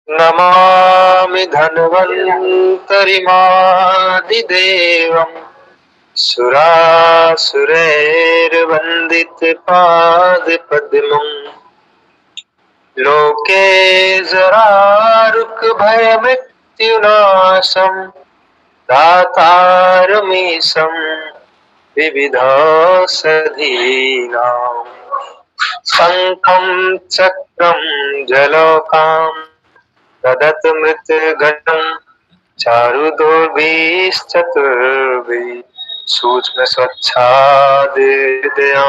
नमामि धन्वन्तरिमादिदेवम् सुरासुरैर्वन्दितपादपद्मम् लोके जरारुकभयमृत्युनाशम् दातारमीशं विविधौषधीनाम् शङ्खं चक्रं जलौकाम् तदतमृतघटं चारुदोर्भिश्चतुर्भिः सूक्ष्मस्वच्छादिदया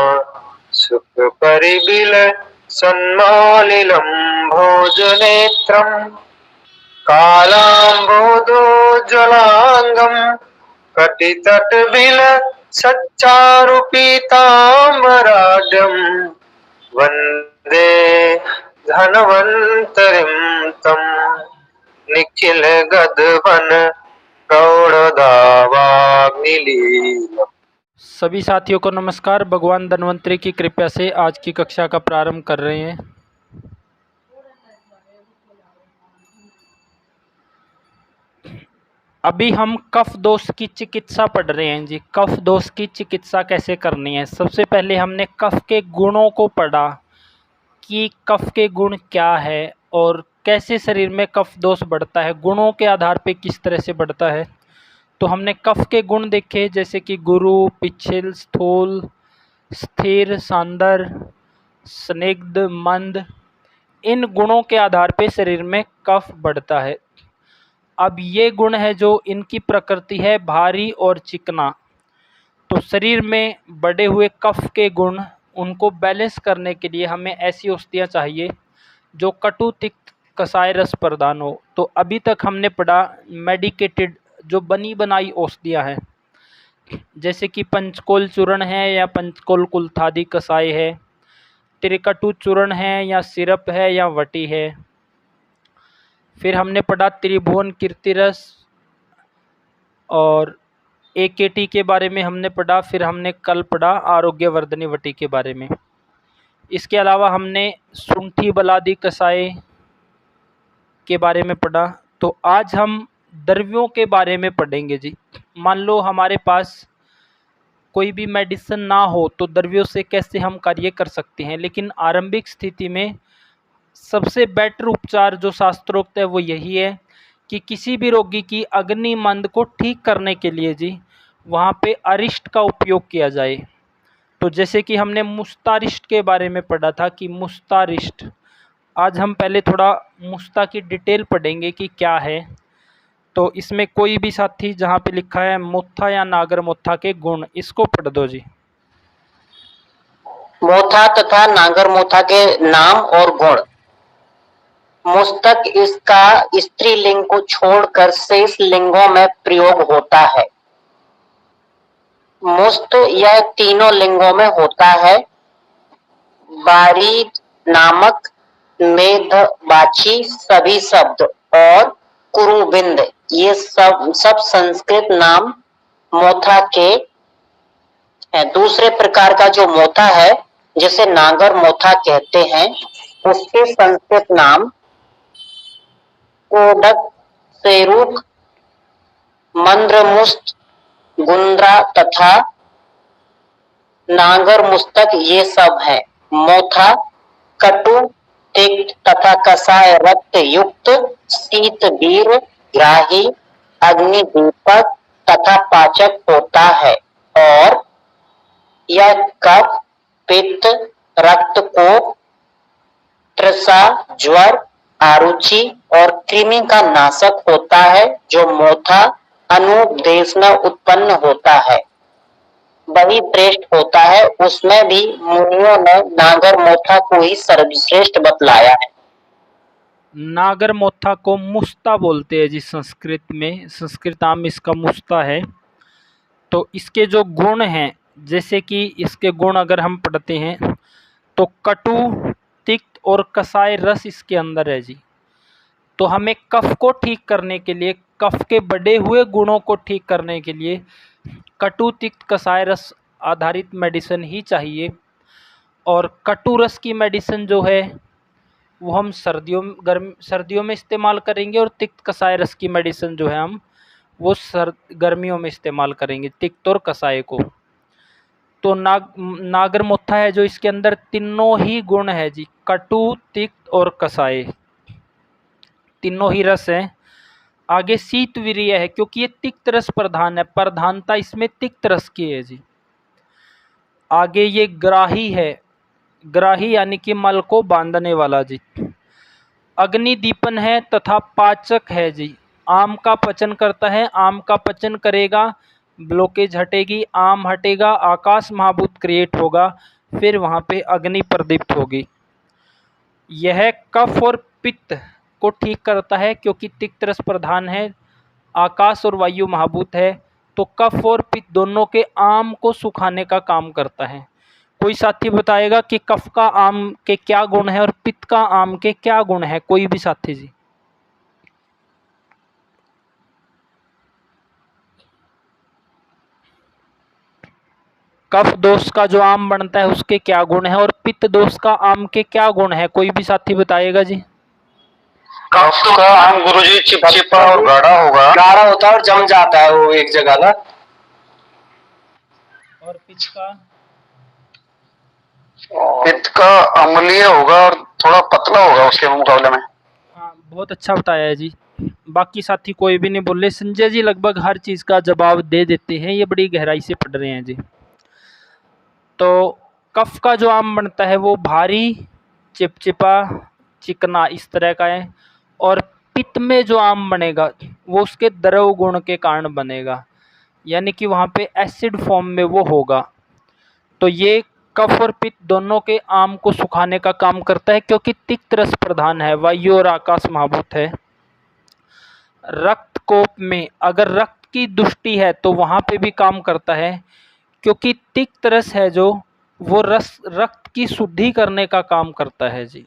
सुखपरिबिलसन्मालिलं भोजनेत्रम् कालाम्बोदोज्ज्वलाङ्गं कटितटविलसच्चारुपीताम्बराढ्यं वन्दे धन्वन्तरिं तं निखिलगगन प्रौढ़दावाग्निलीलम्। सभी साथियों को नमस्कार। भगवान धन्वंतरि की कृपा से आज की कक्षा का प्रारंभ कर रहे हैं। अभी हम कफ दोष की चिकित्सा पढ़ रहे हैं जी। कफ दोष की चिकित्सा कैसे करनी है। सबसे पहले हमने कफ के गुणों को पढ़ा कि कफ के गुण क्या है और कैसे शरीर में कफ दोष बढ़ता है, गुणों के आधार पे किस तरह से बढ़ता है। तो हमने कफ के गुण देखे, जैसे कि गुरु, पिछल, स्थूल, स्थिर, सांदर, स्निग्ध, मंद। इन गुणों के आधार पे शरीर में कफ बढ़ता है। अब ये गुण है जो इनकी प्रकृति है भारी और चिकना। तो शरीर में बढ़े हुए कफ के गुण, उनको बैलेंस करने के लिए हमें ऐसी औषधियाँ चाहिए जो कटु तिक्त कसाय रस प्रदान हो। तो अभी तक हमने पढ़ा मेडिकेटेड, जो बनी बनाई औषधियाँ हैं, जैसे कि पंचकोल चूर्ण है या पंचकोल कुल्थादि कसाय है, त्रिकटु चूर्ण है या सिरप है या वटी है। फिर हमने पढ़ा त्रिभुवन कीर्ति रस और एकेटी के बारे में हमने पढ़ा। फिर हमने कल पढ़ा आरोग्यवर्धनी वटी के बारे में। इसके अलावा हमने शुंठी बलादि कसाय के बारे में पढ़ा। तो आज हम द्रव्यों के बारे में पढ़ेंगे जी। मान लो हमारे पास कोई भी मेडिसिन ना हो तो द्रव्यों से कैसे हम कार्य कर सकते हैं। लेकिन आरंभिक स्थिति में सबसे बेटर उपचार जो शास्त्रोक्त है वो यही है कि किसी भी रोगी की अग्नि मंद को ठीक करने के लिए जी वहाँ पे अरिष्ट का उपयोग किया जाए। तो जैसे कि हमने मुस्तारिष्ट के बारे में पढ़ा था कि मुस्तारिष्ट, आज हम पहले थोड़ा मुस्ता की डिटेल पढ़ेंगे कि क्या है। तो इसमें कोई भी साथी जहाँ पे लिखा है मोथा या नागर मोथा के गुण, इसको पढ़ दो जी। मोथा तथा नागर मोथा के नाम और गुण। मुस्तक इसका स्त्रीलिंग को छोड़कर शेष लिंगों में प्रयोग होता है। मुस्त यह तीनों लिंगों में होता है। बारी, नामक, मेधवाची सभी शब्द और कुरुबिंद ये सब संस्कृत नाम मोथा के हैं। दूसरे प्रकार का जो मोथा है जिसे नागर मोथा कहते हैं, उसके संस्कृत नाम कोडक, सेरुक, मंद्रमुस्त, गुंद्रा तथा नागर मुस्तक ये सब है। मोथा कटु, तिक्त तथा कसाय रक्त युक्त, शीत वीर, ग्राही, अग्निदीपक तथा पाचक होता है और यह कफ, पित्त, रक्त को तृषा, ज्वर, आरुचि और कृमि का नाशक होता है। जो मोथा अनुदेश में उत्पन्न होता है वही श्रेष्ठ होता है। उसमें भी मुनियों ने नागर मोथा को ही सर्वश्रेष्ठ बतलाया है। नागर मोथा को मुस्ता बोलते हैं जी संस्कृत में, संस्कृताम इसका मुस्ता है। तो इसके जो गुण हैं, जैसे कि इसके गुण अगर हम पढ़ते हैं तो कटु, तिक्त और कसाय रस इसके अंदर है जी। तो हमें कफ को ठीक करने के लिए, कफ के बढ़े हुए गुणों को ठीक करने के लिए कटु, तिक्त, कसाय रस आधारित मेडिसिन ही चाहिए। और कटु रस की मेडिसिन जो है वो हम सर्दियों में इस्तेमाल करेंगे, और तिक्त कसाय रस की मेडिसिन जो है हम वो गर्मियों में इस्तेमाल करेंगे, तिक्त और कसाय को। तो नागर मोथा है जो, इसके अंदर तीनों ही गुण है जी, कटु, तिक्त और कसाय, तीनों ही रस हैं। आगे शीत वीर्य है, क्योंकि ये तिक्त रस प्रधान है, प्रधानता इसमें तिक्त रस की है जी। आगे ये ग्राही है, ग्राही यानी कि मल को बांधने वाला जी। अग्निदीपन है तथा पाचक है जी, आम का पचन करता है, आम का पचन करेगा, ब्लॉकेज हटेगी, आम हटेगा, आकाश महाभूत क्रिएट होगा, फिर वहाँ पे अग्नि प्रदीप्त होगी। यह कफ और पित्त को ठीक करता है, क्योंकि तिक्त रस प्रधान है, आकाश और वायु महाभूत है, तो कफ और पित्त दोनों के आम को सुखाने का काम करता है। कोई साथी बताएगा कि कफ का आम के क्या गुण है और पित्त का आम के क्या गुण है, कोई भी साथी जी? कफ दोष का जो आम बनता है उसके क्या गुण है, और पित्त दोष का आम के क्या गुण है, कोई भी साथी बताएगा जी? कफ का आम गुरुजी चिपचिपा और गाढ़ा होगा, गाढ़ा होता है और जम जाता है वो एक जगह ना। और पित्त का? पित्त का अम्लीय होगा और थोड़ा पतला होगा उसके मुकाबले में। हाँ, बहुत अच्छा बताया है जी। बाकी साथी कोई भी नहीं बोले, संजय जी लगभग हर चीज़ का जवाब दे देते हैं, ये बड़ी गहराई से पढ़ रहे हैं जी। तो कफ का जो आम बनता है वो भारी, चिपचिपा, चिकना इस तरह का है, और पित्त में जो आम बनेगा वो उसके द्रव गुण के कारण बनेगा, यानी कि वहाँ पे एसिड फॉर्म में वो होगा। तो ये कफ और पित्त दोनों के आम को सुखाने का काम करता है, क्योंकि तिक्त रस प्रधान है, वायु और आकाश महाभूत है। रक्त कोप में अगर रक्त की दुष्टि है तो वहाँ पे भी काम करता है, क्योंकि तिक्त रस है जो, वो रस रक्त की शुद्धि करने का काम करता है जी।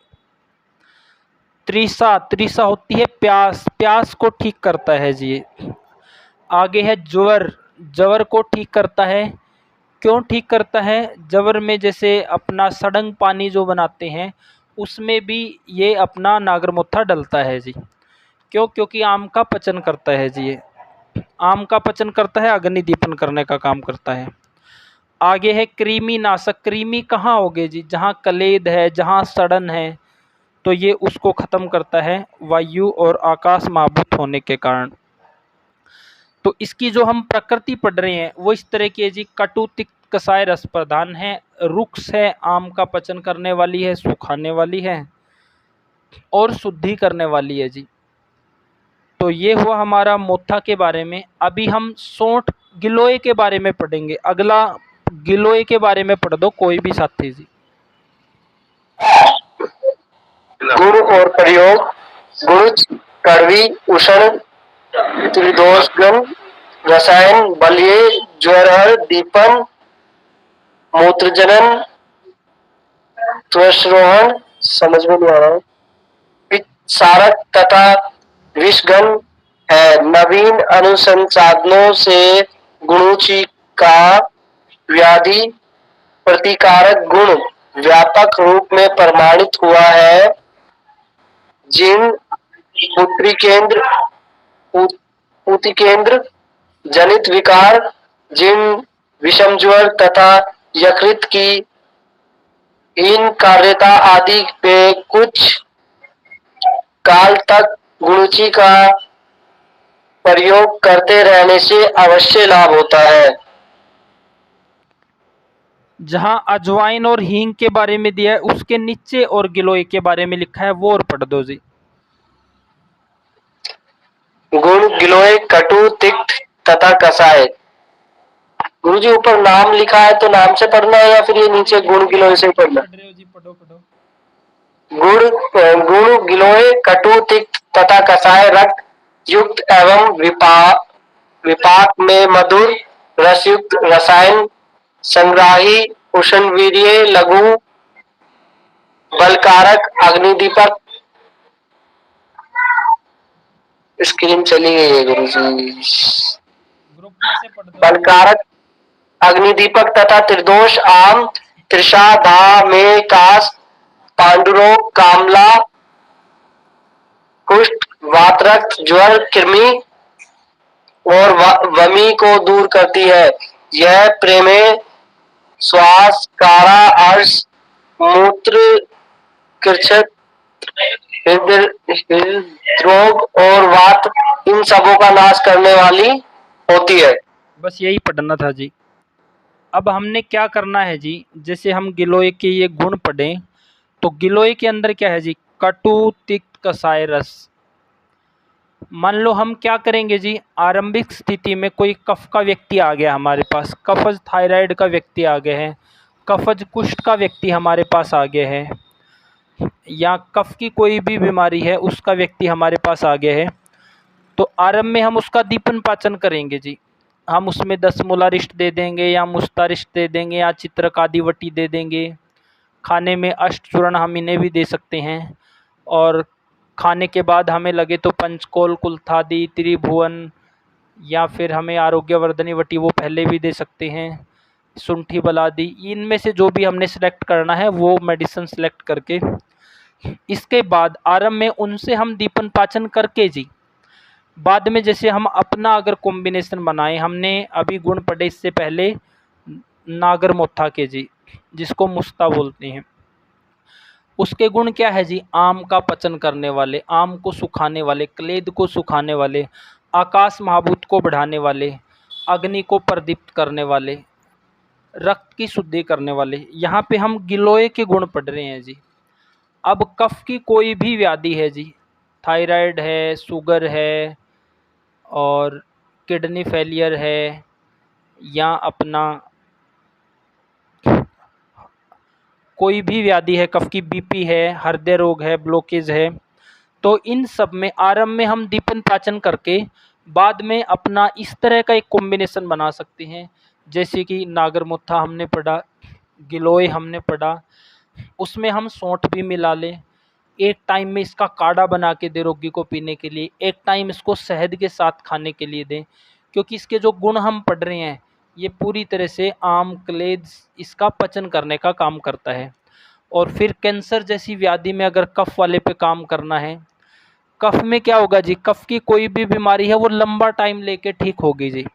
त्रिसा, त्रिसा होती है प्यास, प्यास को ठीक करता है जी। आगे है ज्वर, ज्वर को ठीक करता है। क्यों ठीक करता है? ज्वर में जैसे अपना सड़ंग पानी जो बनाते हैं उसमें भी ये अपना नागरमोथा डलता है जी। क्यों? क्योंकि आम का पचन करता है जी, ये आम का पचन करता है, अग्निदीपन करने का काम करता है। आगे है कृमि नाशक, कृमि कहाँ होगे जी? जहाँ कलेद है, जहाँ सड़न है, तो ये उसको ख़त्म करता है वायु और आकाश महाभूत होने के कारण। तो इसकी जो हम प्रकृति पढ़ रहे हैं वो इस तरह की है जी, कटु, तिक्त, कसाय रस प्रधान है, रुक्ष है, आम का पचन करने वाली है, सुखाने वाली है और शुद्धि करने वाली है जी। तो ये हुआ हमारा मोथा के बारे में। अभी हम सोंठ गिलोय के बारे में पढ़ेंगे। अगला गिलोय के बारे में पढ़ दो कोई भी साथी जी। गुण और प्रयोग। गुरुच, कड़वी, उष्ण, त्रिदोषगण, रसायन, बलय, ज्वर, दीपन, मूत्रजनन, त्वष्रोहण, समझ में नहीं आ रहा है, पित्तसारक तथा विषगण है। नवीन अनुसंसाधनों से गुणुची का व्याधि प्रतिकारक गुण व्यापक रूप में प्रमाणित हुआ है। जिन पुत्रिकेंद्र जनित विकार, जिन विषम ज्वर तथा यकृत की हीन कार्यता आदि पे कुछ काल तक गुरुची का प्रयोग करते रहने से अवश्य लाभ होता है। जहां अजवाइन और हींग के बारे में दिया है उसके नीचे और गिलोय के बारे में लिखा है, वो और पढ़ दो जी। गुण गिलोय, कटु, तिक्त तथा कसाय। गुरुजी ऊपर नाम लिखा है तो नाम से पढ़ना है या फिर ये नीचे गुण गिलोय से पढ़ना? पढ़ रहे हो जी, पढ़ो पढ़ो। गुण गिलोय, कटु, तिक्त तथा कसाय रक्त युक्त एवं विपाक में मधुर रसयुक्त रसायन, संग्राही, उष्णवीर्य, लघु बलकारक, अग्निदीपक। स्क्रीन चली गई है गुरुजी। ग्रुप में से पढ़ दो। बलकारक, अग्निदीपक तथा त्रिदोष आम, त्रिषा, धा, में, कास, पांडुरोग, कामला, कुष्ठ, वात, रक्त, ज्वर, कृमि और वमी को दूर करती है। यह प्रमेय श्वास, कारा, अर्श, मूत्र, कृच्छ्र, हृदरोग और वात, इन सबों का नाश करने वाली होती है। बस यही पढ़ना था जी। अब हमने क्या करना है जी, जैसे हम गिलोय के ये गुण पढ़ें, तो गिलोय के अंदर क्या है जी, कटु, तिक्त, कसाय, रस। मान लो हम क्या करेंगे जी, आरंभिक स्थिति में कोई कफ का व्यक्ति आ गया हमारे पास, कफज थायराइड का व्यक्ति आ गया है, कफज कुष्ठ का व्यक्ति हमारे पास आ गया है, या कफ की कोई भी बीमारी है उसका व्यक्ति हमारे पास आ गया है, तो आरंभ में हम उसका दीपन पाचन करेंगे जी। हम उसमें 10 मूलारिष्ट दे देंगे, या मुस्तारिष्ट दे देंगे, या चित्रकादिवटी दे देंगे। खाने में अष्टचूर्ण हम इन्हें भी दे सकते हैं, और खाने के बाद हमें लगे तो पंचकोल, कुल्थादि, त्रिभुवन, या फिर हमें आरोग्यवर्धनी वटी वो पहले भी दे सकते हैं, शुंठी बलादि। इनमें से जो भी हमने सेलेक्ट करना है वो मेडिसिन सेलेक्ट करके, इसके बाद आरंभ में उनसे हम दीपन पाचन करके जी, बाद में जैसे हम अपना अगर कॉम्बिनेशन बनाएं, हमने अभी गुण पढ़े इससे पहले नागरमोथा के जी, जिसको मुस्ता बोलते हैं। उसके गुण क्या है जी, आम का पचन करने वाले, आम को सुखाने वाले, क्लेद को सुखाने वाले, आकाश महाभूत को बढ़ाने वाले, अग्नि को प्रदीप्त करने वाले, रक्त की शुद्धि करने वाले। यहाँ पे हम गिलोय के गुण पढ़ रहे हैं जी। अब कफ की कोई भी व्याधि है जी, थायराइड है, शुगर है, और किडनी फेलियर है, या अपना कोई भी व्याधि है, कफ की बीपी है, हृदय रोग है, ब्लॉकेज है, तो इन सब में आरंभ में हम दीपन पाचन करके बाद में अपना इस तरह का एक कॉम्बिनेशन बना सकते हैं। जैसे कि नागरमोथा हमने पढ़ा, गिलोय हमने पढ़ा, उसमें हम सौंठ भी मिला लें, एक टाइम में इसका काढ़ा बना के दे रोगी को पीने के लिए, एक टाइम इसको शहद के साथ खाने के लिए दें, क्योंकि इसके जो गुण हम पढ़ रहे हैं ये पूरी तरह से आम, क्लेद इसका पचन करने का काम करता है। और फिर कैंसर जैसी व्याधि में अगर कफ वाले पे काम करना है, कफ में क्या होगा जी, कफ की कोई भी बीमारी है वो लंबा टाइम लेके ठीक होगी जी,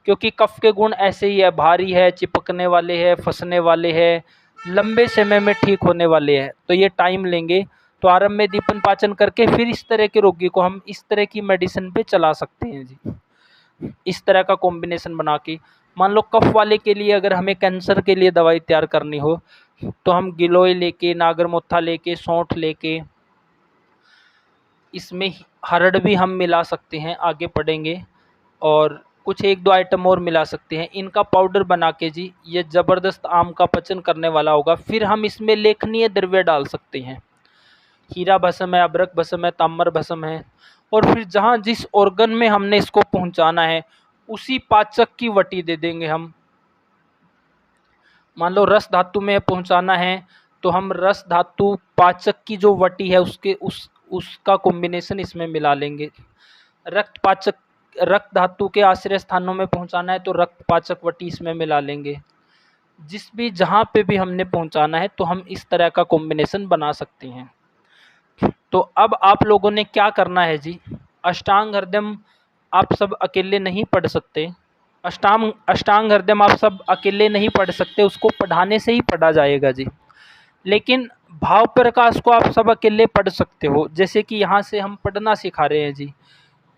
क्योंकि कफ के गुण ऐसे ही है, भारी है, चिपकने वाले हैं, फंसने वाले हैं, लंबे समय में ठीक होने वाले हैं, तो ये टाइम लेंगे। तो आरंभ में दीपन पाचन करके फिर इस तरह के रोगी को हम इस तरह की मेडिसिन पे चला सकते हैं जी, इस तरह का कॉम्बिनेशन बना के। मान लो कफ वाले के लिए अगर हमें कैंसर के लिए दवाई तैयार करनी हो, तो हम गिलोय लेके, नागरमोथा लेके, सौंठ लेके, इसमें हरड़ भी हम मिला सकते हैं, आगे पढ़ेंगे, और कुछ 1-2 आइटम और मिला सकते हैं। इनका पाउडर बना के जी, ये ज़बरदस्त आम का पचन करने वाला होगा। फिर हम इसमें लेखनीय द्रव्य डाल सकते हैं, हीरा भस्म है, अभ्रक भस्म है, ताम्र भस्म है, और फिर जहाँ जिस ऑर्गन में हमने इसको पहुँचाना है उसी पाचक की वटी दे देंगे हम। मान लो रस धातु में पहुँचाना है तो हम रस धातु पाचक की जो वटी है उसके उसका कॉम्बिनेशन इसमें मिला लेंगे। रक्त पाचक, रक्त धातु के आश्रय स्थानों में पहुंचाना है तो रक्त पाचक वटी इसमें मिला लेंगे। जिस भी जहाँ पे भी हमने पहुंचाना है तो हम इस तरह का कॉम्बिनेशन बना सकते हैं। तो अब आप लोगों ने क्या करना है जी, अष्टांग हृदयम आप सब अकेले नहीं पढ़ सकते, अष्टांग हृदयम आप सब अकेले नहीं पढ़ सकते, उसको पढ़ाने से ही पढ़ा जाएगा जी। लेकिन भाव प्रकाश को आप सब अकेले पढ़ सकते हो। जैसे कि यहाँ से हम पढ़ना सिखा रहे हैं जी,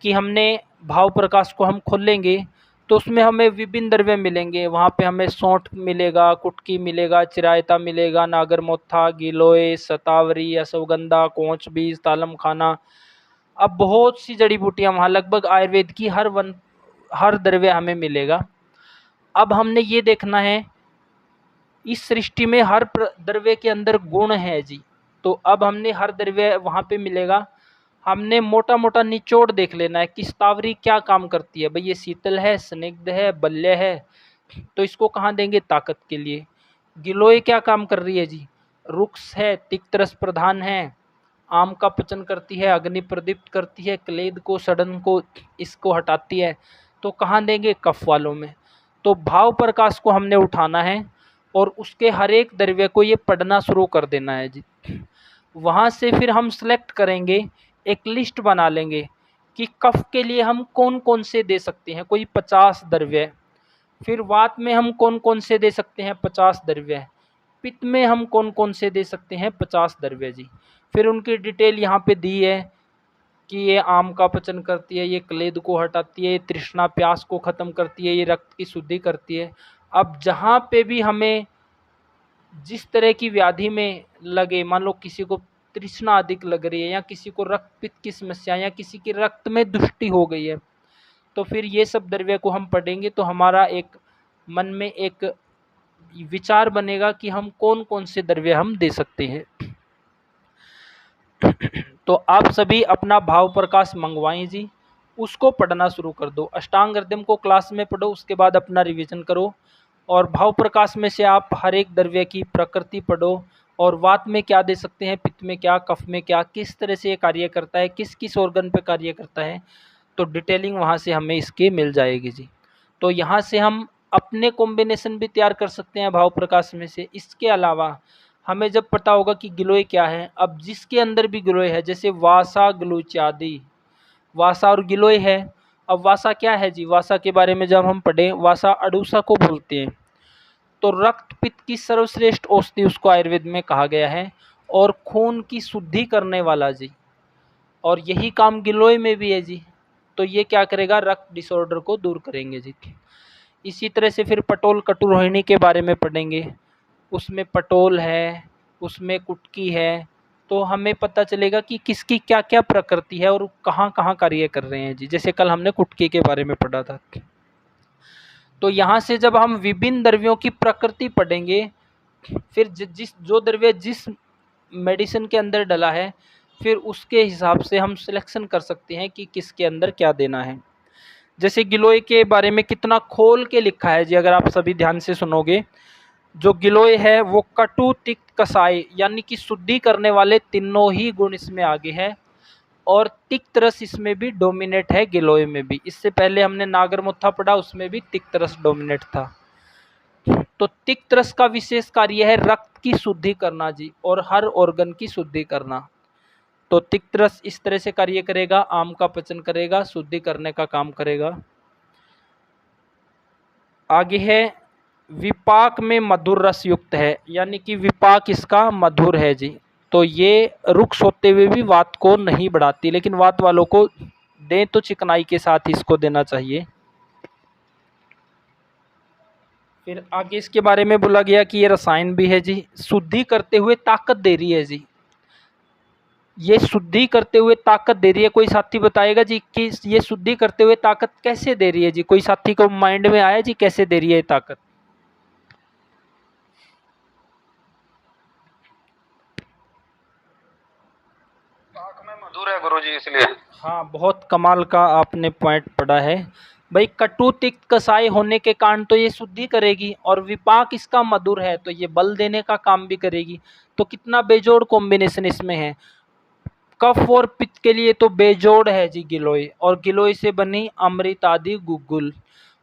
कि हमने भाव प्रकाश को हम खोलेंगे तो उसमें हमें विभिन्न द्रव्य मिलेंगे। वहाँ पे हमें सौंठ मिलेगा, कुटकी मिलेगा, चिरायता मिलेगा, नागरमोथा, गिलोय, शतावरी, अश्वगंधा, कोंच बीज, तालम खाना, अब बहुत सी जड़ी बूटियाँ वहाँ, लगभग आयुर्वेद की हर द्रव्य हमें मिलेगा। अब हमने ये देखना है इस सृष्टि में हर द्रव्य के अंदर गुण है जी, तो अब हमने हर द्रव्य वहाँ पे मिलेगा, हमने मोटा मोटा निचोड़ देख लेना है कि शतावरी क्या काम करती है। भाई ये शीतल है, स्निग्ध है, बल्य है, तो इसको कहाँ देंगे, ताकत के लिए। गिलोय क्या काम कर रही है जी, रुक्ष है, तिक्त रस प्रधान है, आम का पचन करती है, अग्नि प्रदीप्त करती है, क्लेद को, सड़न को, इसको हटाती है, तो कहाँ देंगे, कफ वालों में। तो भाव प्रकाश को हमने उठाना है और उसके हर एक द्रव्य को ये पढ़ना शुरू कर देना है जी। वहाँ से फिर हम सेलेक्ट करेंगे एक लिस्ट बना लेंगे कि कफ के लिए हम कौन कौन से दे सकते हैं, कोई 50 द्रव्य। फिर वात में हम कौन कौन से दे सकते हैं, 50 द्रव्य। पित्त में हम कौन कौन से दे सकते हैं, 50 द्रव्य जी। फिर उनकी डिटेल यहाँ पे दी है कि ये आम का पचन करती है, ये क्लेद को हटाती है, ये तृष्णा प्यास को ख़त्म करती है, ये रक्त की शुद्धि करती है। अब जहाँ पे भी हमें जिस तरह की व्याधि में लगे, मान लो किसी को तृष्णा अधिक लग रही है, या किसी को रक्त पित्त की समस्या, या किसी की रक्त में दुष्टि हो गई है, तो फिर ये सब द्रव्य को हम पढ़ेंगे तो हमारा एक मन में एक विचार बनेगा कि हम कौन कौन से द्रव्य हम दे सकते हैं। तो आप सभी अपना भाव प्रकाश मंगवाएं जी, उसको पढ़ना शुरू कर दो। अष्टांग हृदय को क्लास में पढ़ो, उसके बाद अपना रिवीजन करो। और भाव प्रकाश में से आप हर एक द्रव्य की प्रकृति पढ़ो, और वात में क्या दे सकते हैं, पित्त में क्या, कफ में क्या, किस तरह से ये कार्य करता है, किस किस ऑर्गन पे कार्य करता है, तो डिटेलिंग वहाँ से हमें इसकी मिल जाएगी जी। तो यहाँ से हम अपने कॉम्बिनेशन भी तैयार कर सकते हैं भाव प्रकाश में से। इसके अलावा हमें जब पता होगा कि गिलोय क्या है, अब जिसके अंदर भी गिलोय है, जैसे वासा ग्लूचादी, वासा और गिलोय है। अब वासा क्या है जी, वासा के बारे में जब हम पढ़ें, वासा अड़ूसा को बोलते हैं। तो रक्त पित्त की सर्वश्रेष्ठ औषधि उसको आयुर्वेद में कहा गया है, और खून की शुद्धि करने वाला जी, और यही काम गिलोय में भी है जी। तो ये क्या करेगा, रक्त डिसऑर्डर को दूर करेंगे जी। इसी तरह से फिर पटोल कटुरोहिणी के बारे में पढ़ेंगे, उसमें पटोल है, उसमें कुटकी है, तो हमें पता चलेगा कि किसकी क्या क्या प्रकृति है और कहाँ कहाँ कार्य कर रहे हैं जी। जैसे कल हमने कुटकी के बारे में पढ़ा था। तो यहाँ से जब हम विभिन्न द्रव्यों की प्रकृति पढ़ेंगे, फिर जिस जो द्रव्य जिस मेडिसिन के अंदर डला है, फिर उसके हिसाब से हम सिलेक्शन कर सकते हैं कि किसके अंदर क्या देना है। जैसे गिलोय के बारे में कितना खोल के लिखा है जी, अगर आप सभी ध्यान से सुनोगे। जो गिलोय है वो कटु तिक्त कसाय, यानी कि शुद्धि करने वाले तीनों ही गुण इसमें आगे है, और तिक्त रस इसमें भी डोमिनेट है, गिलोय में भी। इससे पहले हमने नागरमुत्था पढ़ा, उसमें भी तिक्त रस डोमिनेट था। तो तिक्त रस का विशेष कार्य है रक्त की शुद्धि करना जी, और हर ऑर्गन की शुद्धि करना। तो तिक्त रस इस तरह से कार्य करेगा, आम का पचन करेगा, शुद्धि करने का काम करेगा। आगे है विपाक में मधुर रस युक्त है, यानी कि विपाक इसका मधुर है जी। तो ये रुक्ष होते हुए भी वात को नहीं बढ़ाती, लेकिन वात वालों को दें तो चिकनाई के साथ ही इसको देना चाहिए। फिर आगे इसके बारे में बोला गया कि ये रसायन भी है जी, शुद्धि करते हुए ताकत दे रही है जी। ये शुद्धि करते हुए ताकत दे रही है। कोई साथी बताएगा जी कि ये शुद्धि करते हुए ताकत कैसे दे रही है जी? कोई साथी को माइंड में आया जी कैसे दे रही है ये ताकत? पाक में मधुर है गुरुजी, इसलिए। हाँ, बहुत कमाल का आपने पॉइंट पढ़ा है भाई। कटु तिक्त कसाय होने के कारण तो ये शुद्धि करेगी, और विपाक इसका मधुर है तो ये बल देने का काम भी करेगी। तो कितना बेजोड़ कॉम्बिनेशन इसमें है। कफ और पित्त के लिए तो बेजोड़ है जी गिलोय, और गिलोय से बनी अमृत आदि गुग्गुल,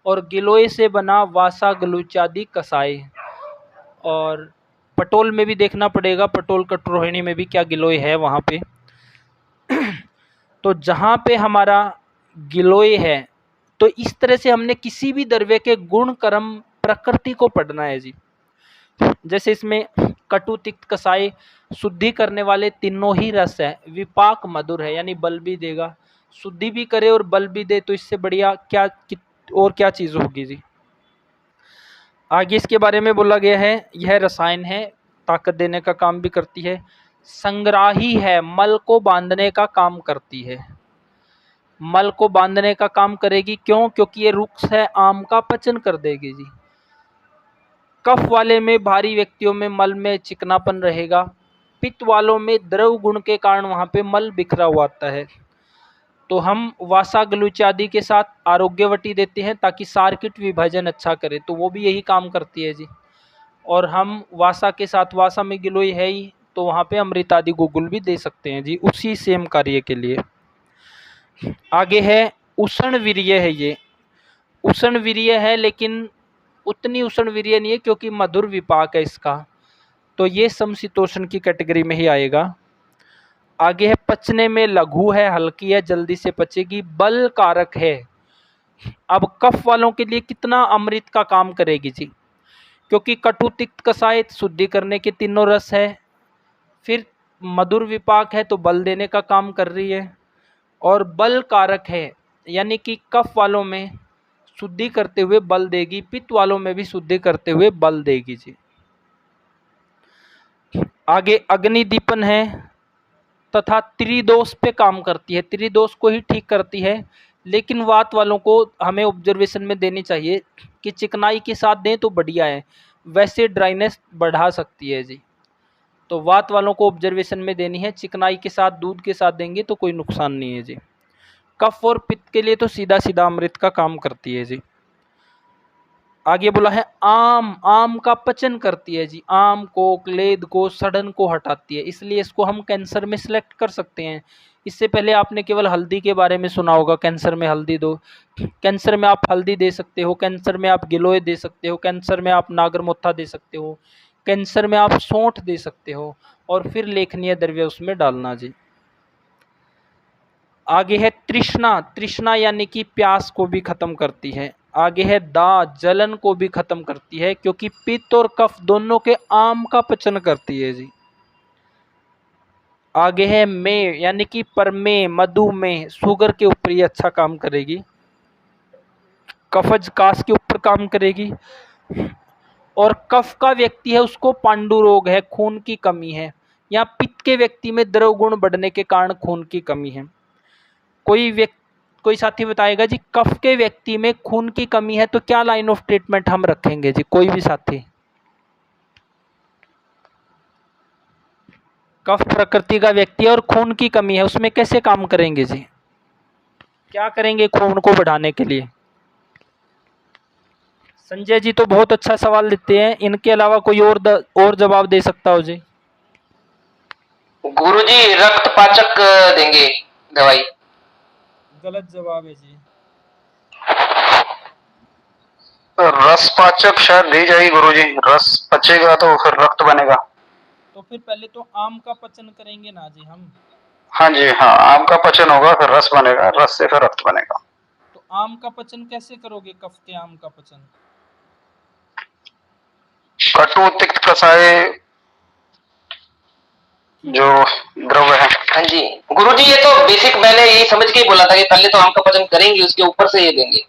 और गिलोय से बना वासा गलूचादि कसाय। और पटोल में भी देखना पड़ेगा, पटोल कटुरोहिणी में भी क्या गिलोय है वहाँ पे। तो जहाँ पे हमारा गिलोय है, तो इस तरह से हमने किसी भी द्रव्य के गुण कर्म प्रकृति को पढ़ना है जी। जैसे इसमें कटु तिक्त कसाय शुद्धि करने वाले तीनों ही रस है, विपाक मधुर है, यानी बल भी देगा, शुद्धि भी करे और बल भी दे, तो इससे बढ़िया क्या और क्या चीज होगी जी। आगे इसके बारे में बोला गया है, यह रसायन है, ताकत देने का काम भी करती है, संग्राही है, मल को बांधने का काम करती है। मल को बांधने का काम करेगी, क्यों? क्योंकि ये रुक्ष है, आम का पचन कर देगी जी। कफ वाले में, भारी व्यक्तियों में मल में चिकनापन रहेगा। पित्त वालों में द्रव गुण के कारण वहाँ पे मल बिखरा हुआ आता है। तो हम वासा गलूचादी के साथ आरोग्यवटी देते हैं ताकि सार्किट विभाजन अच्छा करे, तो वो भी यही काम करती है जी। और हम वासा के साथ, वासा में गिलोय है ही, तो वहाँ पे अमृत आदि गुगुल भी दे सकते हैं जी, उसी सेम कार्य के लिए। आगे है उष्ण वीर्य है, ये उष्ण वीर्य है, लेकिन उतनी उष्ण वीर्य नहीं है क्योंकि मधुर विपाक है इसका, तो ये समशीतोष्ण की कैटेगरी में ही आएगा। आगे है पचने में लघु है, हल्की है, जल्दी से पचेगी, बल कारक है। अब कफ वालों के लिए कितना अमृत का काम करेगी जी, क्योंकि कटु तिक्त कसाय शुद्धि करने के तीनों रस है, फिर मधुर विपाक है तो बल देने का काम कर रही है, और बल कारक है यानी कि कफ वालों में शुद्धि करते हुए बल देगी, पित्त वालों में भी शुद्धि करते हुए बल देगी जी। आगे अग्निदीपन है तथा त्रिदोष पे काम करती है, त्रिदोष को ही ठीक करती है, लेकिन वात वालों को हमें ऑब्जर्वेशन में देनी चाहिए कि चिकनाई के साथ दें तो बढ़िया है, वैसे ड्राइनेस बढ़ा सकती है जी। तो वात वालों को ऑब्जर्वेशन में देनी है, चिकनाई के साथ दूध के साथ देंगे तो कोई नुकसान नहीं है जी। कफ और पित्त के लिए तो सीधा सीधा अमृत का काम करती है जी। आगे बोला है आम, आम का पचन करती है जी, आम को, क्लेद को, सड़न को हटाती है, इसलिए इसको हम कैंसर में सिलेक्ट कर सकते हैं। इससे पहले आपने केवल हल्दी के बारे में सुना होगा, कैंसर में हल्दी दो, कैंसर में आप हल्दी दे सकते हो, कैंसर में आप गिलोय दे सकते हो, कैंसर में आप नागरमोथा दे सकते हो, कैंसर में आप सौंठ दे सकते हो, और फिर लेखनीय द्रव्य उसमें डालना जी। आगे है तृष्णा, तृष्णा यानी कि प्यास को भी खत्म करती है। आगे है दा, जलन को भी खत्म करती है, क्योंकि पित्त और कफ दोनों के आम का पचन करती है जी। आगे है में यानी कि परमेय, मधुमेह, शुगर के ऊपर ये अच्छा काम करेगी, कफज कास के ऊपर काम करेगी, और कफ का व्यक्ति है उसको पांडु रोग है, खून की कमी है, या पित्त के व्यक्ति में द्रव गुण बढ़ने के कारण खून की कमी है। कोई साथी बताएगा जी, कफ के व्यक्ति में खून की कमी है तो क्या लाइन ऑफ ट्रीटमेंट हम रखेंगे जी, कोई भी साथी? कफ प्रकृति का व्यक्ति है और खून की कमी है, उसमें कैसे काम करेंगे जी, क्या करेंगे खून को बढ़ाने के लिए? संजय जी तो बहुत अच्छा सवाल देते हैं, इनके अलावा कोई और जवाब दे सकता हो जी? गुरुजी रक्त पाचक देंगे दवाई। गलत जवाब है जी। रस पाचक शायद दी जाएगी गुरुजी, रस पचेगा तो फिर रक्त बनेगा। तो फिर पहले तो आम का पचन करेंगे ना जी हम। हाँ जी हाँ, आम का पचन होगा फिर रस बनेगा, रस से फिर रक्त बनेगा। तो आम का पचन कैसे करोगे, कफ के आम का पचन? कटु तिक्त कसाय जो द्रव्य है। हाँ जी गुरुजी, ये तो बेसिक मैंने यही समझ के ही बोला था कि पहले तो आम का पचन करेंगे, उसके ऊपर से ये देंगे।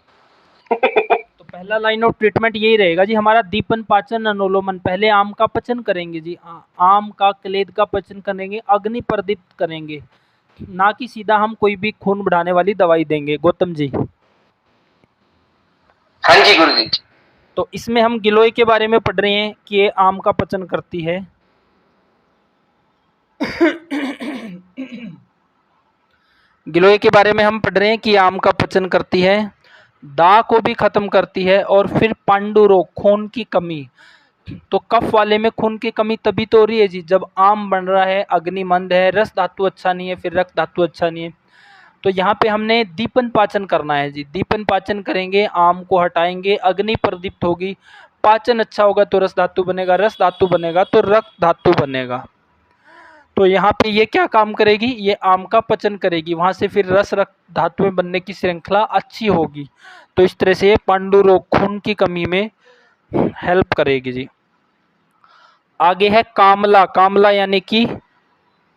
तो पहला लाइन ऑफ ट्रीटमेंट यही रहेगा जी हमारा, दीपन पाचन अनुलोमन, पहले आम का पचन करेंगे जी, आम का, क्लेद का पचन करेंगे, अग्नि प्रदीप्त करेंगे, ना कि सीधा हम कोई भी खून बढ़ाने वाली दवाई देंगे। गौतम जी, हाँ जी गुरुजी। तो इसमें हम गिलोय के बारे में पढ़ रहे हैं कि ये आम का पचन करती है। गिलोय के बारे में हम पढ़ रहे हैं कि आम का पचन करती है, दाह को भी खत्म करती है, और फिर पांडु रोग, खून की कमी, तो कफ वाले में खून की कमी तभी तो हो रही है जी जब आम बन रहा है, अग्नि मंद है, रस धातु अच्छा नहीं है, फिर रक्त धातु अच्छा नहीं है। तो यहाँ पे हमने दीपन पाचन करना है जी, दीपन पाचन करेंगे, आम को हटाएंगे, अग्नि प्रदीप्त होगी, पाचन अच्छा होगा तो रस धातु बनेगा, रस धातु बनेगा तो रक्त धातु बनेगा। तो यहाँ पे ये क्या काम करेगी, ये आम का पचन करेगी, वहां से फिर रस रक्त धातुएं बनने की श्रृंखला अच्छी होगी। तो इस तरह से ये पांडु रोग, खून की कमी में हेल्प करेगी जी। आगे है कामला, कामला यानी कि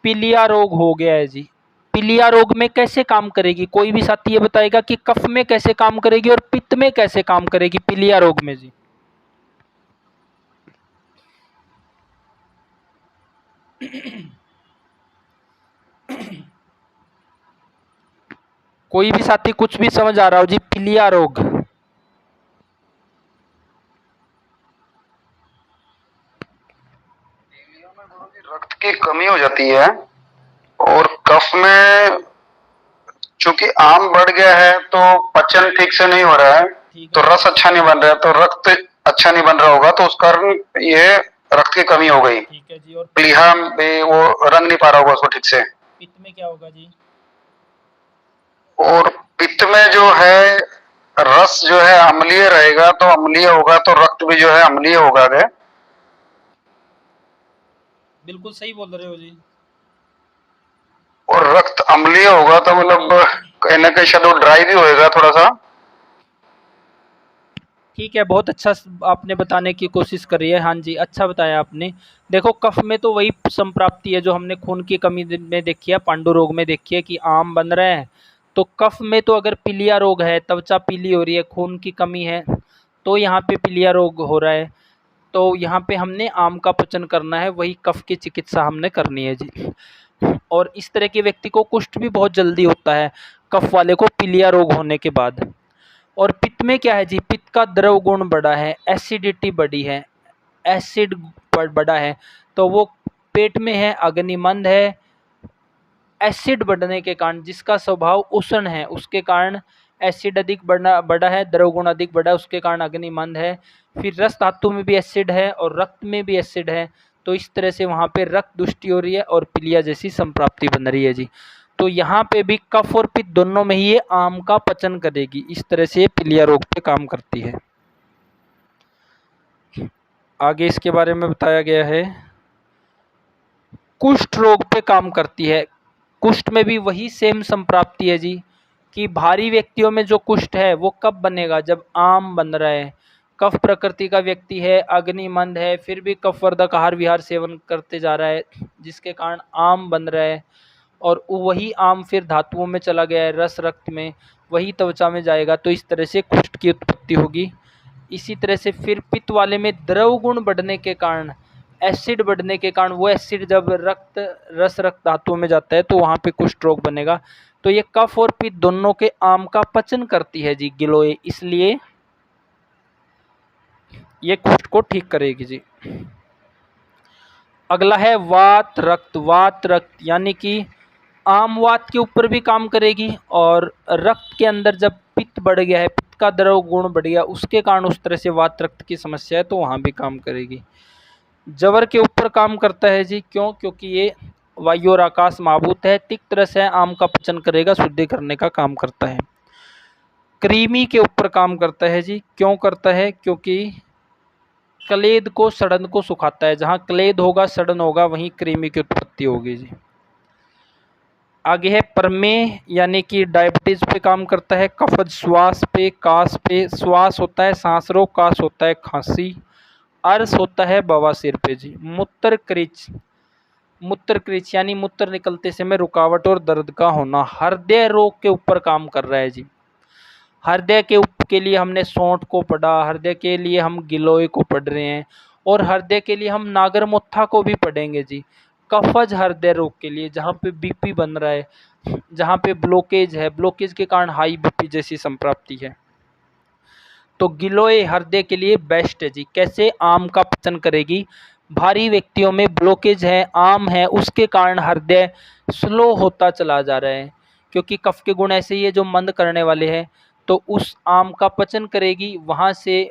पीलिया रोग हो गया है जी, पीलिया रोग में कैसे काम करेगी, कोई भी साथी ये बताएगा कि कफ में कैसे काम करेगी और पित्त में कैसे काम करेगी पीलिया रोग में जी? कोई भी साथी कुछ भी समझ आ रहा हो जी, पीलिया रोग? रक्त की कमी हो जाती है, और कफ में चूंकि आम बढ़ गया है तो पचन ठीक से नहीं हो रहा है, तो रस अच्छा नहीं बन रहा है, तो रक्त अच्छा नहीं बन रहा होगा, तो उस कारण ये रक्त की कमी हो गई। ठीक है जी। और प्लीहा में वो रंग नहीं पा रहा होगा उसको ठीक से। पित्त में क्या होगा जी? और पित्त में जो है रस जो है अम्लीय रहेगा, तो अम्लीय होगा तो रक्त भी जो है अम्लीय होगा। गए बिल्कुल सही बोल रहे हो जी। रक्त अम्लीय होगा तो मतलब कहीं ना कहीं शायद वो ड्राई भी होएगा थोड़ा सा। ठीक है, बहुत अच्छा आपने बताने की कोशिश करी है। हाँ जी, अच्छा बताया आपने। देखो, कफ में तो वही संप्राप्ति है जो हमने खून की कमी में देखी है, पांडु रोग में देखी है कि आम बन रहे हैं। तो कफ में तो अगर पीलिया रोग है, त्वचा पीली हो रही है, खून की कमी है, तो यहाँ पे पीलिया रोग हो रहा है। तो यहाँ पे हमने आम का पचन करना है, वही कफ की चिकित्सा हमने करनी है जी। और इस तरह के व्यक्ति को कुष्ठ भी बहुत जल्दी होता है, कफ वाले को पीलिया रोग होने के बाद। और पित्त में क्या है जी, पित्त का द्रव गुण बढ़ा है, एसिडिटी बढ़ी है, एसिड बढ़ा है, तो वो पेट में है, अग्निमंद है। एसिड बढ़ने के कारण, जिसका स्वभाव उष्ण है, उसके कारण एसिड अधिक बढ़ा है, द्रव गुण अधिक बढ़ा है, उसके कारण अग्निमंद है। फिर रस धातु में भी एसिड है और रक्त में भी एसिड है, तो इस तरह से वहाँ पे रक्त दुष्टि हो रही है और पीलिया जैसी संप्राप्ति बन रही है जी। तो यहाँ पे भी कफ और पित्त दोनों में ही ये आम का पचन करेगी, इस तरह से ये पीलिया रोग पे काम करती है। आगे इसके बारे में बताया गया है, कुष्ठ रोग पे काम करती है। कुष्ठ में भी वही सेम संप्राप्ति है जी, कि भारी व्यक्तियों में जो कुष्ठ है वो कब बनेगा, जब आम बन रहा है, कफ प्रकृति का व्यक्ति है, अग्निमंद है, फिर भी कफवर्धक आहार विहार सेवन करते जा रहा है, जिसके कारण आम बन रहा है। और वही आम फिर धातुओं में चला गया है, रस रक्त में, वही त्वचा में जाएगा, तो इस तरह से कुष्ठ की उत्पत्ति होगी। इसी तरह से फिर पित्त वाले में द्रव गुण बढ़ने के कारण, एसिड बढ़ने के कारण, वो एसिड जब रस रक्त धातुओं में जाता है तो वहाँ पे कुष्ठ रोग बनेगा। तो ये कफ और पित्त दोनों के आम का पचन करती है जी गिलोय, इसलिए ये कुष्ठ को ठीक करेगी जी। अगला है वात रक्त। वात रक्त यानी कि आम वात के ऊपर भी काम करेगी, और रक्त के अंदर जब पित्त बढ़ गया है, पित्त का द्रव गुण बढ़ गया, उसके कारण उस तरह से वात रक्त की समस्या है, तो वहाँ भी काम करेगी। जवर के ऊपर काम करता है जी, क्यों? क्योंकि ये वायु और आकाश महाभूत है, तिक्त रस है, आम का पचन करेगा, शुद्धि करने का काम करता है। कृमि के ऊपर काम करता है जी, क्यों करता है? क्योंकि क्लेद को, सड़न को सुखाता है, जहाँ क्लेद होगा, सड़न होगा, वहीं कृमि की उत्पत्ति होगी जी। आगे है प्रमेह, यानी कि डायबिटीज पे काम करता है। कफज श्वास पे, कास पे, श्वास होता है सांस रोग, कास होता है खांसी, अर्स होता है बवासीर पे जी। मूत्र क्रिच, मूत्र क्रिच यानी मूत्र निकलते समय रुकावट और दर्द का होना, हृदय रोग के ऊपर काम कर रहा है जी। हृदय के लिए हमने सौंठ को पढ़ा, हृदय के लिए हम गिलोय को पढ़ रहे हैं, और हृदय के लिए हम नागरमोथा को भी पढ़ेंगे जी। कफज हृदय रोग के लिए, जहाँ पे बीपी बन रहा है, जहाँ पे ब्लॉकेज है, ब्लॉकेज के कारण हाई बीपी जैसी संप्राप्ति है, तो गिलोय हृदय के लिए बेस्ट है जी। कैसे? आम का पचन करेगी। भारी व्यक्तियों में ब्लॉकेज है, आम है, उसके कारण हृदय स्लो होता चला जा रहा है, क्योंकि कफ के गुण ऐसे ही है जो मंद करने वाले हैं, तो उस आम का पचन करेगी, वहाँ से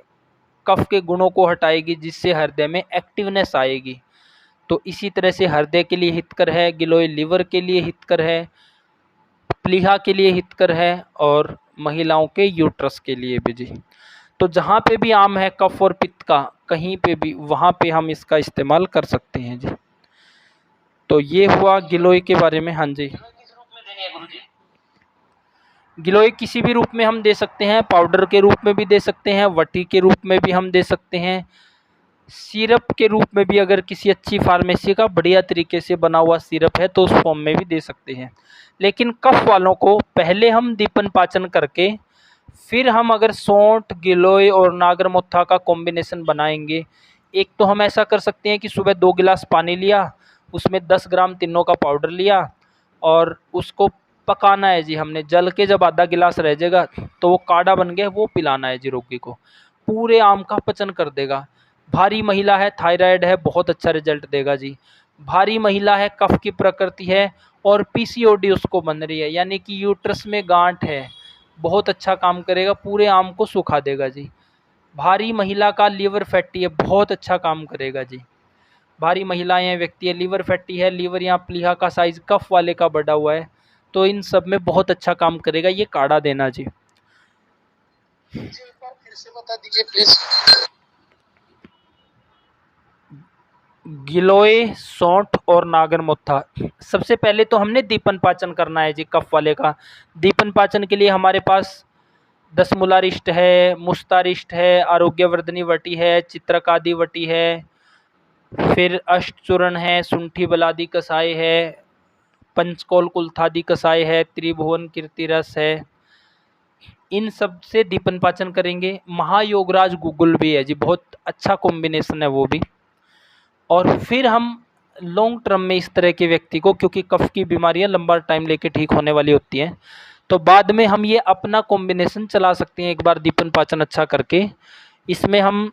कफ के गुणों को हटाएगी, जिससे हृदय में एक्टिवनेस आएगी। तो इसी तरह से हृदय के लिए हितकर है गिलोय, लिवर के लिए हितकर है, प्लीहा के लिए हितकर है, और महिलाओं के यूट्रस के लिए भी जी। तो जहाँ पे भी आम है कफ और पित्त का, कहीं पे भी, वहाँ पे हम इसका इस्तेमाल कर सकते हैं जी। तो ये हुआ गिलोय के बारे में। हाँ जी, गिलोय किसी भी रूप में हम दे सकते हैं, पाउडर के रूप में भी दे सकते हैं, वटी के रूप में भी हम दे सकते हैं, सिरप के रूप में भी, अगर किसी अच्छी फार्मेसी का बढ़िया तरीके से बना हुआ सिरप है तो उस फॉर्म में भी दे सकते हैं। लेकिन कफ वालों को पहले हम दीपन पाचन करके, फिर हम अगर सौंठ, गिलोय और नागरमोथा का कॉम्बिनेशन बनाएंगे। एक तो हम ऐसा कर सकते हैं कि सुबह 2 गिलास पानी लिया, उसमें 10 ग्राम तीनों का पाउडर लिया, और उसको पकाना है जी हमने, जल के जब आधा गिलास रह जाएगा तो वो काढ़ा बन गया, वो पिलाना है जी रोगी को, पूरे आम का पचन कर देगा। भारी महिला है, थायराइड है, बहुत अच्छा रिजल्ट देगा जी। भारी महिला है, कफ की प्रकृति है, और पीसीओडी उसको बन रही है, यानी कि यूट्रस में गांठ है, बहुत अच्छा काम करेगा, पूरे आम को सुखा देगा जी। भारी महिला का लीवर फैटी है, बहुत अच्छा काम करेगा जी। भारी महिलाएं हैं, व्यक्ति है, लीवर फैटी है, लीवर यहाँ प्लीहा का साइज कफ वाले का बढ़ा हुआ है, तो इन सब में बहुत अच्छा काम करेगा ये काढ़ा देना जी। एक बार फिर से बता दीजिए प्लीज। गिलोय, सौंठ और नागरमोथा। सबसे पहले तो हमने दीपन पाचन करना है जी कफ वाले का। दीपन पाचन के लिए हमारे पास दसमूलारिष्ट है, मुस्तारिष्ट है, आरोग्यवर्धिनी वटी है, चित्रकादि वटी है, फिर अष्टचूर्ण है, सुंठी बलादि कसाय है, पंचकोल कुल्थादि कसाय है, त्रिभुवन कीर्ति रस है। इन सब से दीपन पाचन करेंगे। महायोगराज गुग्गुल भी है जी, बहुत अच्छा कॉम्बिनेशन है वो भी। और फिर हम लॉन्ग टर्म में इस तरह के व्यक्ति को, क्योंकि कफ की बीमारियां लंबा टाइम लेके ठीक होने वाली होती हैं, तो बाद में हम ये अपना कॉम्बिनेशन चला सकते हैं एक बार दीपन पाचन अच्छा करके। इसमें हम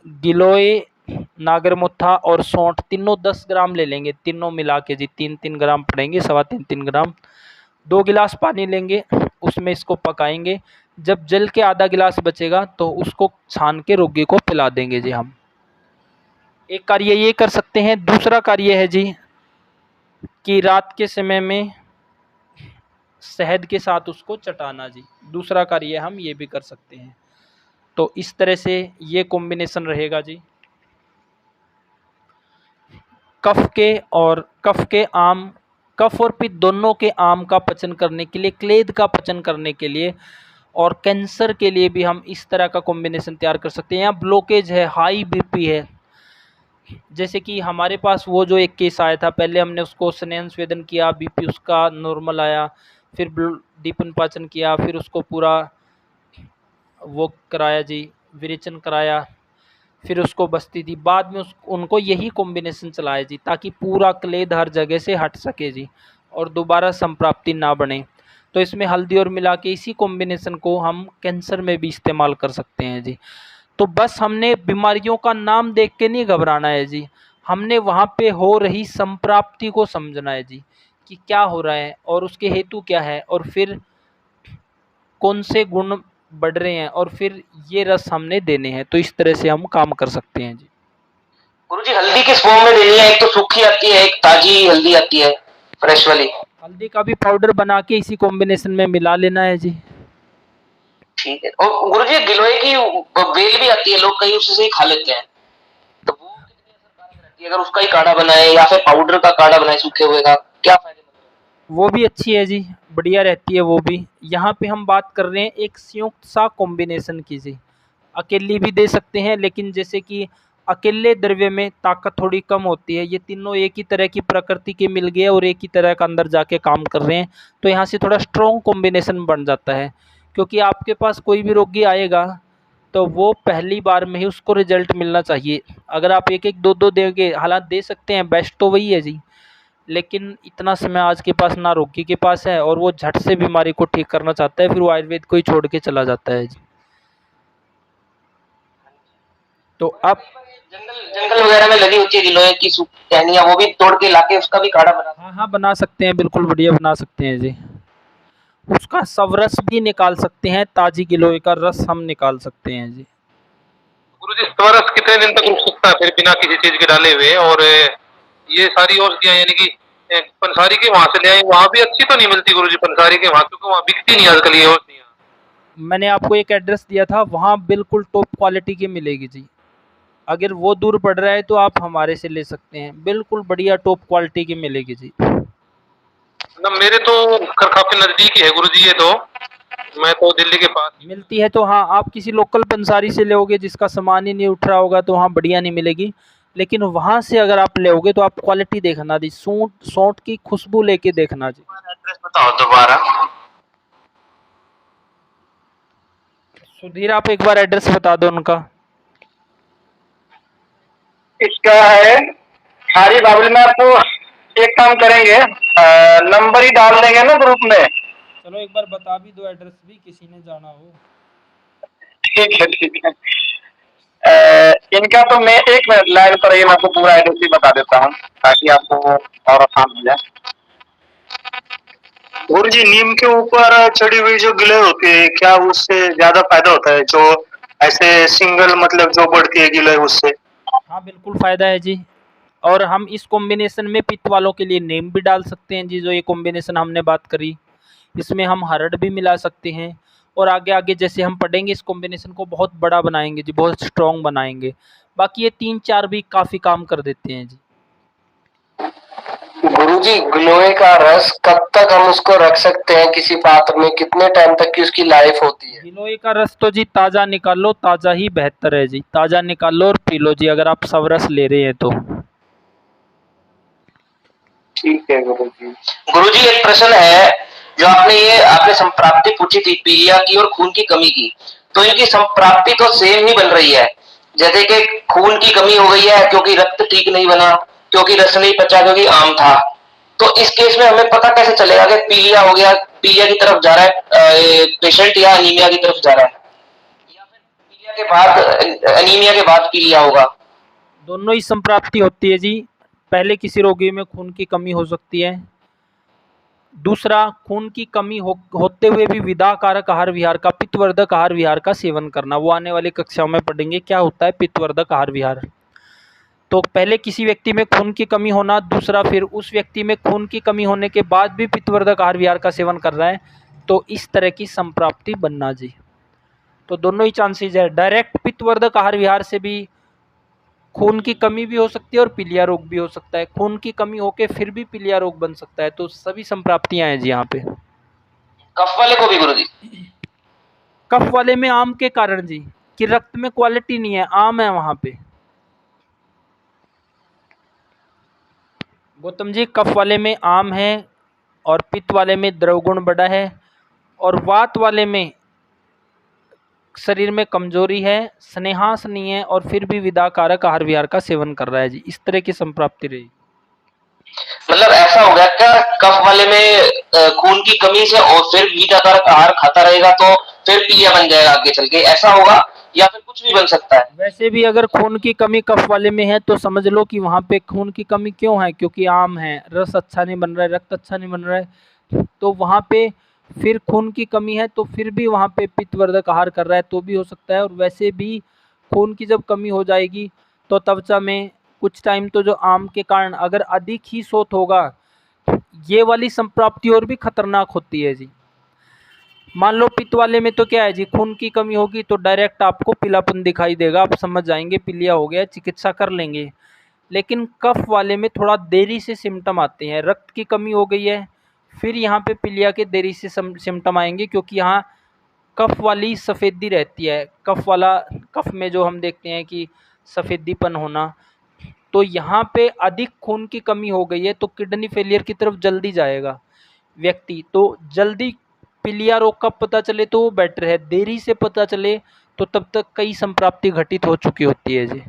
गिलोय, नागरमोथा और सौंठ तीनों 10 ग्राम ले लेंगे, तीनों मिला के जी 3-3 ग्राम पड़ेंगे, 3.25-3 ग्राम। 2 गिलास पानी लेंगे, उसमें इसको पकाएंगे। जब जल के आधा गिलास बचेगा तो उसको छान के रोगी को पिला देंगे जी हम। एक कार्य ये कर सकते हैं। दूसरा कार्य है जी कि रात के समय में शहद के साथ उसको चटाना जी, दूसरा कार्य हम ये भी कर सकते हैं। तो इस तरह से ये कॉम्बिनेशन रहेगा जी। कफ और पित्त दोनों के आम का पचन करने के लिए, क्लेद का पचन करने के लिए और कैंसर के लिए भी हम इस तरह का कॉम्बिनेशन तैयार कर सकते हैं। यहाँ ब्लॉकेज है, हाई बीपी है, जैसे कि हमारे पास वो जो एक केस आया था, पहले हमने उसको स्नेह स्वेदन किया, बीपी उसका नॉर्मल आया, फिर दीपन पाचन किया, फिर उसको पूरा वो कराया जी, विरेचन कराया, फिर उसको बस्ती दी। बाद में उनको यही कॉम्बिनेशन चलाया जी, ताकि पूरा क्लेद हर जगह से हट सके जी और दोबारा संप्राप्ति ना बने। तो इसमें हल्दी और मिला के इसी कॉम्बिनेशन को हम कैंसर में भी इस्तेमाल कर सकते हैं जी। तो बस हमने बीमारियों का नाम देख के नहीं घबराना है जी, हमने वहाँ पे हो रही संप्राप्ति को समझना है जी कि क्या हो रहा है और उसके हेतु क्या है और फिर कौन से गुण बढ़ रहे हैं और फिर ये रस हमने देने हैं। तो इस तरह से हम काम कर सकते हैं जी। गुरुजी हल्दी किस फॉर्म में देनी है? एक तो सूखी आती है, एक ताजी हल्दी आती है, फ्रेश वाली। हल्दी का भी पाउडर बना के इसी कॉम्बिनेशन में मिला लेना है जी। ठीक है। और गुरुजी गिलोय की बेल भी आती है, लोग कई उसी से ही खा लेते हैं, तो वो कितनी असरकारक रहती है? अगर उसका ही काढ़ा बनाए या फिर पाउडर का काढ़ा बनाए सूखे हुए का, क्या फायदेमंद है? वो भी अच्छी है जी, बढ़िया रहती है वो भी। यहाँ पे हम बात कर रहे हैं एक संयुक्त सा कॉम्बिनेशन की जी। अकेली भी दे सकते हैं, लेकिन जैसे कि अकेले द्रव्य में ताकत थोड़ी कम होती है, ये तीनों एक ही तरह की प्रकृति के मिल गए और एक ही तरह का अंदर जाके काम कर रहे हैं, तो यहाँ से थोड़ा स्ट्रॉन्ग कॉम्बिनेशन बन जाता है। क्योंकि आपके पास कोई भी रोगी आएगा तो वो पहली बार में ही उसको रिजल्ट मिलना चाहिए। अगर आप एक एक दो दो देंगे, हालांकि दे सकते हैं, बेस्ट तो वही है जी, लेकिन इतना समय आज के पास ना रोगी के पास है और वो झट से बीमारी को ठीक करना चाहता है, फिर वो आयुर्वेद को ही छोड़ के चला जाता है जी। तो अब जंगल जंगल वगैरह में लगी होती है गिलोय की टहनियां, वो भी तोड़ के लाके उसका भी काढ़ा बना। हाँ हाँ बना सकते हैं, बिल्कुल बढ़िया बना सकते हैं जी। उसका सब रस भी निकाल सकते हैं, ताजी गिलोय का रस हम निकाल सकते हैं जी। गुरुजी स्वरस कितने दिन तक रुक सकता है फिर बिना किसी चीज के डाले हुए? और ये सारी औषधियां यानी कि पंसारी के वहां से ले आए, वहां भी अच्छी तो नहीं मिलती गुरुजी पंसारी के वहां? क्योंकि वहां बिकती नहीं आजकल ये औषधियां। मैंने आपको एक एड्रेस दिया था, वहाँ बिल्कुल टॉप क्वालिटी की मिलेगी जी। अगर वो दूर पड़ रहा है तो आप हमारे से ले सकते हैं, बिल्कुल बढ़िया टॉप क्वालिटी की मिलेगी जी। मतलब मेरे तो घर काफी नजदीक ही है गुरुजी, ये तो मैं तो दिल्ली के पास। मिलती है तो हाँ, आप किसी लोकल पंसारी से लोगे जिसका सामान ही नहीं उठ रहा होगा तो वहाँ बढ़िया नहीं मिलेगी, लेकिन वहाँ से अगर आप लोगे तो आप क्वालिटी देखना जी, सौंठ की खुशबू लेके देखना जी। एड्रेस बताओ दोबारा। सुधीर आप एक बार एड्रेस बता दो उनका। इसका है हारी बाबुल में। आपको एक काम करेंगे, नंबर ही डाल देंगे ना ग्रुप में। चलो एक बार बता भी दो एड्रेस भी, किसी ने जाना हो। ठीक है ठीक है। इनका तो मैं एक मिनट लाइन पर ही मैं आपको पूरा एड्रेस ही बता देता हूँ ताकि आपको और आसान हो जाए। गुरु जी नीम के ऊपर चढ़ी हुई जो गिलोय होती है, क्या उससे ज्यादा फायदा होता है? जो ऐसे सिंगल मतलब जो बढ़ती है गिलोय उससे? हाँ बिल्कुल फ़ायदा है जी। और हम इस कॉम्बिनेशन में पित्त वालों के लिए नीम भी डाल सकते हैं जी, जो ये कॉम्बिनेशन हमने बात करी। इसमें हम हरड़ भी मिला सकते हैं और आगे आगे जैसे हम पढ़ेंगे इस कॉम्बिनेशन को बहुत बड़ा बनाएंगे जी, बहुत स्ट्रॉन्ग बनाएंगे। बाकी ये 3-4 भी काफ़ी काम कर देते हैं जी। गुरुजी गिलोय का रस कब तक हम उसको रख सकते हैं किसी पात्र में, कितने टाइम तक की उसकी लाइफ होती है? गिलोय का रस तो जी ताज़ा निकाल लो, ताज़ा ही बेहतर है जी। ताज़ा निकाल लो और पी लो जी, अगर आप सब रस ले रहे हैं तो। ठीक है गुरुजी। गुरुजी एक प्रश्न है, जो आपने संप्राप्ति पूछी थी पीलिया की और खून की कमी की, तो इनकी संप्राप्ति तो सेम ही बन रही है। जैसे कि खून की कमी हो गई है क्योंकि रक्त ठीक नहीं बना, क्योंकि रस नहीं पचा, क्योंकि आम था। तो इस केस में हमें पता कैसे चलेगा कि पीलिया हो गया, पीलिया की तरफ जा रहा है पेशेंट, या अनीमिया की तरफ जा रहा है, या फिर पीलिया के बाद अनीमिया के बाद पीलिया होगा? दोनों ही संप्राप्ति होती है जी। पहले किसी रोगी में खून की कमी हो सकती है। दूसरा, खून की कमी होते हुए भी विदाकारक आहार विहार का, पित्तवर्धक आहार विहार का सेवन करना, वो आने वाली कक्षाओं में पढ़ेंगे क्या होता है पित्तवर्धक आहार विहार। तो पहले किसी व्यक्ति में खून की कमी होना, दूसरा फिर उस व्यक्ति में खून की कमी होने के बाद भी पित्तवर्धक आहार विहार का सेवन कर रहा है, तो इस तरह की संप्राप्ति बनना जी। तो दोनों ही चांसेस है, डायरेक्ट पित्तवर्धक आहार विहार से भी खून की कमी भी हो सकती है और पीलिया रोग भी हो सकता है। खून की कमी होके फिर भी पीलिया रोग बन सकता है। तो सभी संप्राप्तियां हैं जी यहाँ पे। कफ वाले को भी गुरुजी? कफ वाले में आम के कारण जी, कि रक्त में क्वालिटी नहीं है, आम है वहां पे। गौतम जी, कफ वाले में आम है और पित्त वाले में द्रव गुण बड़ा है, और वात वाले में शरीर में कमजोरी है, स्नेहास नहीं है, और फिर भी विदाकारक आहार विहार का सेवन कर रहा है जी। इस तरह की संप्राप्ति रही। मतलब ऐसा हो गया क्या, कफ वाले में खून की कमी से और फिर विदाकारक आहार खाता रहेगा तो फिर पीलिया बन जाएगा आगे चल के, ऐसा होगा? या फिर कुछ भी बन सकता है? वैसे भी अगर खून की कमी कफ वाले में है तो समझ लो कि वहाँ पे खून की कमी क्यों है, क्योंकि आम है, रस अच्छा नहीं बन रहा है, रक्त अच्छा नहीं बन रहा है, तो वहाँ पे फिर खून की कमी है, तो फिर भी वहाँ पे पित्तवर्धक आहार कर रहा है तो भी हो सकता है। और वैसे भी खून की जब कमी हो जाएगी तो त्वचा में कुछ टाइम तो जो आम के कारण अगर अधिक ही शोथ होगा, ये वाली संप्राप्ति और भी खतरनाक होती है जी। मान लो पित्त वाले में तो क्या है जी, खून की कमी होगी तो डायरेक्ट आपको पीलापन दिखाई देगा, आप समझ जाएंगे पीलिया हो गया, चिकित्सा कर लेंगे। लेकिन कफ वाले में थोड़ा देरी से सिम्टम आते हैं। रक्त की कमी हो गई है, फिर यहाँ पे पीलिया के देरी से सिम्टम आएंगे, क्योंकि यहाँ कफ वाली सफ़ेदी रहती है। कफ में जो हम देखते हैं कि सफ़ेदीपन होना, तो यहाँ पे अधिक खून की कमी हो गई है तो किडनी फेलियर की तरफ जल्दी जाएगा व्यक्ति। तो जल्दी पीलिया रोग का पता चले तो वो बेटर है, देरी से पता चले तो तब तक कई संप्राप्ति घटित हो चुकी होती है जी।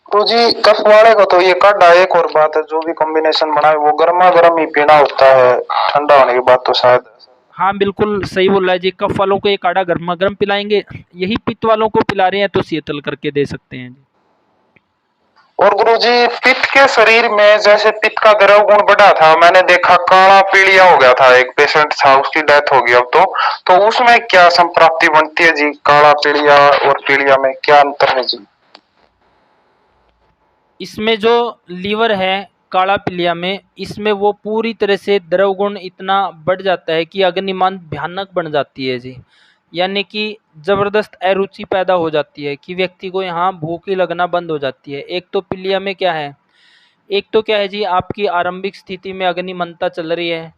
तो जी कफ वाले को तो ये काढ़ा, एक और बात है, जो भी कॉम्बिनेशन बनाए वो गर्मा गर्म ही पीना होता है, ठंडा होने के बाद तो शायद। हाँ बिल्कुल सही बोल रहा है जी, कफ वालों को ये काढ़ा गर्मा गर्म पिलाएंगे, यही पित्त वालों को पिला रहे हैं तो शीतल करके दे सकते हैं जी। और गुरुजी पित्त के शरीर में जैसे पित्त का द्रव गुण बढ़ा था, मैंने देखा काला पीलिया हो गया था, एक पेशेंट था उसकी डेथ हो गई अब तो उसमें क्या संप्राप्ति बनती है जी? काला पीलिया और पीलिया में क्या अंतर है जी? इसमें जो लीवर है काला पीलिया में, इसमें वो पूरी तरह से द्रव गुण इतना बढ़ जाता है कि अग्निमान भयानक बन जाती है जी। यानी कि ज़बरदस्त अरुचि पैदा हो जाती है कि व्यक्ति को यहाँ भूख ही लगना बंद हो जाती है। एक तो पीलिया में क्या है, एक तो क्या है जी, आपकी आरंभिक स्थिति में अग्निमंता चल रही है।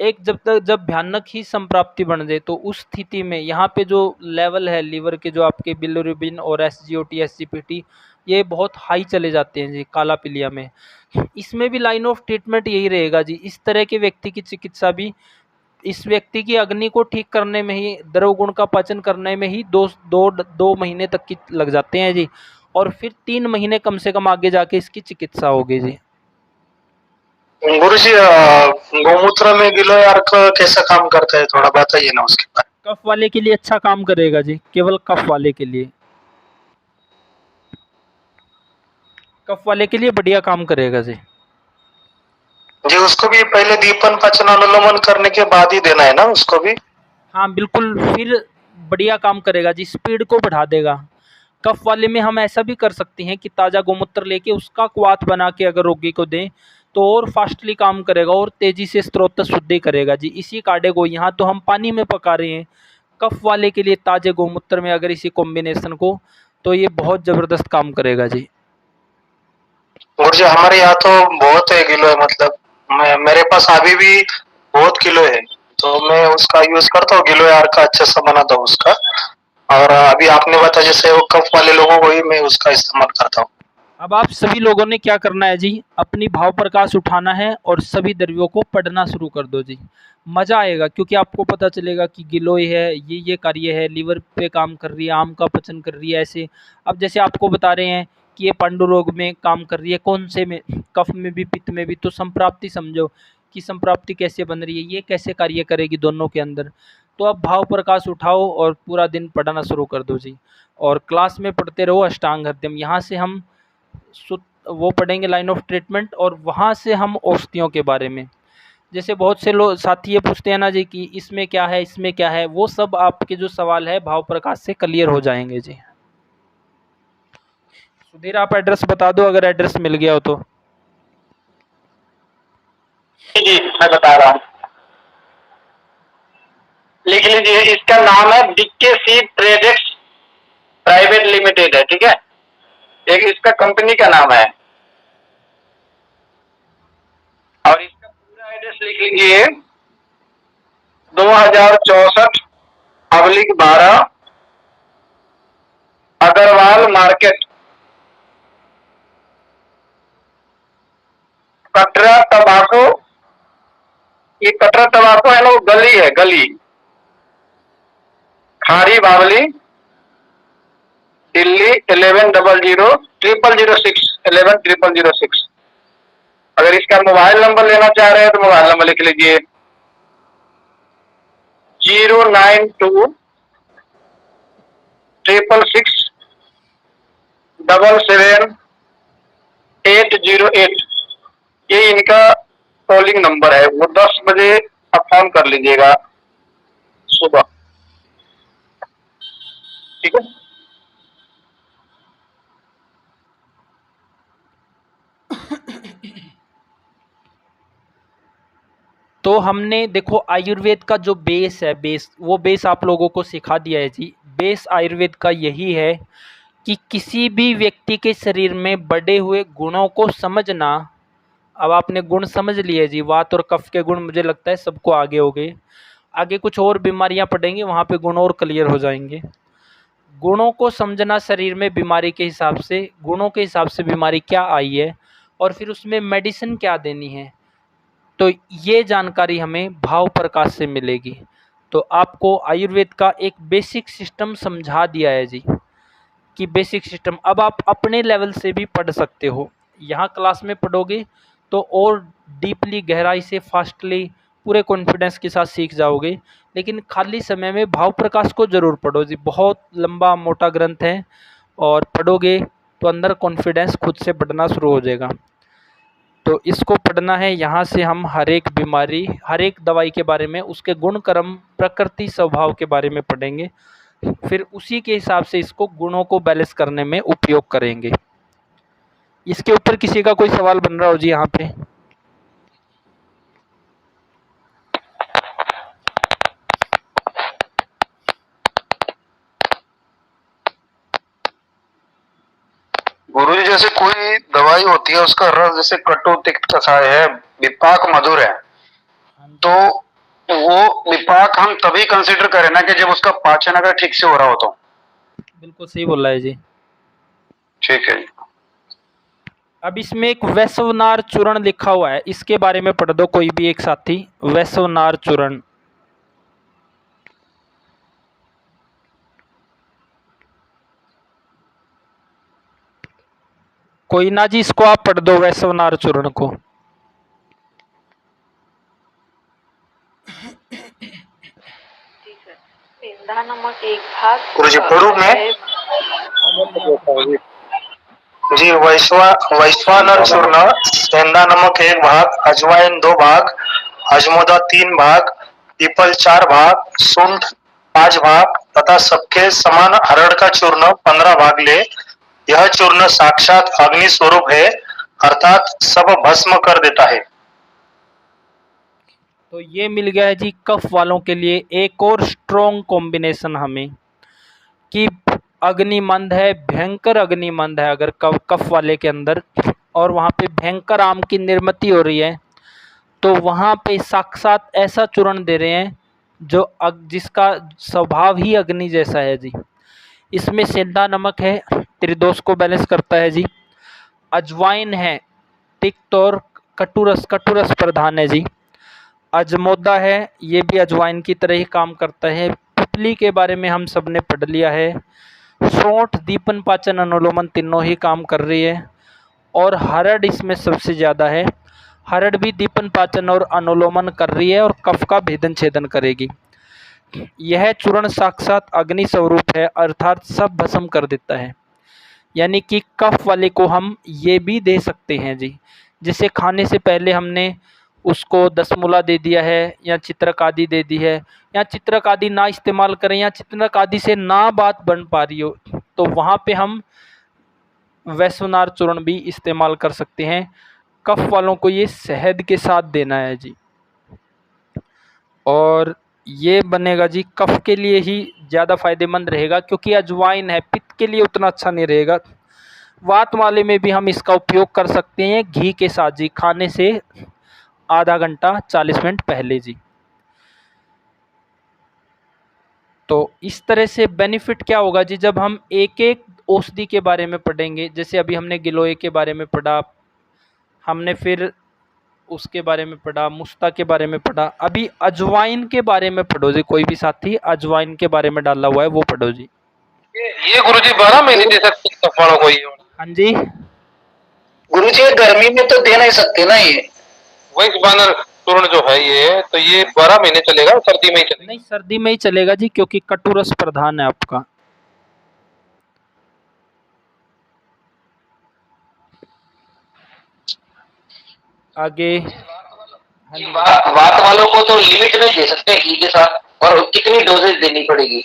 एक जब भयानक ही संप्राप्ति बन जाए तो उस स्थिति में यहाँ पे जो लेवल है लीवर के, जो आपके बिलिरुबिन और एसजीओटी एसजीपीटी, ये बहुत हाई चले जाते हैं जी काला पीलिया में। इसमें भी लाइन ऑफ ट्रीटमेंट यही रहेगा जी, इस तरह के व्यक्ति की चिकित्सा भी इस व्यक्ति की अग्नि को ठीक करने में ही, द्रव गुण का पाचन करने में ही दो महीने तक की लग जाते हैं जी, और फिर 3 महीने कम से कम आगे जाके इसकी चिकित्सा होगी जी। गुरुजी गौमूत्र में गिलोय अर्क कैसा काम करता है, थोड़ा बताइए ना उसके बारे में। कफ वाले के लिए अच्छा काम करेगा जी, केवल कफ वाले के लिए, कफ वाले के लिए बढ़िया काम करेगा जी। जी उसको भी पहले दीपन पचन अनुलोमन करने के बाद ही देना है ना उसको भी? हाँ बिल्कुल, फिर बढ़िया काम करेगा जी, स्पीड को बढ़ा देगा। कफ वाले में हम ऐसा भी कर सकते हैं कि ताज़ा गोमूत्र लेके उसका क्वाथ बना के अगर रोगी को दें तो और फास्टली काम करेगा और तेज़ी से स्त्रोत शुद्धि करेगा जी। इसी काढ़े को यहाँ तो हम पानी में पका रहे हैं, कफ वाले के लिए ताजे गोमूत्र में अगर इसी कॉम्बिनेशन को, तो ये बहुत ज़बरदस्त काम करेगा जी। गुरुजी हमारे यहाँ तो बहुत है किलो है, मतलब मेरे पास अभी भी बहुत किलो है, तो मैं उसका यूज करता हूँ, किलो यार का अच्छा सा बनाता हूँ उसका। और अभी आपने बताया जैसे वो कफ वाले लोगों को ही मैं उसका इस्तेमाल करता हूँ। अब आप सभी लोगों ने क्या करना है जी, अपनी भाव प्रकाश उठाना है और सभी द्रव्यों को पढ़ना शुरू कर दो जी। मज़ा आएगा, क्योंकि आपको पता चलेगा कि गिलोय है, ये कार्य है, लीवर पे काम कर रही है, आम का पचन कर रही है, ऐसे। अब जैसे आपको बता रहे हैं कि ये पांडु रोग में काम कर रही है, कौन से में, कफ में भी, पित्त में भी। तो संप्राप्ति समझो कि संप्राप्ति कैसे बन रही है, ये कैसे कार्य करेगी दोनों के अंदर। तो अब भाव प्रकाश उठाओ और पूरा दिन पढ़ना शुरू कर दो जी। और क्लास में पढ़ते रहो अष्टांग हृदयम। यहाँ से हम वो पढ़ेंगे लाइन ऑफ ट्रीटमेंट, और वहाँ से हम औषधियों के बारे में। जैसे बहुत से लोग साथी ये पूछते हैं ना जी कि इसमें क्या है, इसमें क्या है, वो सब आपके जो सवाल है भाव प्रकाश से क्लियर हो जाएंगे जी। सुधीर आप एड्रेस बता दो, अगर एड्रेस मिल गया हो तो। जी मैं बता रहा हूँ, लिख लीजिए। इसका नाम है BK seed Tradex private limited है, ठीक है। एक इसका कंपनी का नाम है। और इसका पूरा एड्रेस लिख लीजिए, 2064 पब्लिक 12 अग्रवाल मार्केट, कटरा तंबाकू। ये कटरा तंबाकू है ना, वो गली है, गली खारी बावली, दिल्ली 110006 अगर इसका मोबाइल नंबर लेना चाह रहे हैं तो मोबाइल नंबर लिख लीजिए 09266777808। ये इनका कॉलिंग नंबर है। वो 10 बजे आप फोन कर लीजिएगा सुबह, ठीक है। तो हमने देखो आयुर्वेद का जो बेस है, वो बेस आप लोगों को सिखा दिया है जी। बेस आयुर्वेद का यही है कि किसी भी व्यक्ति के शरीर में बढ़े हुए गुणों को समझना। अब आपने गुण समझ लिए जी, वात और कफ के गुण मुझे लगता है सबको आगे हो गए। आगे कुछ और बीमारियां पड़ेंगी, वहाँ पे गुण और क्लियर हो जाएंगे। गुणों को समझना, शरीर में बीमारी के हिसाब से, गुणों के हिसाब से बीमारी क्या आई है और फिर उसमें मेडिसिन क्या देनी है, तो ये जानकारी हमें भाव प्रकाश से मिलेगी। तो आपको आयुर्वेद का एक बेसिक सिस्टम समझा दिया है जी, कि बेसिक सिस्टम अब आप अपने लेवल से भी पढ़ सकते हो। यहाँ क्लास में पढ़ोगे तो और डीपली, गहराई से, फास्टली, पूरे कॉन्फिडेंस के साथ सीख जाओगे। लेकिन खाली समय में भाव प्रकाश को ज़रूर पढ़ो जी। बहुत लंबा मोटा ग्रंथ है, और पढ़ोगे तो अंदर कॉन्फिडेंस खुद से बढ़ना शुरू हो जाएगा। तो इसको पढ़ना है। यहाँ से हम हर एक बीमारी, हर एक दवाई के बारे में, उसके गुण, कर्म, प्रकृति, स्वभाव के बारे में पढ़ेंगे। फिर उसी के हिसाब से इसको गुणों को बैलेंस करने में उपयोग करेंगे। इसके ऊपर किसी का कोई सवाल बन रहा हो जी यहाँ पे? गुरुजी जैसे कोई दवाई होती है उसका रस जैसे कटु तिक्त कषाय है, विपाक मधुर है, तो वो विपाक हम तभी कंसिडर करें ना कि जब उसका पाचन अगर ठीक से हो रहा हो तो। बिल्कुल सही बोला है जी। ठीक है। अब इसमें एक वैश्वनार चूर्ण लिखा हुआ है, इसके बारे में पढ़ दो कोई भी एक साथी। वैश्वनार चूर्ण, कोई ना जी, इसको आप पढ़ दो, वैश्वनार चूर्ण को। सेंधा नमक 1 भाग। गुरुजी पढ़ू मैं? जी वैश्वानर चूर्ण, सेंधा नमक 1 भाग, अजवाइन 2 भाग, अजमोदा 3 भाग, पीपल 4 भाग, सूंठ 5 भाग तथा सबके समान हरड़ का चूर्ण 15 भाग ले। यह चूर्ण साक्षात अग्नि स्वरूप है, अर्थात सब भस्म कर देता है। तो ये मिल गया है जी कफ वालों के लिए एक और स्ट्रॉन्ग कॉम्बिनेशन हमें कि अग्निमंद है, भयंकर अग्निमंद है अगर कफ वाले के अंदर, और वहाँ पे भयंकर आम की निर्मित हो रही है, तो वहाँ पे साक्षात ऐसा चूर्ण दे रहे हैं जो जिसका स्वभाव ही अग्नि जैसा है जी। इसमें सेंधा नमक है, त्रिदोष को बैलेंस करता है जी। अजवाइन है, तिक्त और कटुरस प्रधान है जी। अजमोदा है, ये भी अजवाइन की तरह ही काम करता है। पिपली के बारे में हम सब ने पढ़ लिया है। सौंठ, दीपन, पाचन, अनुलोमन तीनों ही काम कर रही है। और हरड़ इसमें सबसे ज़्यादा है। हरड़ भी दीपन, पाचन और अनुलोमन कर रही है और कफ का भेदन छेदन करेगी। यह चूर्ण साक्षात अग्नि स्वरूप है, अर्थात सब भस्म कर देता है। यानी कि कफ वाले को हम ये भी दे सकते हैं जी, जैसे खाने से पहले हमने उसको दसमूला दे दिया है या चित्रक आदि दे दी है, या चित्रक आदि ना इस्तेमाल करें या चित्रक आदि से ना बात बन पा रही हो, तो वहाँ पे हम वैश्वनार चूर्ण भी इस्तेमाल कर सकते हैं। कफ वालों को ये शहद के साथ देना है जी, और ये बनेगा जी कफ के लिए ही ज़्यादा फायदेमंद रहेगा, क्योंकि अजवाइन है, पित्त के लिए उतना अच्छा नहीं रहेगा। वात वाले में भी हम इसका उपयोग कर सकते हैं घी के साथ जी, खाने से आधा घंटा 40 मिनट पहले जी। तो इस तरह से बेनिफिट क्या होगा जी, जब हम एक एक औषधि के बारे में पढ़ेंगे, जैसे अभी हमने गिलोय के बारे में पढ़ा, हमने फिर उसके बारे में पढ़ा, मुस्ता के बारे में पढ़ा, अभी अजवाइन के बारे में पढ़ो जी। कोई भी साथी अजवाइन के बारे में डाला हुआ है वो पढ़ो जी। ये गुरुजी 12 महीने दे सकते हैं कफ वालों को ये? हाँ जी गुरुजी गर्मी में तो दे नहीं सकते ना ये। वही बानर चूर्ण जो है ये, तो ये 12 महीने चलेगा, सर्दी में ही चलेगा? नहीं, सर्दी में ही चलेगा जी, क्योंकि कटुरस प्रधान है आपका। आगे ये वात वालों को तो लिमिट में दे सकते हैं घी के साथ, और कितनी डोजेज देनी पड़ेगी?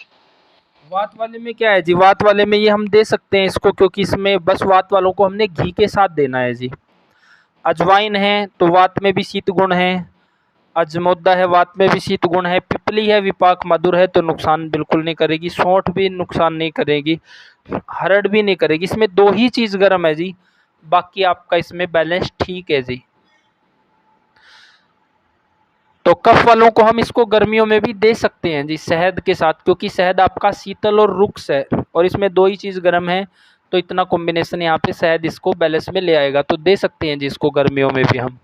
वात वाले में क्या है जी, वात वाले में ये हम दे सकते हैं इसको, क्योंकि इसमें बस वात वालों को हमने घी के साथ देना है जी। अजवाइन है तो वात में भी शीत गुण है, अजमोदा है वात में भी शीत गुण है, पिपली है विपाक मधुर है तो नुकसान बिल्कुल नहीं करेगी, सौंठ भी नुकसान नहीं करेगी, हरड़ भी नहीं करेगी। इसमें दो ही चीज़ गर्म है जी, बाकी आपका इसमें बैलेंस ठीक है जी। तो कफ वालों को हम इसको गर्मियों में भी दे सकते हैं जी शहद के साथ, क्योंकि शहद आपका शीतल और रुक्ष है और इसमें दो ही चीज़ गर्म है, तो इतना कॉम्बिनेशन यहाँ पे शहद इसको बैलेंस में ले आएगा, तो दे सकते हैं जी इसको गर्मियों में भी हम।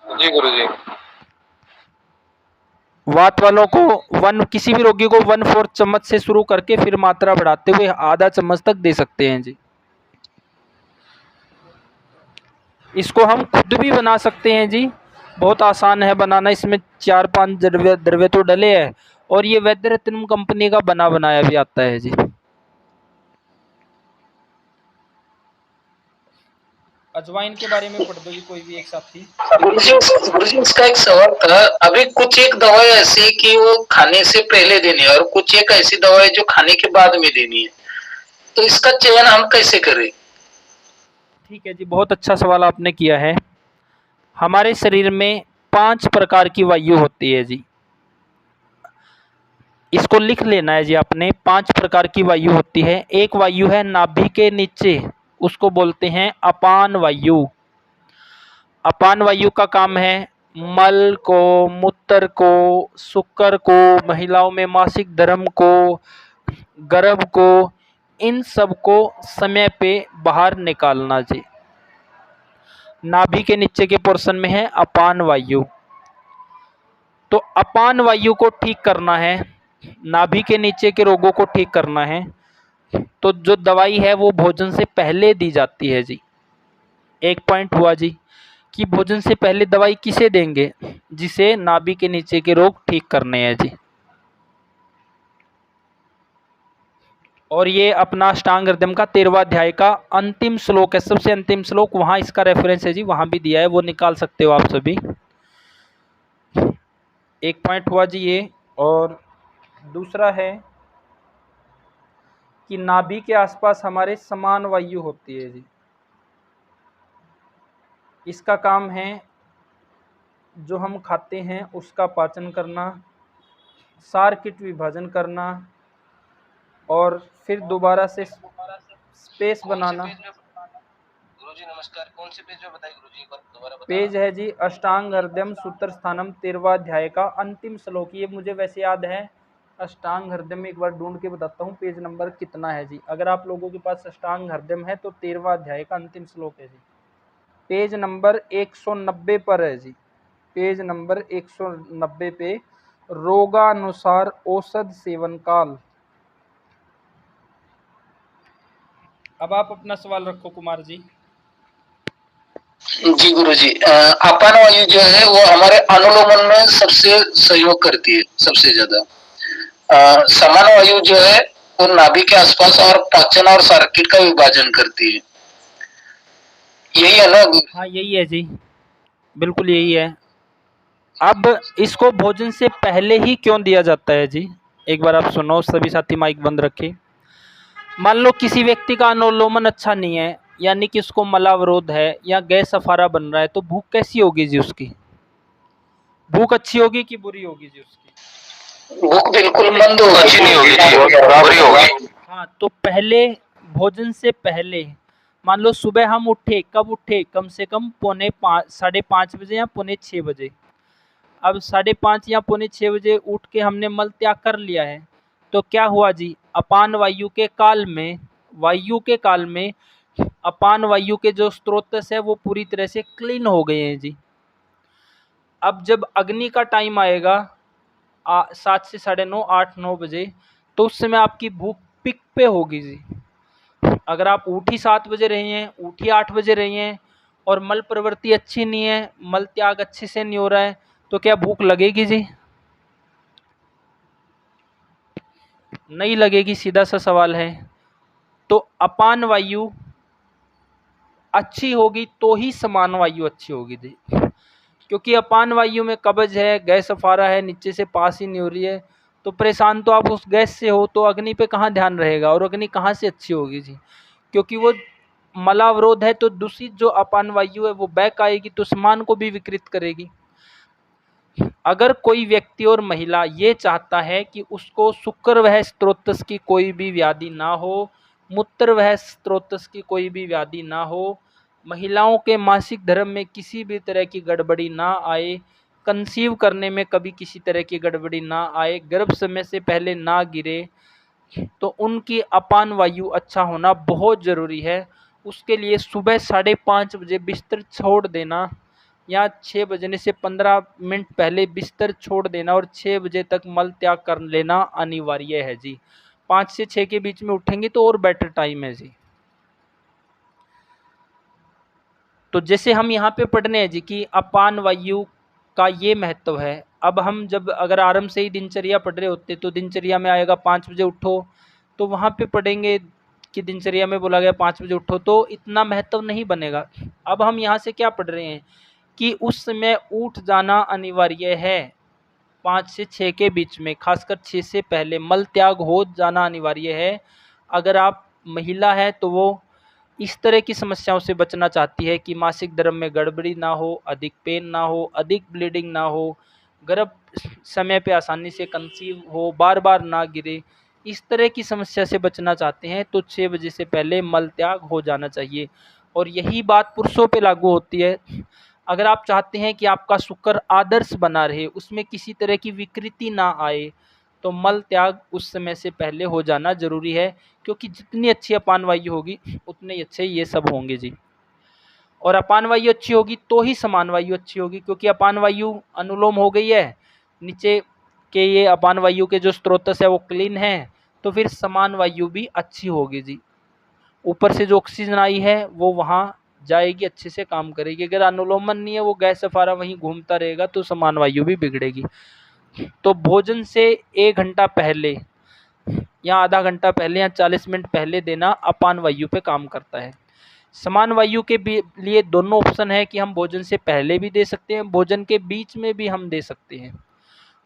जी गुरुजी। वात वालों को किसी भी रोगी को 1/4 चम्मच से शुरू करके फिर मात्रा बढ़ाते हुए आधा चम्मच तक दे सकते हैं जी। इसको हम खुद भी बना सकते हैं जी, बहुत आसान है बनाना। इसमें 4-5 द्रव्य तो डले हैं, और ये वैद्य रत्नम कंपनी का बना बनाया भी आता है जी। अजवाइन के बारे में पढ़ दो जी कोई भी एक साथी। गुरुजी उसका एक सवाल था, अभी कुछ एक दवाई ऐसी कि वो खाने से पहले देनी है और कुछ एक ऐसी दवाई जो खाने के बाद में देनी है, तो इसका चयन हम कैसे करें? ठीक है जी, बहुत अच्छा सवाल आपने किया है। हमारे शरीर में 5 प्रकार की वायु होती है जी, इसको लिख लेना है जी आपने। 5 प्रकार की वायु होती है। एक वायु है नाभि के नीचे, उसको बोलते हैं अपान वायु। अपान वायु का काम है मल को, मूत्र को, शुक्र को, महिलाओं में मासिक धर्म को, गर्भ को, इन सब को समय पे बाहर निकालना जी। नाभि के नीचे के पोर्शन में है अपान वायु। तो अपान वायु को ठीक करना है, नाभि के नीचे के रोगों को ठीक करना है, तो जो दवाई है वो भोजन से पहले दी जाती है जी। एक पॉइंट हुआ जी कि भोजन से पहले दवाई किसे देंगे, जिसे नाभि के नीचे के रोग ठीक करने हैं जी। और ये अपना अष्टांग हृदय का 13वां अध्याय का अंतिम श्लोक है, सबसे अंतिम श्लोक, वहाँ इसका रेफरेंस है जी, वहाँ भी दिया है, वो निकाल सकते हो आप सभी। एक पॉइंट हुआ जी ये। और दूसरा है कि नाभि के आसपास हमारे समान वायु होती है जी। इसका काम है जो हम खाते हैं उसका पाचन करना, सारकीट विभाजन करना और फिर दोबारा से स्पेस बनाना। गुरुजी नमस्कार, कौन से पेज पे बताइए गुरुजी, एक बार दोबारा बताना। पेज है जी अष्टांग हृदयम सूत्र स्थानम 13वां अध्याय का अंतिम श्लोक। ये मुझे वैसे याद है, अष्टांग हृदयम एक बार ढूंढ के बताता हूँ पेज नंबर कितना है जी। अगर आप लोगों के पास अष्टांग हृदयम है तो 13वां अध्याय का अंतिम श्लोक है जी, पेज नंबर 190 पर है जी, पेज नंबर 190 पे रोगानुसार औषध सेवन काल। अब आप अपना सवाल रखो कुमार जी। जी गुरुजी, अपान वायु जो है वो हमारे अनुलोमन में सबसे सहयोग करती है सबसे ज्यादा। समान वायु जो है वो नाभि के आसपास और पाचन और सर्किट का विभाजन करती है, यही है ना? हाँ यही है जी, बिल्कुल यही है। अब इसको भोजन से पहले ही क्यों दिया जाता है जी, एक बार आप सुनो, सभी साथी माइक बंद रखें। मान लो किसी व्यक्ति का अनुलोमन अच्छा नहीं है, यानी कि उसको मलावरोध है या गैस अफारा बन रहा है, तो भूख कैसी होगी जी उसकी? भूख अच्छी होगी कि बुरी होगी जी उसकी? भूख बिल्कुल मंद होगी, अच्छी नहीं होगी जी, बुरी होगी। हाँ, तो पहले भोजन से पहले मान लो सुबह हम उठे, कब उठे? कम से कम 5:30 बजे या 5:45 बजे। अब 5:30 या 5:45 बजे उठ के हमने मल त्याग कर लिया है, तो क्या हुआ जी? अपान वायु के काल में अपान वायु के जो स्रोत है वो पूरी तरह से क्लीन हो गए हैं जी। अब जब अग्नि का टाइम आएगा 7 से 9:30, 8-9 बजे, तो उस समय आपकी भूख पिक पे होगी जी। अगर आप उठी 7 बजे रही हैं, उठी 8 बजे रही हैं और मल प्रवृत्ति अच्छी नहीं है, मल त्याग अच्छे से नहीं हो रहा है, तो क्या भूख लगेगी जी? नहीं लगेगी, सीधा सा सवाल है। तो अपान वायु अच्छी होगी तो ही समान वायु अच्छी होगी जी, क्योंकि अपान वायु में कब्ज है, गैस अफारा है, नीचे से पास ही नहीं हो रही है, तो परेशान तो आप उस गैस से हो, तो अग्नि पे कहाँ ध्यान रहेगा और अग्नि कहाँ से अच्छी होगी जी? क्योंकि वो मलावरोध है, तो दूषित जो अपान वायु है वो बैक आएगी तो समान को भी विकृत करेगी। अगर कोई व्यक्ति और महिला ये चाहता है कि उसको शुक्र वह स्त्रोतस की कोई भी व्याधि ना हो, मूत्र वह स्त्रोतस की कोई भी व्याधि ना हो, महिलाओं के मासिक धर्म में किसी भी तरह की गड़बड़ी ना आए, कंसीव करने में कभी किसी तरह की गड़बड़ी ना आए, गर्भ समय से पहले ना गिरे, तो उनकी अपान वायु अच्छा होना बहुत ज़रूरी है। उसके लिए सुबह 5:30 बजे बिस्तर छोड़ देना या 6 बजने से 15 मिनट पहले बिस्तर छोड़ देना और 6 बजे तक मल त्याग कर लेना अनिवार्य है जी। 5 से 6 के बीच में उठेंगे तो और बेटर टाइम है जी। तो जैसे हम यहाँ पे पढ़ रहे हैं जी कि अपान वायु का ये महत्व है। अब हम जब अगर आरंभ से ही दिनचर्या पढ़ रहे होते तो दिनचर्या में आएगा 5 बजे उठो, तो वहाँ पे पढ़ेंगे कि दिनचर्या में बोला गया 5 बजे उठो, तो इतना महत्व नहीं बनेगा। अब हम यहाँ से क्या पढ़ रहे हैं कि उस समय उठ जाना अनिवार्य है, 5 से 6 के बीच में, खासकर 6 से पहले मल त्याग हो जाना अनिवार्य है। अगर आप महिला है तो वो इस तरह की समस्याओं से बचना चाहती है कि मासिक धर्म में गड़बड़ी ना हो, अधिक पेन ना हो, अधिक ब्लीडिंग ना हो, गर्भ समय पे आसानी से कंसीव हो, बार बार ना गिरे, इस तरह की समस्या से बचना चाहते हैं तो 6 बजे से पहले मल त्याग हो जाना चाहिए। और यही बात पुरुषों पे लागू होती है। अगर आप चाहते हैं कि आपका शुक्र आदर्श बना रहे, उसमें किसी तरह की विकृति ना आए, तो मल त्याग उस समय से पहले हो जाना ज़रूरी है, क्योंकि जितनी अच्छी अपान वायु होगी उतने ही अच्छे ये सब होंगे जी। और अपान वायु अच्छी होगी तो ही समान वायु अच्छी होगी, क्योंकि अपान वायु अनुलोम हो गई है, नीचे के ये अपान वायु के जो स्रोत है वो क्लीन है, तो फिर समान वायु भी अच्छी होगी जी। ऊपर से जो ऑक्सीजन आई है वो वहाँ जाएगी, अच्छे से काम करेगी। अगर अनुलोमन नहीं है, वो गैस अफारा वहीं घूमता रहेगा, तो समान वायु भी बिगड़ेगी। तो भोजन से 1 घंटा पहले या आधा घंटा पहले या 40 मिनट पहले देना अपान वायु पे काम करता है। समान वायु के लिए दोनों ऑप्शन है कि हम भोजन से पहले भी दे सकते हैं, भोजन के बीच में भी हम दे सकते हैं,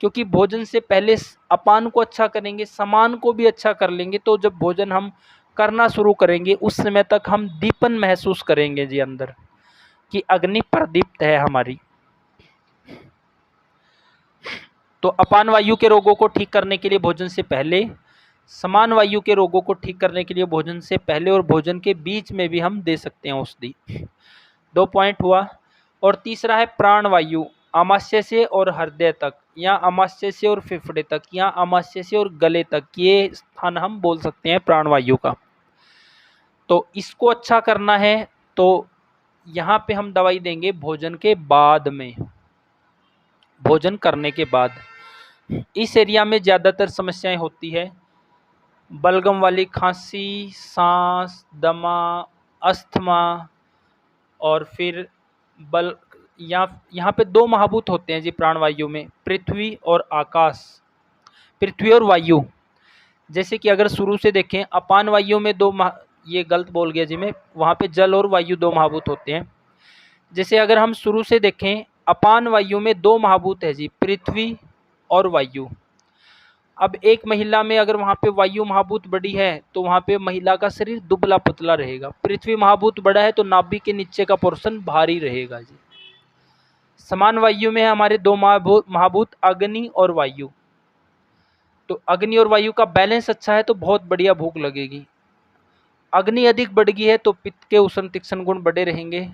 क्योंकि भोजन से पहले अपान को अच्छा करेंगे, समान को भी अच्छा कर लेंगे, तो जब भोजन हम करना शुरू करेंगे उस समय तक हम दीपन महसूस करेंगे जी अंदर। कि अग्नि प्रदीप्त है हमारी। तो अपान वायु के रोगों को ठीक करने के लिए भोजन से पहले, समान वायु के रोगों को ठीक करने के लिए भोजन से पहले और भोजन के बीच में भी हम दे सकते हैं औषधि। 2 पॉइंट हुआ। और तीसरा है प्राण वायु, आमाशय से और हृदय तक, या आमाशय से और फेफड़े तक, या आमाशय से और गले तक, ये स्थान हम बोल सकते हैं प्राण वायु का। तो इसको अच्छा करना है तो यहाँ पे हम दवाई देंगे भोजन के बाद में, भोजन करने के बाद। इस एरिया में ज़्यादातर समस्याएं होती है, बलगम वाली खांसी, सांस, दमा, अस्थमा, और फिर यहाँ पे 2 महाभूत होते हैं जी प्राणवायु में, पृथ्वी और आकाश, पृथ्वी और वायु। जैसे कि अगर शुरू से देखें अपान वायु में ये गलत बोल गया जी मैं, वहाँ पे जल और वायु 2 महाभूत होते हैं। जैसे अगर हम शुरू से देखें अपान वायु में 2 महाभूत है जी, पृथ्वी और वायु। अब एक महिला में अगर वहाँ पे वायु महाभूत बड़ी है तो वहाँ पे महिला का शरीर दुबला पतला रहेगा। पृथ्वी महाभूत बड़ा है तो नाभि के नीचे का पोर्शन भारी रहेगा जी। समान वायु में है हमारे 2 महाभूत अग्नि और वायु। तो अग्नि और वायु का बैलेंस अच्छा है तो बहुत बढ़िया भूख लगेगी। अग्नि अधिक बढ़ गई है तो पित्त के उष्ण तीक्ष्ण गुण बढ़े रहेंगे,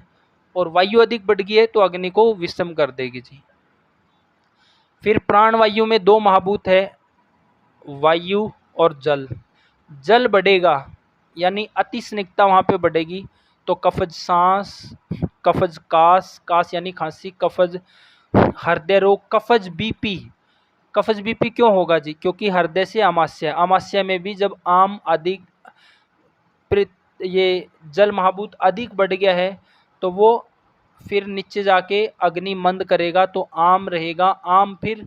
और वायु अधिक बढ़ गई है तो अग्नि को विषम कर देगी जी। फिर प्राण वायु में 2 महाभूत है, वायु और जल। जल बढ़ेगा यानी अति स्निग्धता वहाँ पे बढ़ेगी, तो कफज सांस, कफज कास, कास यानी खांसी, कफज हृदय रोग, कफज बीपी। कफज बीपी क्यों होगा जी? क्योंकि हृदय से आमाशय, आमाशय में भी जब आम अधिक ये जल महाभूत अधिक बढ़ गया है तो वो फिर नीचे जाके अग्नि मंद करेगा तो आम रहेगा, आम फिर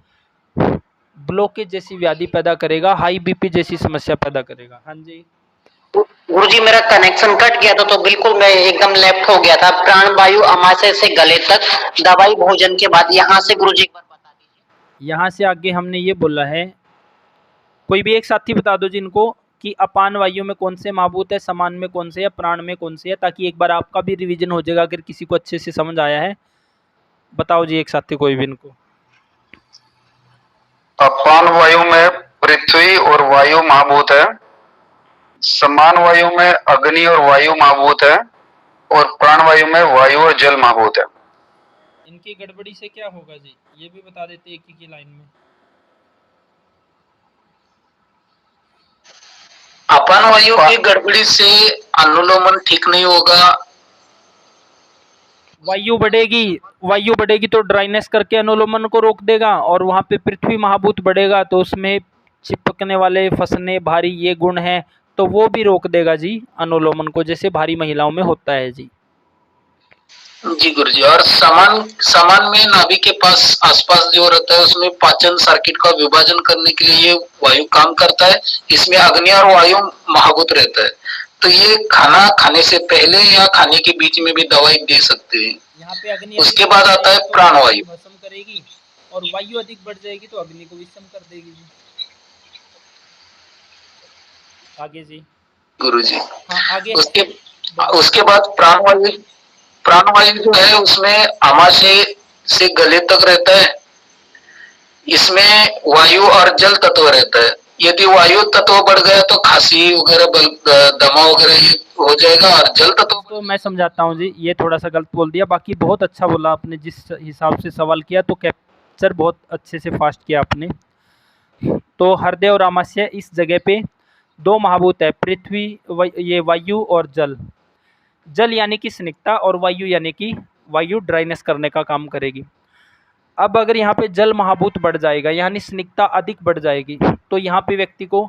ब्लॉकेज जैसी व्याधि पैदा करेगा, हाई बीपी जैसी समस्या पैदा करेगा। हाँ जी गुरुजी मेरा कनेक्शन कट गया था तो बिल्कुल मैं एकदम लेफ्ट हो गया था। प्राण वायु आमाशय से गले तक, दवाई भोजन के बाद, यहाँ से गुरुजी एक बार बता दीजिए। यहाँ से आगे हमने ये बोला है, कोई भी एक साथी बता दो जिनको कि अपान वायु में कौन से महाभूत है, समान में कौन से है, प्राण में कौन से है, ताकि एक बार आपका भी रिवीजन हो जाएगा अगर किसी को अच्छे से समझ आया है। बताओ जी एक साथी कोई भी इनको। अपान वायु में पृथ्वी और वायु महाभूत है, समान वायु में अग्नि और वायु महाभूत है, और प्राण वायु में वायु और जल महाभूत है। इनकी गड़बड़ी से क्या होगा जी, ये भी बता देते एक ही लाइन में। अपान वायु की गड़बड़ी से अनुलोमन ठीक नहीं होगा। वायु बढ़ेगी तो ड्राइनेस करके अनुलोमन को रोक देगा, और वहाँ पे पृथ्वी महाभूत बढ़ेगा तो उसमें चिपकने वाले, फंसने, भारी ये गुण हैं तो वो भी रोक देगा जी अनुलोमन को, जैसे भारी महिलाओं में होता है जी। जी गुरुजी, और समान में नाभि के पास आसपास जो रहता है उसमें पाचन सर्किट का विभाजन करने के लिए ये वायु काम करता है। इसमें अग्नि और वायु महाभूत रहता है, तो ये खाना खाने से पहले या खाने के बीच में भी दवाई दे सकते हैं। यहाँ पे अग्नि उसके बाद आता है प्राण वायु। भस्म करेगी और वायु अधिक बढ़ जाएगी तो अग्नि को विषम कर देगी जी। आगे जी गुरुजी, हाँ आगे। उसके बाद प्राण वायु जो है उसमें आमाशय से गले तक रहता है। इसमें वायु और जल तत्व रहता है। यदि वायु तत्व बढ़ गया तो खांसी वगैरह, दमा वगैरह ये हो जाएगा, और जल तत्व तो मैं समझाता हूँ जी, ये थोड़ा सा गलत बोल दिया, बाकी बहुत अच्छा बोला आपने, जिस हिसाब से सवाल किया तो कैप्चर बहुत अच्छे से फास्ट किया आपने। तो हृदय और आमाशय इस जगह पे 2 महाभूत है, पृथ्वी ये वायु और जल। जल यानी कि स्निग्धता और वायु यानी कि वायु ड्राइनेस करने का काम करेगी। अब अगर यहाँ पे जल महाभूत बढ़ जाएगा यानी स्निग्धता अधिक बढ़ जाएगी तो यहाँ पे व्यक्ति को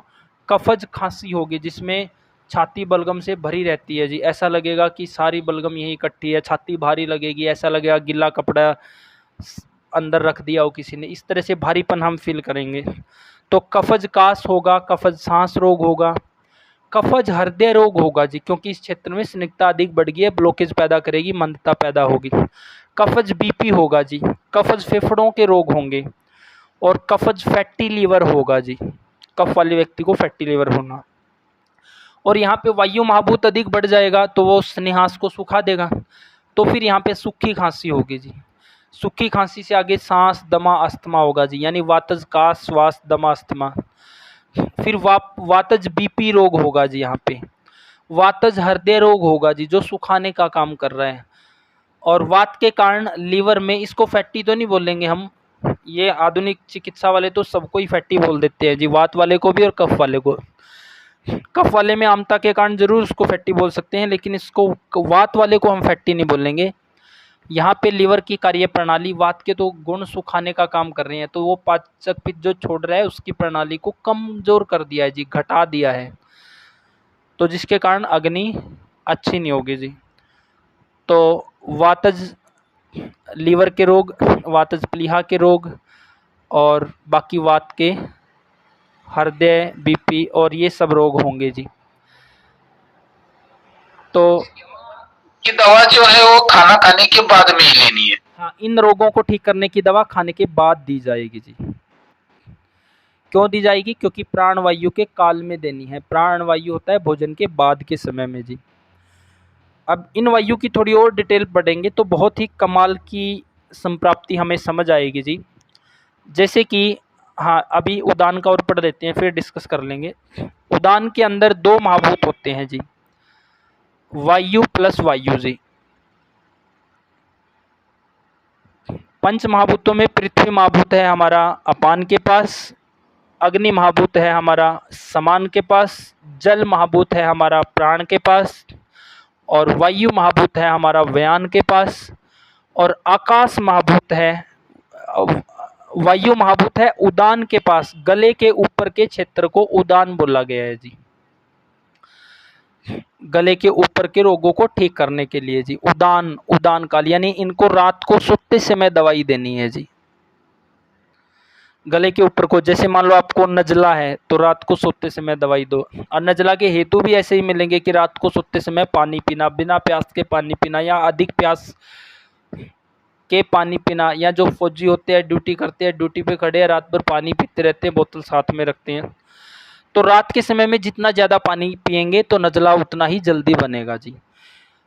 कफज खांसी होगी, जिसमें छाती बलगम से भरी रहती है जी। ऐसा लगेगा कि सारी बलगम यहीं इकट्ठी है, छाती भारी लगेगी, ऐसा लगेगा गिला कपड़ा अंदर रख दिया हो किसी ने, इस तरह से भारीपन हम फील करेंगे। तो कफज कास होगा, कफज सांस रोग होगा, कफज हृदय रोग होगा जी, क्योंकि इस क्षेत्र में स्निग्धता अधिक बढ़ गई है, ब्लॉकेज पैदा करेगी, मंदता पैदा होगी। कफज बीपी होगा जी, कफज फेफड़ों के रोग होंगे, और कफज फैटी लीवर होगा जी, कफ वाले व्यक्ति को फैटी लीवर होना। और यहाँ पे वायु महाभूत अधिक बढ़ जाएगा तो वो स्नेहास को सुखा देगा। तो फिर यहाँ पे सूखी खांसी होगी जी। सूखी खांसी से आगे सांस, दमा, अस्थमा होगा जी, यानी वातज, काश, श्वास, दमा, अस्थमा। फिर वातज बीपी रोग होगा जी। यहाँ पे वातज हृदय रोग होगा जी, जो सुखाने का काम कर रहा है। और वात के कारण लीवर में, इसको फैटी तो नहीं बोलेंगे हम, ये आधुनिक चिकित्सा वाले तो सबको ही फैटी बोल देते हैं जी, वात वाले को भी और कफ वाले को। कफ वाले में आमता के कारण जरूर उसको फैटी बोल सकते हैं, लेकिन इसको वात वाले को हम फैटी नहीं बोलेंगे। यहाँ पे लीवर की कार्य प्रणाली, वात के तो गुण सुखाने का काम कर रहे हैं, तो वो पाचक पित्त जो छोड़ रहा है उसकी प्रणाली को कमजोर कर दिया है जी, घटा दिया है, तो जिसके कारण अग्नि अच्छी नहीं होगी जी। तो वातज लीवर के रोग, वातज प्लीहा के रोग, और बाकी वात के हृदय, बीपी और ये सब रोग होंगे जी। तो की दवा जो है वो खाना खाने के बाद में ही लेनी है। हाँ, इन रोगों को ठीक करने की दवा खाने के बाद दी जाएगी जी। क्यों दी जाएगी? क्योंकि प्राणवायु के काल में देनी है। प्राणवायु होता है भोजन के बाद के समय में जी। अब इन वायु की थोड़ी और डिटेल पढ़ेंगे तो बहुत ही कमाल की संप्राप्ति हमें समझ आएगी जी। जैसे कि हाँ, अभी उदान का और पढ़ देते हैं, फिर डिस्कस कर लेंगे। उदान के अंदर 2 महाभूत होते हैं जी, वायु प्लस वायु जी। पंच महाभूतों में पृथ्वी महाभूत है हमारा अपान के पास, अग्नि महाभूत है हमारा समान के पास, जल महाभूत है हमारा प्राण के पास, और वायु महाभूत है हमारा व्यान के पास, और आकाश महाभूत है, वायु महाभूत है उदान के पास। गले के ऊपर के क्षेत्र को उदान बोला गया है जी, गले के ऊपर के रोगों को ठीक करने के लिए जी। उदान, उदान काल, यानी इनको रात को सोते समय दवाई देनी है जी। गले के ऊपर को, जैसे मान लो आपको नजला है तो रात को सोते समय दवाई दो। और नजला के हेतु भी ऐसे ही मिलेंगे कि रात को सोते समय पानी पीना, बिना प्यास के पानी पीना, या अधिक प्यास के पानी पीना, या जो फौजी होते हैं, ड्यूटी करते हैं, ड्यूटी पे खड़े हैं, रात भर पानी पीते रहते हैं, बोतल साथ में रखते हैं। तो रात के समय में जितना ज़्यादा पानी पिएंगे तो नजला उतना ही जल्दी बनेगा जी।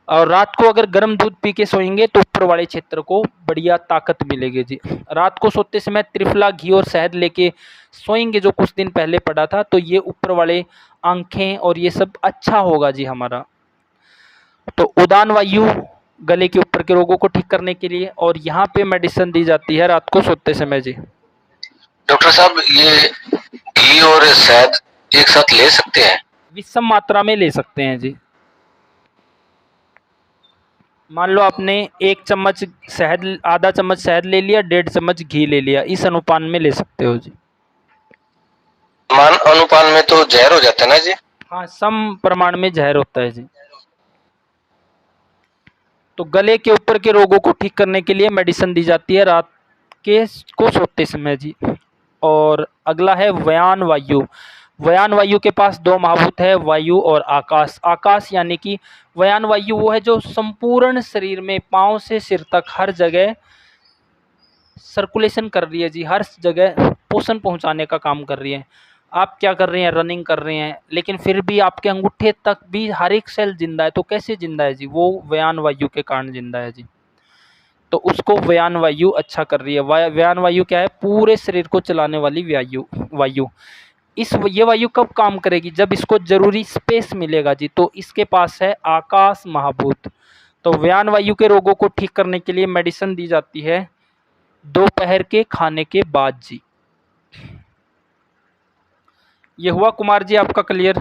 और रात को अगर गर्म दूध पी के सोएंगे तो ऊपर वाले क्षेत्र को बढ़िया ताकत मिलेगी जी। रात को सोते समय त्रिफला, घी और शहद लेके सोएंगे, जो कुछ दिन पहले पढ़ा था, तो ये ऊपर वाले आंखें और ये सब अच्छा होगा जी हमारा। तो उदान वायु गले के ऊपर के रोगों को ठीक करने के लिए, और यहाँ पे मेडिसिन दी जाती है रात को सोते समय जी। डॉक्टर साहब, ये घी और शहद एक साथ ले सकते हैं? विषम मात्रा में ले सकते हैं जी। मान लो आपने 1 चम्मच शहद, आधा चम्मच शहद ले लिया, 1.5 चम्मच घी ले लिया, इस अनुपान में ले सकते हो जी। मान अनुपान में तो जहर हो जाता है ना जी? हाँ, सम प्रमाण में जहर होता है जी। तो गले के ऊपर के रोगों को ठीक करने के लिए मेडिसिन दी जाती है रात के को सोते समय जी। और अगला है व्यान वायु। व्यान वायु के पास 2 महाभूत है, वायु और आकाश। आकाश यानी कि व्यान वायु वो है जो संपूर्ण शरीर में, पाँव से सिर तक हर जगह सर्कुलेशन कर रही है जी, हर जगह पोषण पहुंचाने का काम कर रही है। आप क्या कर रहे हैं? रनिंग कर रहे हैं, लेकिन फिर भी आपके अंगूठे तक भी हर एक सेल जिंदा है। तो कैसे जिंदा है जी? वो व्यान वायु के कारण जिंदा है जी। तो उसको व्यान वायु अच्छा कर रही है। व्यान वायु क्या है? पूरे शरीर को चलाने वाली वायु। ये वायु कब काम करेगी? जब इसको जरूरी स्पेस मिलेगा जी। तो इसके पास है आकाश महाभूत। तो व्यान वायु के रोगों को ठीक करने के लिए मेडिसिन दी जाती है दोपहर के खाने के बाद जी। ये हुआ कुमार जी आपका क्लियर?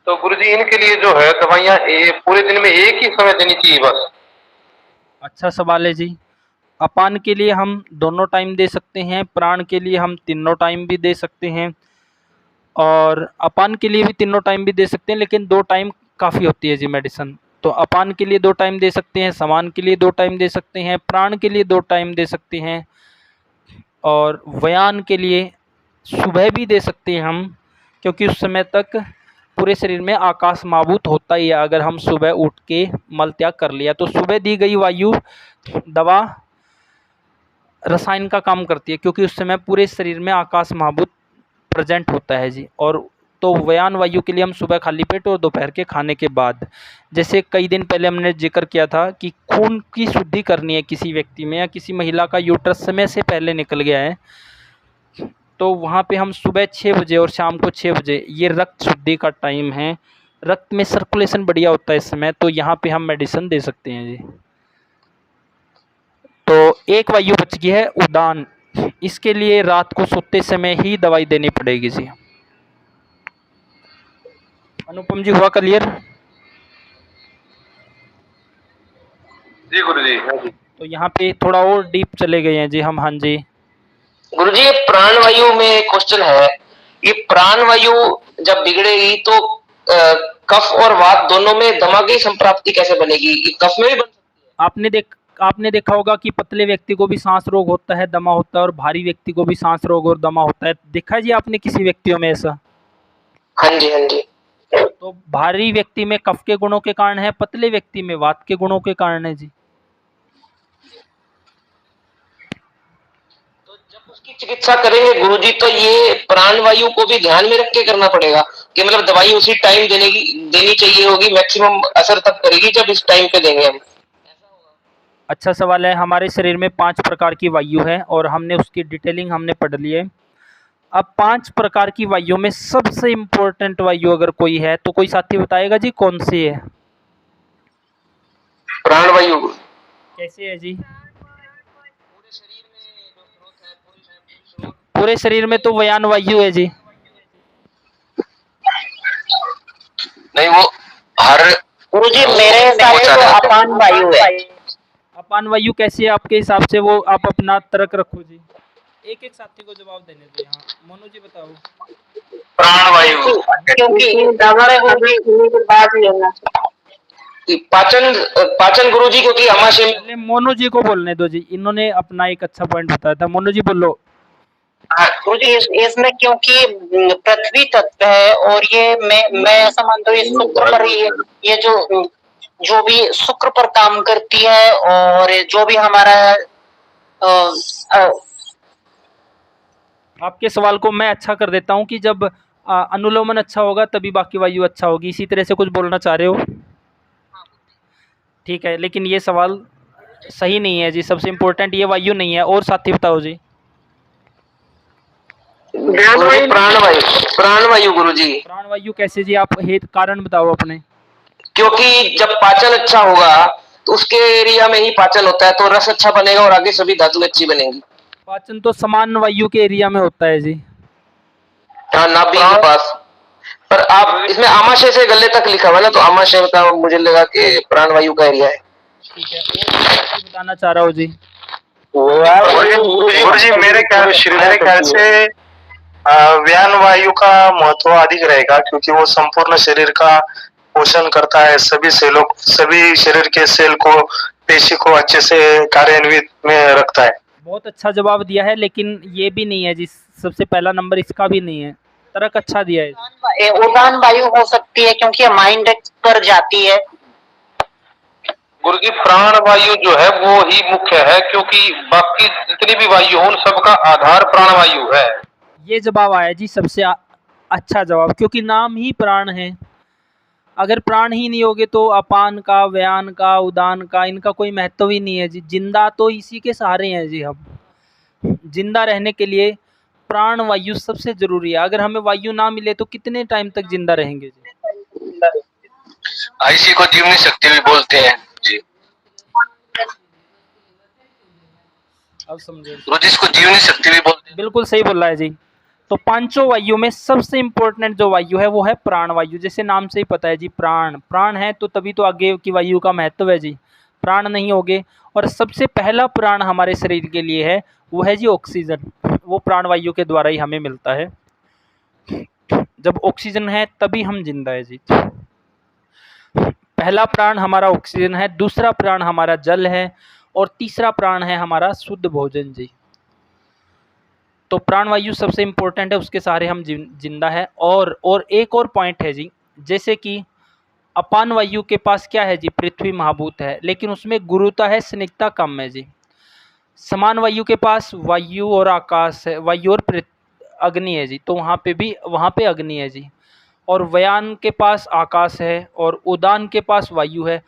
तो गुरुजी इनके लिए जो है दवाइयाँ पूरे दिन में एक ही समय देनी चाहिए बस? अच्छा सवाल है जी। अपान के लिए हम दोनों टाइम दे सकते हैं, प्राण के लिए हम तीनों टाइम भी दे सकते हैं, और अपान के लिए भी तीनों टाइम भी दे सकते हैं, लेकिन 2 टाइम काफ़ी होती है जी मेडिसिन। तो अपान के लिए 2 टाइम दे सकते हैं, समान के लिए 2 टाइम दे सकते हैं, प्राण के लिए 2 टाइम दे सकते हैं, और व्यान के लिए सुबह भी दे सकते हैं हम, क्योंकि उस समय तक पूरे शरीर में आकाश महाभूत होता ही है। अगर हम सुबह उठ के मल त्याग कर लिया तो सुबह दी गई वायु दवा रसायन का काम करती है, क्योंकि उस समय पूरे शरीर में आकाश महाभूत प्रेजेंट होता है जी। और तो व्यान वायु के लिए हम सुबह खाली पेट और दोपहर के खाने के बाद, जैसे कई दिन पहले हमने जिक्र किया था कि खून की शुद्धि करनी है किसी व्यक्ति में, या किसी महिला का यूट्रस समय से पहले निकल गया है, तो वहाँ पे हम सुबह 6 बजे और शाम को 6 बजे, ये रक्त शुद्धि का टाइम है। रक्त में सर्कुलेशन बढ़िया होता है इस समय, तो यहाँ पे हम मेडिसिन दे सकते हैं जी। तो एक वायु बच गई है उदान, इसके लिए रात को सोते समय ही दवाई देनी पड़ेगी जी। अनुपम जी, हुआ क्लियर? जी गुरुजी, हाँ जी। तो यहाँ पे थोड़ा और डीप चले गए हैं जी हम। हाँ जी गुरुजी, ये प्राण वायु में क्वेश्चन है, ये प्राण वायु जब बिगड़ेगी तो कफ और वात दोनों में दमा की संप्राप्ति कैसे बनेगी? ये कफ में भी बन सकती है? आपने देखा होगा कि पतले व्यक्ति को भी सांस रोग होता है, दमा होता है, और भारी व्यक्ति को भी सांस रोग और दमा होता है। देखा है जी आपने किसी व्यक्तियों में ऐसा? हाँ जी, हाँ जी। तो भारी व्यक्ति में कफ के गुणों के कारण है, पतले व्यक्ति में वात के गुणों के कारण है जी। तो जब उसकी चिकित्सा करेंगे गुरुजी, तो ये प्राण वायु को भी ध्यान में रख के करना पड़ेगा कि मतलब दवाई उसी टाइम देनी चाहिए होगी, मैक्सिमम असर तब करेगी जब इस टाइम पे देंगे हम। अच्छा सवाल है। हमारे शरीर में 5 प्रकार की वायु है और हमने उसकी डिटेलिंग हमने पढ़ ली है। अब 5 प्रकार की वायु में सबसे इम्पोर्टेंट वायु अगर कोई है तो कोई साथी बताएगा जी कौन सी है? प्राण वायु। कैसे है जी? पूरे शरीर में तो व्यान वायु है जी। नहीं, वो हर गुरुजी मेरे हिसाब से तो अपान वायु है। अपान वायु कैसी है आपके हिसाब से? वो आप अपना तर्क रखो जी, एक एक साथी को जवाब देने दो। हाँ मोनू जी बताओ। प्राण वायु, क्योंकि दवाई होने के बाद लेना पाचन गुरुजी, क्योंकि अमाशय में पहले मोनू जी को बोलने दो जी, इन्होंने अपना एक अच्छा पॉइंट बताया था। मोनू जी बोलो। गुरुजी इसमें क्योंकि पृथ्वी तत्व है और ये मैं ऐसा मानता हूँ ये शुक्र पर ये जो भी शुक्र पर काम करती है, और जो भी हमारा आपके सवाल को मैं अच्छा कर देता हूँ कि जब अनुलोमन अच्छा होगा तभी बाकी वायु अच्छा होगी, इसी तरह से कुछ बोलना चाह रहे हो? ठीक है, लेकिन ये सवाल सही नहीं है जी। सबसे इम्पोर्टेंट ये वायु नहीं है। और साथी बताओ जी। प्राण वायु गुरुजी। प्राण वायु कैसे जी? आप हेतु कारण बताओ अपने। क्योंकि जब पाचन अच्छा होगा तो उसके एरिया में ही पाचन होता है, तो रस अच्छा बनेगा और आगे सभी धातु अच्छी बनेंगी। पाचन तो समान वायु के एरिया में होता है जी। हाँ, नाभि के पास। पर आप इसमें आमाशय से गले तक लिखा हुआ ना, तो आमाशय का मुझे लगा कि प्राण वायु का एरिया है। ठीक है, और बताना चाह रहा हूँ जी। गुरुजी मेरे ख्याल से व्यान वायु का महत्व अधिक रहेगा, क्योंकि वो संपूर्ण शरीर का पोषण करता है, सभी शरीर के सेल को, पेशी को अच्छे से कार्यान्वित में रखता है। बहुत अच्छा जवाब दिया है, लेकिन ये भी नहीं है जी। सबसे पहला नंबर इसका भी नहीं है। तर्क अच्छा दिया है। उदान वायु हो सकती है क्योंकि माइंड पर जाती है। गुरुजी, प्राण वायु जो है वो ही मुख्य है, क्योंकि बाकी जितनी भी वायु हो उन सबका आधार प्राण वायु है। ये जवाब आया जी सबसे अच्छा जवाब, क्योंकि नाम ही प्राण है। अगर प्राण ही नहीं होगे तो अपान का, व्यान का, उदान का, इनका कोई महत्व ही नहीं है जी। जिंदा तो इसी के सहारे हैं जी। हम जिंदा रहने के लिए प्राण वायु सबसे जरूरी है। अगर हमें वायु ना मिले तो कितने टाइम तक जिंदा रहेंगे जी? इसी को जीवनी शक्ति भी बोलते हैं जी। अब समझे? जिसको जीवनी शक्ति भी बोलते हैं। बिल्कुल सही बोल रहा है जी। तो पांचों वायु में सबसे इम्पोर्टेंट जो वायु है वो है प्राण वायु। जैसे नाम से ही पता है जी, प्राण है तो तभी तो आगे की वायु का महत्व है जी। प्राण नहीं होगे, और सबसे पहला प्राण हमारे शरीर के लिए है वो है जी ऑक्सीजन। वो प्राण वायु के द्वारा ही हमें मिलता है। जब ऑक्सीजन है तभी हम जिंदा है जी। पहला प्राण हमारा ऑक्सीजन है, दूसरा प्राण हमारा जल है, और तीसरा प्राण है हमारा शुद्ध भोजन जी। तो प्राण वायु सबसे इम्पोर्टेंट है, उसके सहारे हम जिंदा है। और एक और पॉइंट है जी, जैसे कि अपान वायु के पास क्या है जी? पृथ्वी महाभूत है, लेकिन उसमें गुरुता है, स्निग्धता कम है जी। समान वायु के पास वायु और आकाश है, वायु और अग्नि है जी। तो वहाँ पे अग्नि है जी। और व्यान के पास आकाश है और उदान के पास वायु है,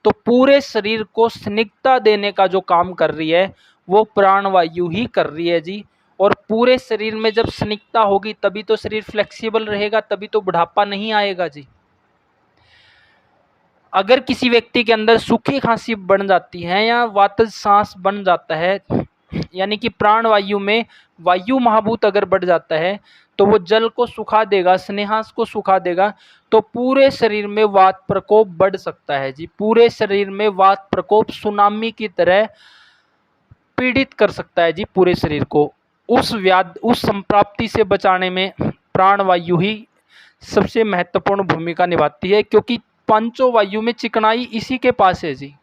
तो पूरे शरीर को स्निग्धता देने का जो काम कर रही है वो प्राणवायु ही कर रही है जी। और पूरे शरीर में जब स्निग्धता होगी तभी तो शरीर फ्लेक्सिबल रहेगा, तभी तो बुढ़ापा नहीं आएगा जी। अगर किसी व्यक्ति के अंदर सूखी खांसी बन जाती है या वातज सांस बन जाता है, यानी कि प्राणवायु में वायु महाभूत अगर बढ़ जाता है तो वो जल को सुखा देगा, स्नेहांश को सुखा देगा, तो पूरे शरीर में वात प्रकोप बढ़ सकता है जी। पूरे शरीर में वात प्रकोप सुनामी की तरह पीड़ित कर सकता है जी पूरे शरीर को। उस संप्राप्ति से बचाने में प्राणवायु ही सबसे महत्वपूर्ण भूमिका निभाती है, क्योंकि पांचों वायु में चिकनाई इसी के पास है जी,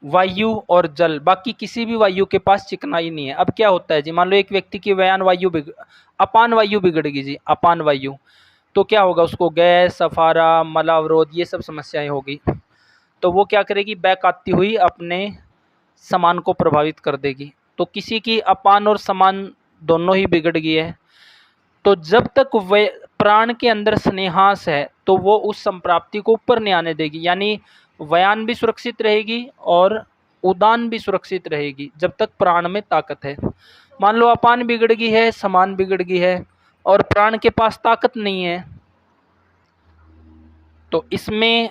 वायु और जल। बाकी किसी भी वायु के पास चिकनाई नहीं है। अब क्या होता है जी, मान लो एक व्यक्ति की अपान वायु बिगड़ गई जी, अपान वायु, तो क्या होगा, उसको गैस, सफारा, मलावरोध ये सब समस्याएं होगी। तो वो क्या करेगी, बैक आती हुई अपने समान को प्रभावित कर देगी। तो किसी की अपान और समान दोनों ही बिगड़ गई है, तो जब तक वे प्राण के अंदर स्नेहास है तो वो उस संप्राप्ति को ऊपर नहीं आने देगी, यानी व्यान भी सुरक्षित रहेगी और उदान भी सुरक्षित रहेगी जब तक प्राण में ताकत है। मान लो अपान बिगड़ गई है, समान बिगड़ गई है और प्राण के पास ताकत नहीं है, तो इसमें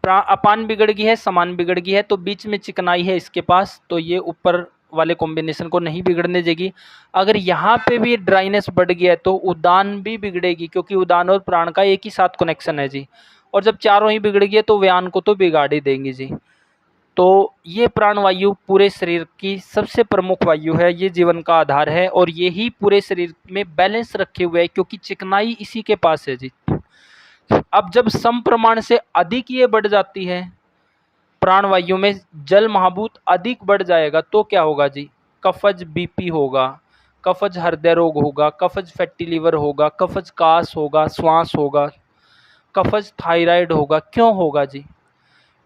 अपान बिगड़ गई है, समान बिगड़ गई है, तो बीच में चिकनाई है इसके पास, तो ये ऊपर वाले कॉम्बिनेशन को नहीं बिगड़ने देगी। अगर यहाँ पे भी ड्राइनेस बढ़ गया है तो उदान भी बिगड़ेगी, क्योंकि उदान और प्राण का एक ही साथ कनेक्शन है जी। और जब चारों ही बिगड़ गए तो व्यान को तो बिगाड़ ही देंगी जी। तो ये प्राणवायु पूरे शरीर की सबसे प्रमुख वायु है, ये जीवन का आधार है और ये ही पूरे शरीर में बैलेंस रखे हुए है, क्योंकि चिकनाई इसी के पास है जी। अब जब सम प्रमाण से अधिक ये बढ़ जाती है, प्राणवायु में जल महाभूत अधिक बढ़ जाएगा, तो क्या होगा जी, कफज बीपी होगा, कफज हृदय रोग होगा, कफज फैटी लीवर होगा, कफज कास होगा, श्वास होगा, कफज थायराइड होगा। क्यों होगा जी,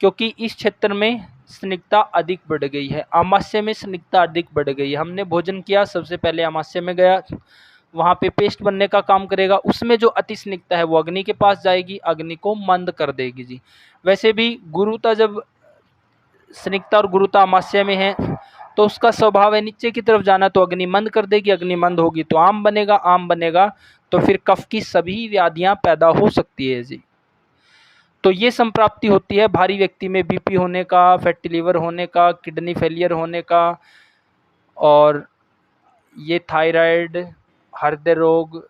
क्योंकि इस क्षेत्र में स्निग्धता अधिक बढ़ गई है, आमाशय में स्निग्धता अधिक बढ़ गई है। हमने भोजन किया, सबसे पहले आमाशय में गया, वहाँ पे पेस्ट बनने का काम करेगा, उसमें जो अति स्निग्धता है वो अग्नि के पास जाएगी, अग्नि को मंद कर देगी जी। वैसे भी गुरुता, जब स्निग्धता और गुरुता आमाशय में है तो उसका स्वभाव है नीचे की तरफ जाना, तो अग्नि मंद कर देगी, अग्नि मंद होगी तो आम बनेगा, आम बनेगा तो फिर कफ की सभी व्याधियां पैदा हो सकती है जी। तो ये संप्राप्ति होती है भारी व्यक्ति में बीपी होने का, फैटी लीवर होने का, किडनी फेलियर होने का, और ये थायराइड, हृदय रोग,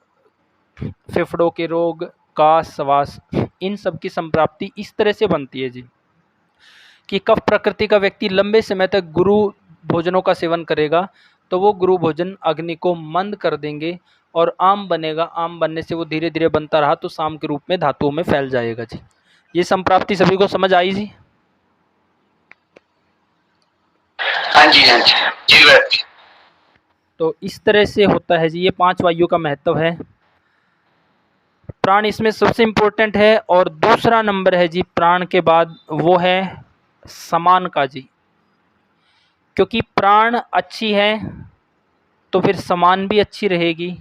फेफड़ों के रोग, कास, श्वास, इन सब की संप्राप्ति इस तरह से बनती है जी कि कफ प्रकृति का व्यक्ति लंबे समय तक गुरु भोजनों का सेवन करेगा तो वो गुरु भोजन अग्नि को मंद कर देंगे और आम बनेगा, आम बनने से वो धीरे धीरे बनता रहा तो साम के रूप में धातुओं में फैल जाएगा जी। ये संप्राप्ति सभी को समझ आई जी? हाँ जी, हाँ जी, जी। तो इस तरह से होता है जी, ये 5 वायु का महत्व है। प्राण इसमें सबसे इम्पोर्टेंट है। और दूसरा नंबर है जी प्राण के बाद, वो है समान का जी, क्योंकि प्राण अच्छी है तो फिर समान भी अच्छी रहेगी,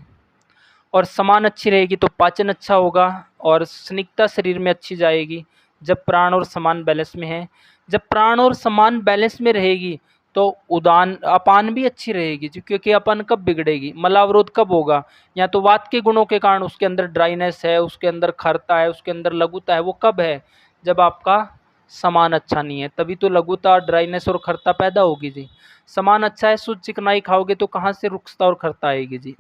और समान अच्छी रहेगी तो पाचन अच्छा होगा और स्निग्धता शरीर में अच्छी जाएगी जब प्राण और समान बैलेंस में है। जब प्राण और समान बैलेंस में रहेगी तो उदान अपान भी अच्छी रहेगी जी, क्योंकि अपान कब बिगड़ेगी, मलावरोध कब होगा, या तो वात के गुणों के कारण उसके अंदर ड्राइनेस है, उसके अंदर खरता है, उसके अंदर लघुता है, वो कब है, जब आपका समान अच्छा नहीं है, तभी तो लघुता, ड्राइनेस और खरता पैदा होगी जी। समान अच्छा है, शुद्ध चिकनाई खाओगे तो कहाँ से रुक्षता और खरता आएगी जी।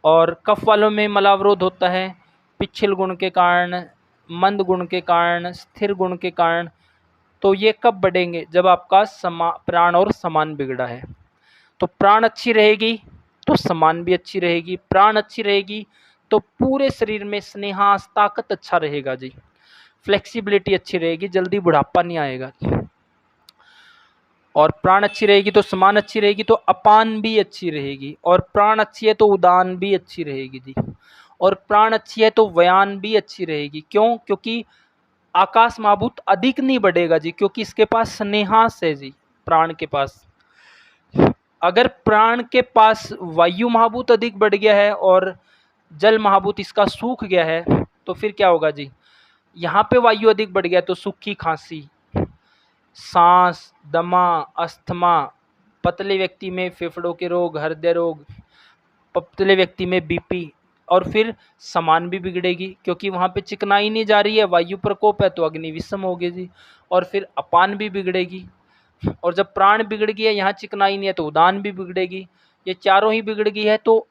और कफ वालों में मलावरोध होता है पिछल गुण के कारण, मंद गुण के कारण, स्थिर गुण के कारण। तो ये कब बढ़ेंगे, जब आपका प्राण और समान बिगड़ा है। तो प्राण अच्छी रहेगी तो समान भी अच्छी रहेगी, प्राण अच्छी रहेगी तो पूरे शरीर में स्नेहास, ताकत अच्छा रहेगा जी, फ्लेक्सिबिलिटी अच्छी रहेगी, जल्दी बुढ़ापा नहीं आएगा। और प्राण अच्छी रहेगी तो समान अच्छी रहेगी तो अपान भी अच्छी रहेगी, और प्राण अच्छी है तो उदान भी अच्छी रहेगी जी, और प्राण अच्छी है तो व्यान भी अच्छी रहेगी। क्यों? क्योंकि आकाश महाभूत अधिक नहीं बढ़ेगा जी, क्योंकि इसके पास स्नेहास है जी प्राण के पास। अगर प्राण के पास वायु महाभूत अधिक बढ़ गया है और जल महाभूत इसका सूख गया है तो फिर क्या होगा जी, यहाँ पे वायु अधिक बढ़ गया तो सूखी खांसी, सांस, दमा, अस्थमा, पतले व्यक्ति में फेफड़ों के रोग, हृदय रोग, पतले व्यक्ति में बीपी, और फिर समान भी बिगड़ेगी क्योंकि वहाँ पे चिकनाई नहीं जा रही है, वायु प्रकोप है तो अग्नि विषम होगी जी, और फिर अपान भी बिगड़ेगी, और जब प्राण बिगड़ गया, यहाँ चिकनाई नहीं है तो उदान भी बिगड़ेगी, ये चारों ही बिगड़ गई है तो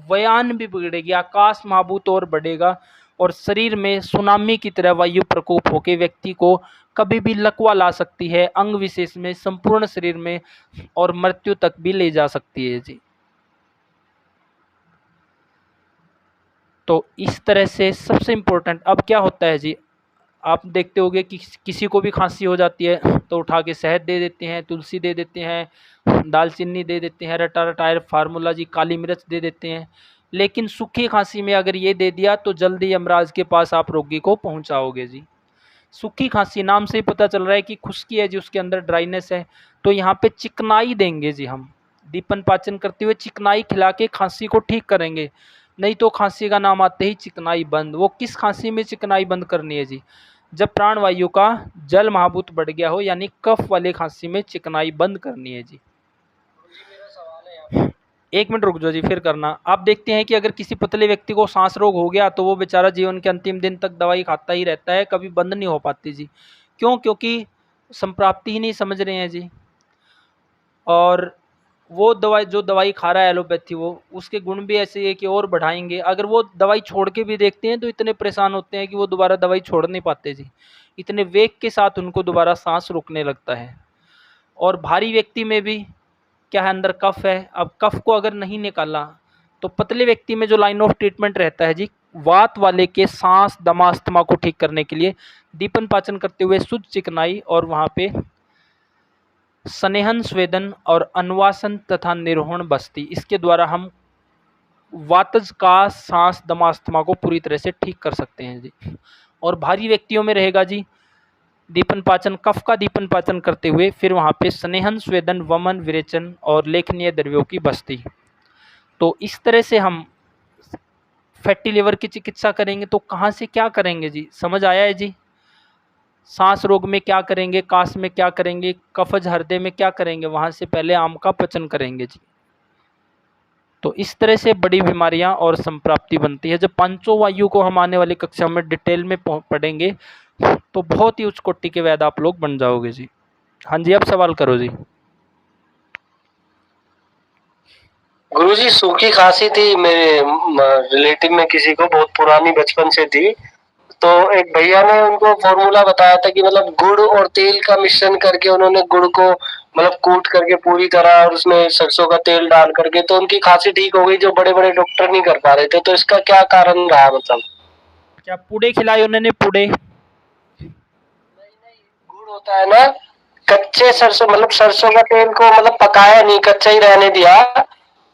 वयान भी बिगड़ेगी, आकाश महाभूत और बढ़ेगा, और शरीर में सुनामी की तरह वायु प्रकोप होकर व्यक्ति को कभी भी लकवा ला सकती है, अंग विशेष में, संपूर्ण शरीर में, और मृत्यु तक भी ले जा सकती है जी। तो इस तरह से सबसे इम्पोर्टेंट अब क्या होता है जी, आप देखते होंगे कि किसी को भी खांसी हो जाती है तो उठा के शहद दे देते हैं, तुलसी दे देते हैं, दालचीनी दे देते हैं, रटा रटायर फार्मूला जी, काली मिर्च दे देते हैं, लेकिन सूखी खांसी में अगर ये दे दिया तो जल्दी यमराज के पास आप रोगी को पहुंचाओगे जी। सूखी खांसी नाम से ही पता चल रहा है कि खुश्की है जी, उसके अंदर ड्राइनेस है, तो यहाँ पे चिकनाई देंगे जी, हम दीपन पाचन करते हुए चिकनाई खिला के खांसी को ठीक करेंगे, नहीं तो खांसी का नाम आते ही चिकनाई बंद। वो किस खांसी में चिकनाई बंद करनी है जी, जब प्राणवायु का जल महाभूत बढ़ गया हो, यानी कफ वाले खांसी में चिकनाई बंद करनी है जी। एक मिनट रुक जाओ जी, फिर करना। आप देखते हैं कि अगर किसी पतले व्यक्ति को सांस रोग हो गया तो वो बेचारा जीवन के अंतिम दिन तक दवाई खाता ही रहता है, कभी बंद नहीं हो पाती जी। क्यों? क्योंकि संप्राप्ति ही नहीं समझ रहे हैं जी, और वो दवाई जो दवाई खा रहा है एलोपैथी, वो उसके गुण भी ऐसे है कि और बढ़ाएंगे, अगर वो दवाई छोड़ के भी देखते हैं तो इतने परेशान होते हैं कि वो दोबारा दवाई छोड़ नहीं पाते जी, इतने वेग के साथ उनको दोबारा सांस रुकने लगता है। और भारी व्यक्ति में भी क्या है, अंदर कफ है, अब कफ को अगर नहीं निकाला तो पतले व्यक्ति में जो लाइन ऑफ ट्रीटमेंट रहता है जी, वात वाले के सांस, दमा, अस्थमा को ठीक करने के लिए दीपन पाचन करते हुए शुद्ध चिकनाई, और वहाँ पे स्नेहन, स्वेदन और अनुवासन तथा निरोहण बस्ती, इसके द्वारा हम वातज का सांस, दमा, अस्थमा को पूरी तरह से ठीक कर सकते हैं जी। और भारी व्यक्तियों में रहेगा जी दीपन पाचन, कफ का दीपन पाचन करते हुए फिर वहाँ पे स्नेहन, स्वेदन, वमन, विरेचन और लेखनीय द्रव्यों की बस्ती। तो इस तरह से हम फैटी लिवर की चिकित्सा करेंगे। तो कहाँ से क्या करेंगे जी, समझ आया है जी? सांस रोग में क्या करेंगे, काश में क्या करेंगे, कफज हृदय में क्या करेंगे, वहाँ से पहले आम का पचन करेंगे जी। तो इस तरह से बड़ी बीमारियां और संप्राप्ति बनती है। जब पांचों वायु को हम आने वाली कक्षा में डिटेल में पढ़ेंगे तो बहुत ही उच्च कोटि के वैद्य आप लोग बन जाओगे जी। हाँ जी, अब सवाल करो जी। गुरुजी, सूखी खांसी थी मेरे रिलेटिव में किसी को, बहुत पुरानी, बचपन से थी। तो एक भैया ने उनको फॉर्मूला बताया था कि मतलब गुड़ और तेल का मिश्रण करके, उन्होंने गुड़ को मतलब कूट करके पूरी तरह और उसमें सरसों का तेल डाल करके, तो उनकी खांसी ठीक हो गई, जो बड़े बड़े डॉक्टर नहीं कर पा रहे थे। तो इसका क्या कारण रहा? मतलब क्या पुड़े खिलाए उन्होंने? पुड़े गुड़ होता है ना, कच्चे सरसों, मतलब सरसों का तेल को मतलब पकाया नहीं, कच्चा ही रहने दिया।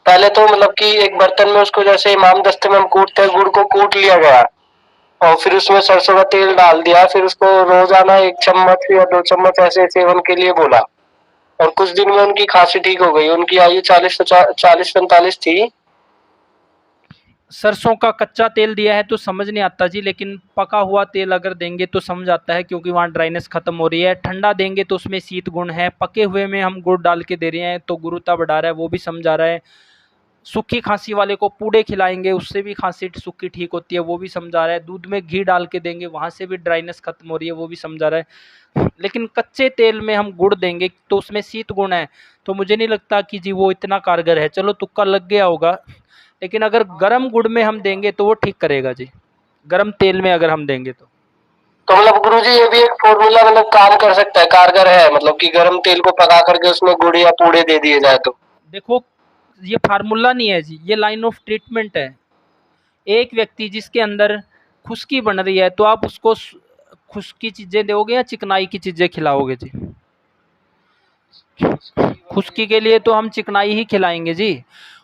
पहले तो मतलब कि एक बर्तन में उसको, जैसे इमाम दस्ते में हम कूटते हैं, गुड़ को कूट लिया गया और फिर उसमें सरसों का तेल डाल दिया। फिर उसको रोजाना 1 चम्मच या 2 चम्मच ऐसे सेवन के लिए बोला, और कुछ दिन में उनकी खांसी ठीक हो गई। उनकी आयु 40-45 थी। सरसों का कच्चा तेल दिया है तो समझ नहीं आता जी, लेकिन पका हुआ तेल अगर देंगे तो समझ आता है, क्योंकि वहाँ ड्राइनेस खत्म हो रही है। ठंडा देंगे तो उसमें शीत गुण है, पके हुए में हम गुड़ डाल के दे रहे हैं तो गुरुता बढ़ा रहा है, वो भी समझ आ रहा है। सूखी खांसी वाले को पूड़े खिलाएंगे, उससे भी खांसी सूखी ठीक होती है, वो भी समझा रहा है। दूध में घी डाल के देंगे, वहाँ से भी ड्राइनेस खत्म हो रही है, वो भी समझा रहा है। लेकिन कच्चे तेल में हम गुड़ देंगे तो उसमें शीत गुण है, तो मुझे नहीं लगता कि जी वो इतना कारगर है। चलो तुक्का लग गया होगा, लेकिन अगर गर्म गुड़ में हम देंगे तो वो ठीक करेगा जी, गर्म तेल में अगर हम देंगे तो मतलब गुरुजी, ये भी एक फॉर्मूला मतलब काम कर सकता है, कारगर है, मतलब कि गर्म तेल को पका करके उसमें गुड़ या पूड़े दे दिए जाए तो। देखो, ये फार्मूला नहीं है जी, ये लाइन ऑफ ट्रीटमेंट है। एक व्यक्ति जिसके अंदर खुश्की बन रही है तो आप उसको खुश्की चीज़ें दोगे या चिकनाई की चीज़ें खिलाओगे जी? खुश्की के लिए तो हम चिकनाई ही खिलाएंगे जी।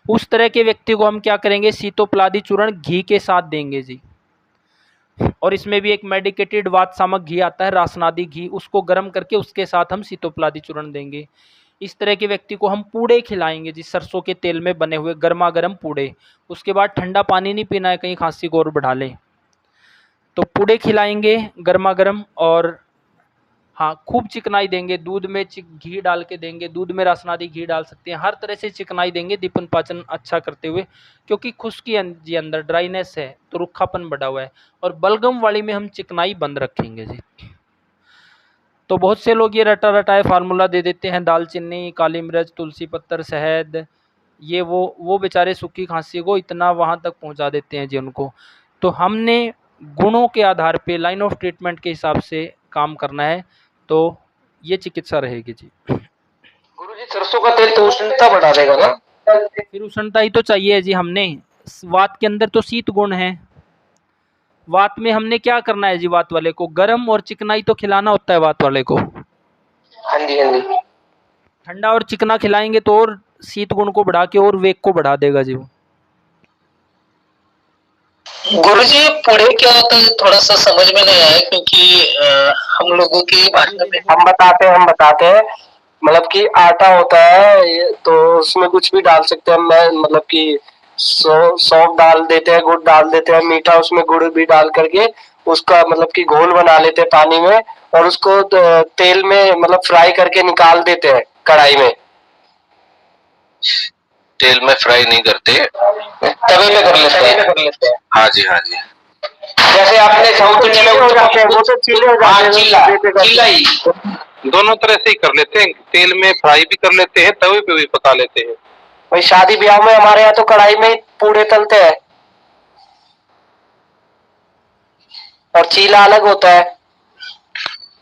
उस तरह के व्यक्ति को हम क्या करेंगे, सीतोपलादी चूर्ण घी के साथ देंगे जी। और इसमें भी एक मेडिकेटेड वात सामक घी आता है, रासनादी घी, उसको गर्म करके उसके साथ हम सीतोपलादी चूर्ण देंगे। इस तरह के व्यक्ति को हम पूड़े खिलाएंगे जी, सरसों के तेल में बने हुए गर्मा गर्म पूड़े। उसके बाद ठंडा पानी नहीं पीना है, कहीं खांसी को और बढ़ा ले। तो पूड़े खिलाएंगे गर्मा गर्म, और हाँ खूब चिकनाई देंगे, दूध में घी डाल के देंगे, दूध में रासनादी घी डाल सकते हैं, हर तरह से चिकनाई देंगे दीपन पाचन अच्छा करते हुए, क्योंकि खुश्की जी अंदर ड्राइनेस है तो रुखापन बढ़ा हुआ है। और बलगम वाली में हम चिकनाई बंद रखेंगे जी। तो बहुत से लोग ये रटा रटाए फार्मूला दे देते हैं, दालचीनी, काली मिर्च, तुलसी पत्तर, शहद, ये वो बेचारे सूखी खांसी को इतना वहाँ तक पहुँचा देते हैं जी उनको। तो हमने गुणों के आधार पे लाइन ऑफ ट्रीटमेंट के हिसाब से काम करना है, तो ये चिकित्सा रहेगी जी। गुरुजी सरसों का तेल तो उष्णता बढ़ा देगा ना? फिर उष्णता ही तो चाहिए जी हमने, वात के अंदर तो शीत गुण है। वात में हमने क्या करना है जी, वात वाले को गर्म और चिकनाई तो खिलाना होता है वात वाले को। हाँ जी, हाँ जी। ठंडा और चिकना खिलाएंगे तो और शीत गुण को बढ़ा के और वेग को बढ़ा देगा जी वो। गुरुजी पुड़े क्या होता है थोड़ा सा समझ में नहीं आया, क्योंकि हम लोगों की भाषा में हम बताते हैं मतलब कि आटा होता है तो उसमें कुछ भी डाल सकते हैं। मैं मतलब कि सौंफ डाल देते हैं, गुड़ डाल देते हैं, मीठा उसमें गुड़ भी डाल करके उसका मतलब कि घोल बना लेते हैं पानी में, और उसको तेल में मतलब फ्राई करके निकाल देते हैं कढ़ाई में। तेल में फ्राई नहीं करते, तवे पे कर लेते हैं। हाँ जी हाँ जी। जैसे आपने साउथ इंडिया में वो तो चीले हो जाते हैं, चीला ही दोनों तरह से ही कर लेते हैं, तेल में फ्राई भी कर लेते हैं, तवे पे भी पका लेते हैं। भाई शादी ब्याह में हमारे यहाँ तो कढ़ाई में ही पूड़े तलते हैं, और चीला अलग होता है।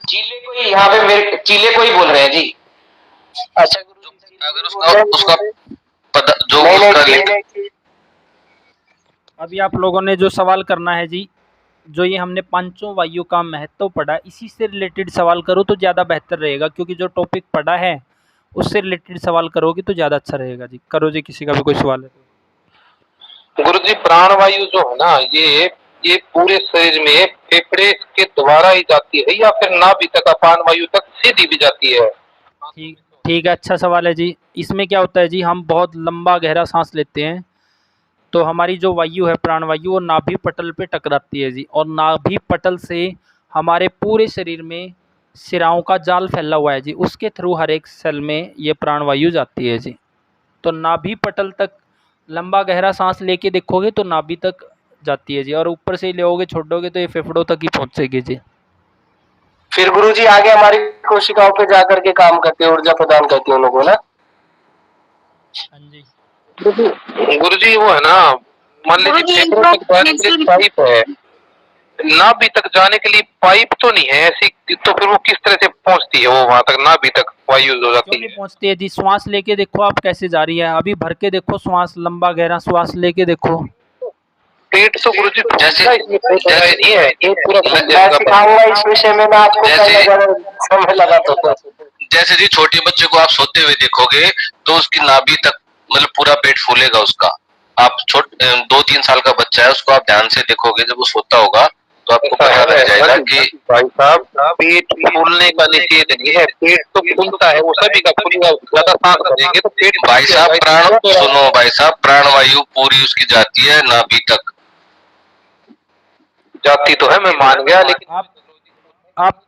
चीले को ही यहाँ पे मेरे चीले को ही बोल रहे हैं जी। अच्छा अगर उसका जो नहीं उसका नहीं, अभी आप लोगों ने जो सवाल करना है जी, जो ये हमने पांचों वायु का महत्व पढ़ा, इसी से रिलेटेड सवाल करो तो ज़्यादा बेहतर रहेगा, क्योंकि जो टॉपिक पढ़ा है उससे रिलेटेड सवाल करोगे तो ज़्यादा अच्छा रहेगा जी। करो जी, किसी का भी कोई सवाल है तो। गुरुजी प्राणवायु जो है ना, ये पूरे शरीर में फेफड़े के द्वारा ही जाती है या फिर नाभि तक अपान वायु तक सीधी भी जाती है? ठीक है, अच्छा सवाल है जी। इसमें क्या होता है जी, हम बहुत लंबा गहरा सांस लेते हैं तो हमारी जो वायु है प्राणवायु वो नाभि पटल पे टकराती है जी, और नाभि पटल से हमारे पूरे शरीर में शिराओं का जाल फैला हुआ है जी, उसके थ्रू हर एक सेल में ये प्राणवायु जाती है जी। तो नाभि पटल तक लंबा गहरा सांस लेके देखोगे तो नाभि तक जाती है जी, और ऊपर से ही लेओगे छोड़ोगे तो ये फेफड़ों तक ही पहुंचेगी जी। फिर गुरुजी आगे हमारी कोशिकाओं पे जाकर के काम करती है, ऊर्जा प्रदान करती है उन लोगों को ना। हाँ जी गुरुजी वो है ना, मान लीजिए फेफड़ों तक जाने के लिए पाइप है, नाभि तक जाने के लिए पाइप तो नहीं है ऐसी, तो फिर वो किस तरह से पहुंचती है वो वहां तक, नाभि तक वायु हो क्यों जाती नहीं है? पहुंचती है जी? श्वास लेके देखो आप कैसे जा रही है, अभी भर के देखो श्वास, लंबा गहरा श्वास लेके देखो। पेट तो गुरुजी जैसे जैसे नहीं है, ये पूरा मैं सिखाऊंगा इस विषय में, मैं आपको जैसे- अगर समय लगा तो। जैसे जी छोटे बच्चे को आप सोते हुए देखोगे तो उसकी नाभि तक मतलब पूरा पेट फूलेगा उसका। आप 2-3 साल का बच्चा है, उसको आप ध्यान से देखोगे, जब वो सोता होगा तो आपको पता लग जाएगा कि भाई साहब पेट फूलने का निषेध नहीं है, पेट तो फूलता है, वो सभी का फूलेगा। ज्यादा सांस लेंगे तो पेट भाई साहब सुनो भाई साहब, प्राणवायु पूरी उसकी जाती है नाभि तक। जाती तो है, मैं मान गया, लेकिन आप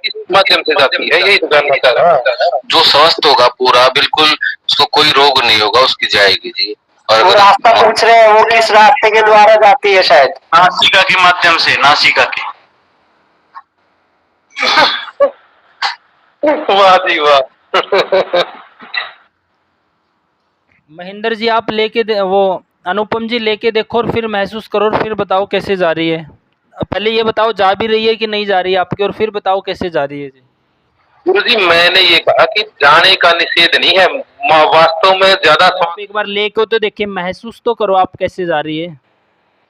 किस माध्यम से जाती है यही तो जानना चाह रहा हूं। जो स्वस्थ होगा पूरा बिल्कुल, उसको कोई रोग नहीं होगा, उसकी जाएगी जी। और वो रास्ता पूछ रहे हैं, वो किस रास्ते के द्वारा जाती है? शायद नासिका के माध्यम से, नासिका के। वाह जी वाह। महेंद्र जी आप वो अनुपम जी लेके देखो और फिर महसूस करो और फिर बताओ कैसे जा रही है। पहले ये बताओ जा भी रही है कि नहीं जा रही है आपकी, और फिर बताओ कैसे जा रही है जी। गुरुजी मैंने ये कहा कि जाने का निषेध नहीं है, वास्तव में ज्यादा आप एक बार लेके तो देखिए, महसूस तो करो आप कैसे जा रही है।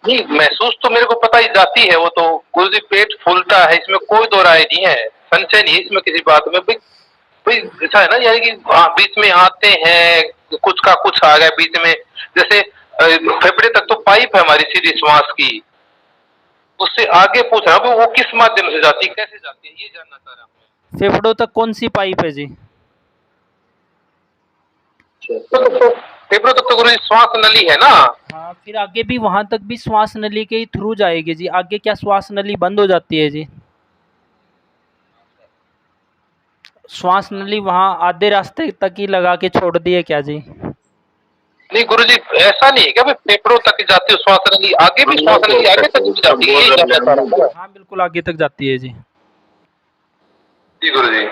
नहीं, महसूस तो मेरे को पता ही जाती है वो तो। गुरुजी पेट फूलता है, इसमें कोई दो राय नहीं है, संशय नहीं है इसमें किसी बात में। भाई ऐसा है ना, यानी कि बीच में आते हैं, कुछ का कुछ आ गया बीच में, जैसे फेफड़े तक तो पाइप है हमारी सीधी श्वास की, उससे आगे पूछ रहा हूँ वो किस माध्यम से जाती है, कैसे जाती है, ये जानना चाह रहा हूँ। फेफड़ों तक कौन सी पाइप है जी? तो फेफड़ों तक तो गुरु जी श्वास नली है ना। हाँ, फिर आगे भी वहां तक भी श्वास नली के ही थ्रू जाएगी जी। आगे क्या श्वास नली बंद हो जाती है जी? श्वास नली वहां आधे रास्ते तक ही लगा के छोड़ दिए क्या जी? नहीं गुरु जी, ऐसा नहीं है क्या भाई फेफड़ों तक जाती है श्वास नली, आगे भी श्वास नली आगे तक भी जाती है, यही जानना चाह रहा था। हाँ, बिल्कुल आगे तक जाती है जी। जी गुरु जी।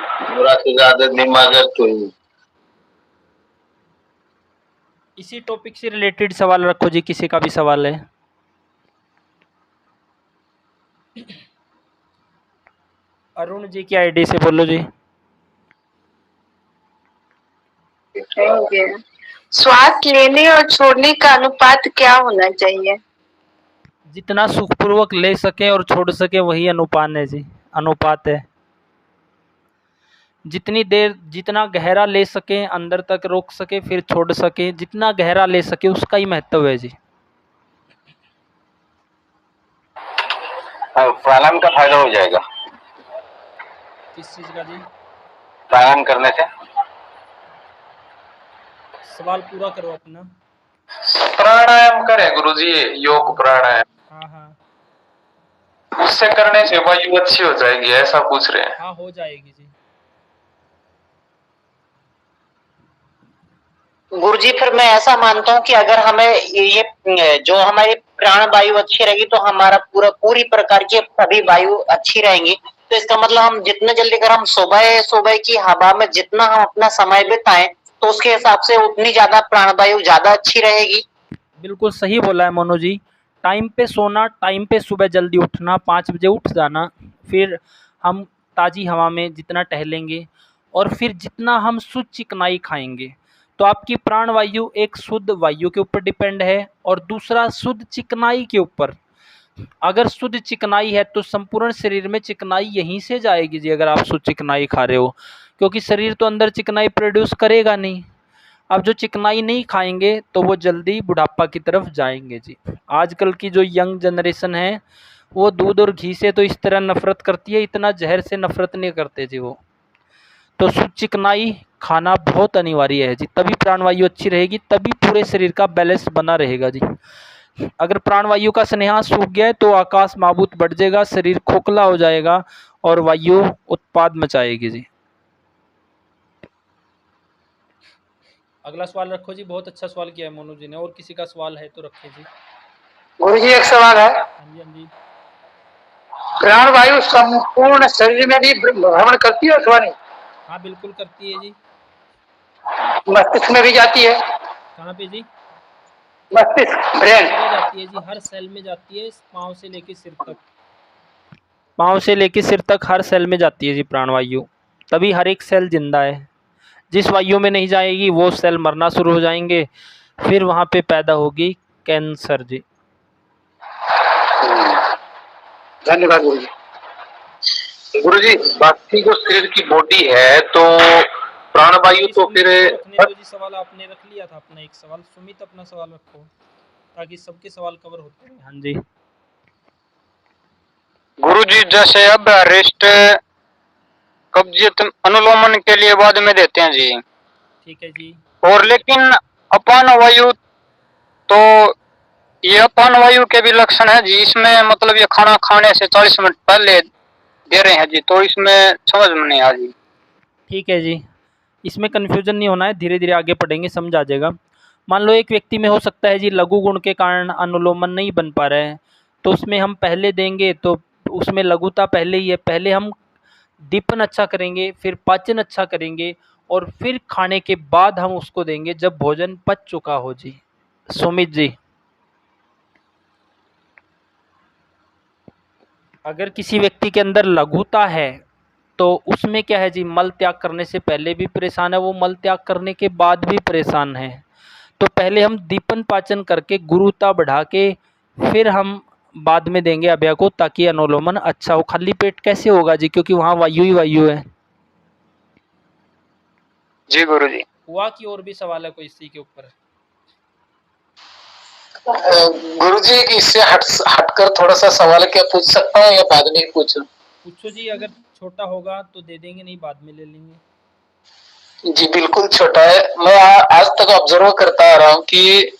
इसी टॉपिक से रिलेटेड सवाल रखो जी, किसी का भी सवाल है। अरुण जी की आईडी से बोलो जी। श्वास लेने और छोड़ने का अनुपात क्या होना चाहिए? जितना सुखपूर्वक ले सके और छोड़ सके वही अनुपात है जी, अनुपात है। जितनी देर, जितना गहरा ले सके, अंदर तक रोक सके, फिर छोड़ सके, जितना गहरा ले सके उसका ही महत्व है जी। प्राणायाम का फायदा हो जाएगा किस चीज का जी? प्राणायाम करने से। सवाल पूरा करो अपना। प्राणायाम करें गुरुजी, योग प्राणायाम, हाँ हाँ उससे करने से वायु अच्छी हो जाएगी, ऐसा पूछ रहे हैं। हाँ, हो जाएगी जी। गुरुजी फिर मैं ऐसा मानता हूँ कि अगर हमें ये जो हमारी प्राण वायु अच्छी रहेगी तो हमारा पूरी प्रकार की सभी वायु अच्छी रहेंगी। तो इसका मतलब हम जितने जल्दी अगर हम सुबह सुबह की हवा में जितना हम अपना समय बिताएं तो उसके हिसाब से उतनी ज्यादा प्राणवायु ज्यादा अच्छी रहेगी। बिल्कुल सही बोला है मोनू जी। टाइम पे सोना, टाइम पे सुबह जल्दी उठना, 5 बजे उठ जाना, फिर हम ताज़ी हवा में जितना टहलेंगे और फिर जितना हम शुद्ध चिकनाई खाएंगे, तो आपकी प्राण वायु एक शुद्ध वायु के ऊपर डिपेंड है और दूसरा शुद्ध चिकनाई के ऊपर। अगर शुद्ध चिकनाई है तो संपूर्ण शरीर में चिकनाई यहीं से जाएगी जी, अगर आप शुद्ध चिकनाई खा रहे हो, क्योंकि शरीर तो अंदर चिकनाई प्रोड्यूस करेगा नहीं। अब जो चिकनाई नहीं खाएंगे तो वो जल्दी बुढ़ापा की तरफ जाएंगे जी। आजकल की जो यंग जनरेशन है वो दूध और घी से तो इस तरह नफरत करती है, इतना जहर से नफरत नहीं करते जी वो। तो शुद्ध चिकनाई खाना बहुत अनिवार्य है जी, तभी प्राणवायु अच्छी रहेगी, तभी पूरे शरीर का बैलेंस बना रहेगा जी। अगर प्राणवायु का स्नेहा सूख गया है तो आकाश माबूत बढ़ जाएगा, शरीर खोखला हो जाएगा और वायु उत्पाद मचाएगी जी। अगला सवाल रखो जी। बहुत अच्छा सवाल किया है मोनू जी ने। और किसी का सवाल है तो रखे जी। गुरुजी एक सवाल है, हाँ जी, हाँ जी। प्राण वायु संपूर्ण शरीर में भी भ्रमण करती है अथवा नहीं? हाँ, बिल्कुल करती है जी। मस्तिष्क में भी जाती है? कहाँ पे जी? मस्तिष्क, ब्रेन। जाती है जी, हर सेल में जाती है, पाँव से लेके सिर तक। पाँव से लेके सिर तक हर सेल में जाती है जी प्राणवायु, तभी हर एक सेल जिंदा है। जिस वायु में नहीं जाएगी वो सेल मरना शुरू हो जाएंगे, फिर वहाँ पे पैदा होगी कैंसर जी। धन्यवाद गुरुजी। गुरुजी बाकी जो शरीर की बॉडी है तो प्राणवायु तो फिर रखने दो जी। सवाल आपने रख लिया था अपना एक सवाल, सुमित अपना सवाल रखो ताकि सबके सवाल कवर होते हैं। हाँ जी। गुरुजी जैसे अब रेस्ट कब्जियत अनुलोमन के लिए बाद में देते हैं जी, ठीक है जी। और लेकिन अपान वायु, तो ये अपान वायु के भी लक्षण है जी, इसमें मतलब ये खाना खाने से 40 मिनट पहले दे रहे हैं जी, तो इसमें समझ में नहीं आ रही। ठीक है जी, इसमें कन्फ्यूजन नहीं होना है, धीरे धीरे आगे पढ़ेंगे समझ आ जाएगा। मान लो एक व्यक्ति में हो सकता है जी लघु गुण के कारण अनुलोमन नहीं बन पा रहा है, तो उसमें हम पहले देंगे तो उसमें लघुता पहले ही है, पहले हम दीपन अच्छा करेंगे, फिर पाचन अच्छा करेंगे और फिर खाने के बाद हम उसको देंगे जब भोजन पच चुका हो जी। सुमित जी, अगर किसी व्यक्ति के अंदर लघुता है तो उसमें क्या है जी, मल त्याग करने से पहले भी परेशान है, वो मल त्याग करने के बाद भी परेशान है, तो पहले हम दीपन पाचन करके गुरुता बढ़ा के फिर हम बाद में देंगे अभ्या को, ताकि अनुलोमन अच्छा हो। खाली पेट कैसे होगा जी, क्योंकि वहाँ वायु ही वायु है जी गुरुजी। हुआ कि और भी सवाल है कोई इसी के ऊपर? गुरुजी इससे हटकर थोड़ा सा सवाल क्या पूछ सकता हूँ या बाद में पूछूं? पूछो जी, अगर छोटा होगा तो दे देंगे, नहीं बाद में ले लेंगे। जी बिल्कुल छोटा है। मैं आज तक ऑब्जर्व करता आ रहा हूँ कि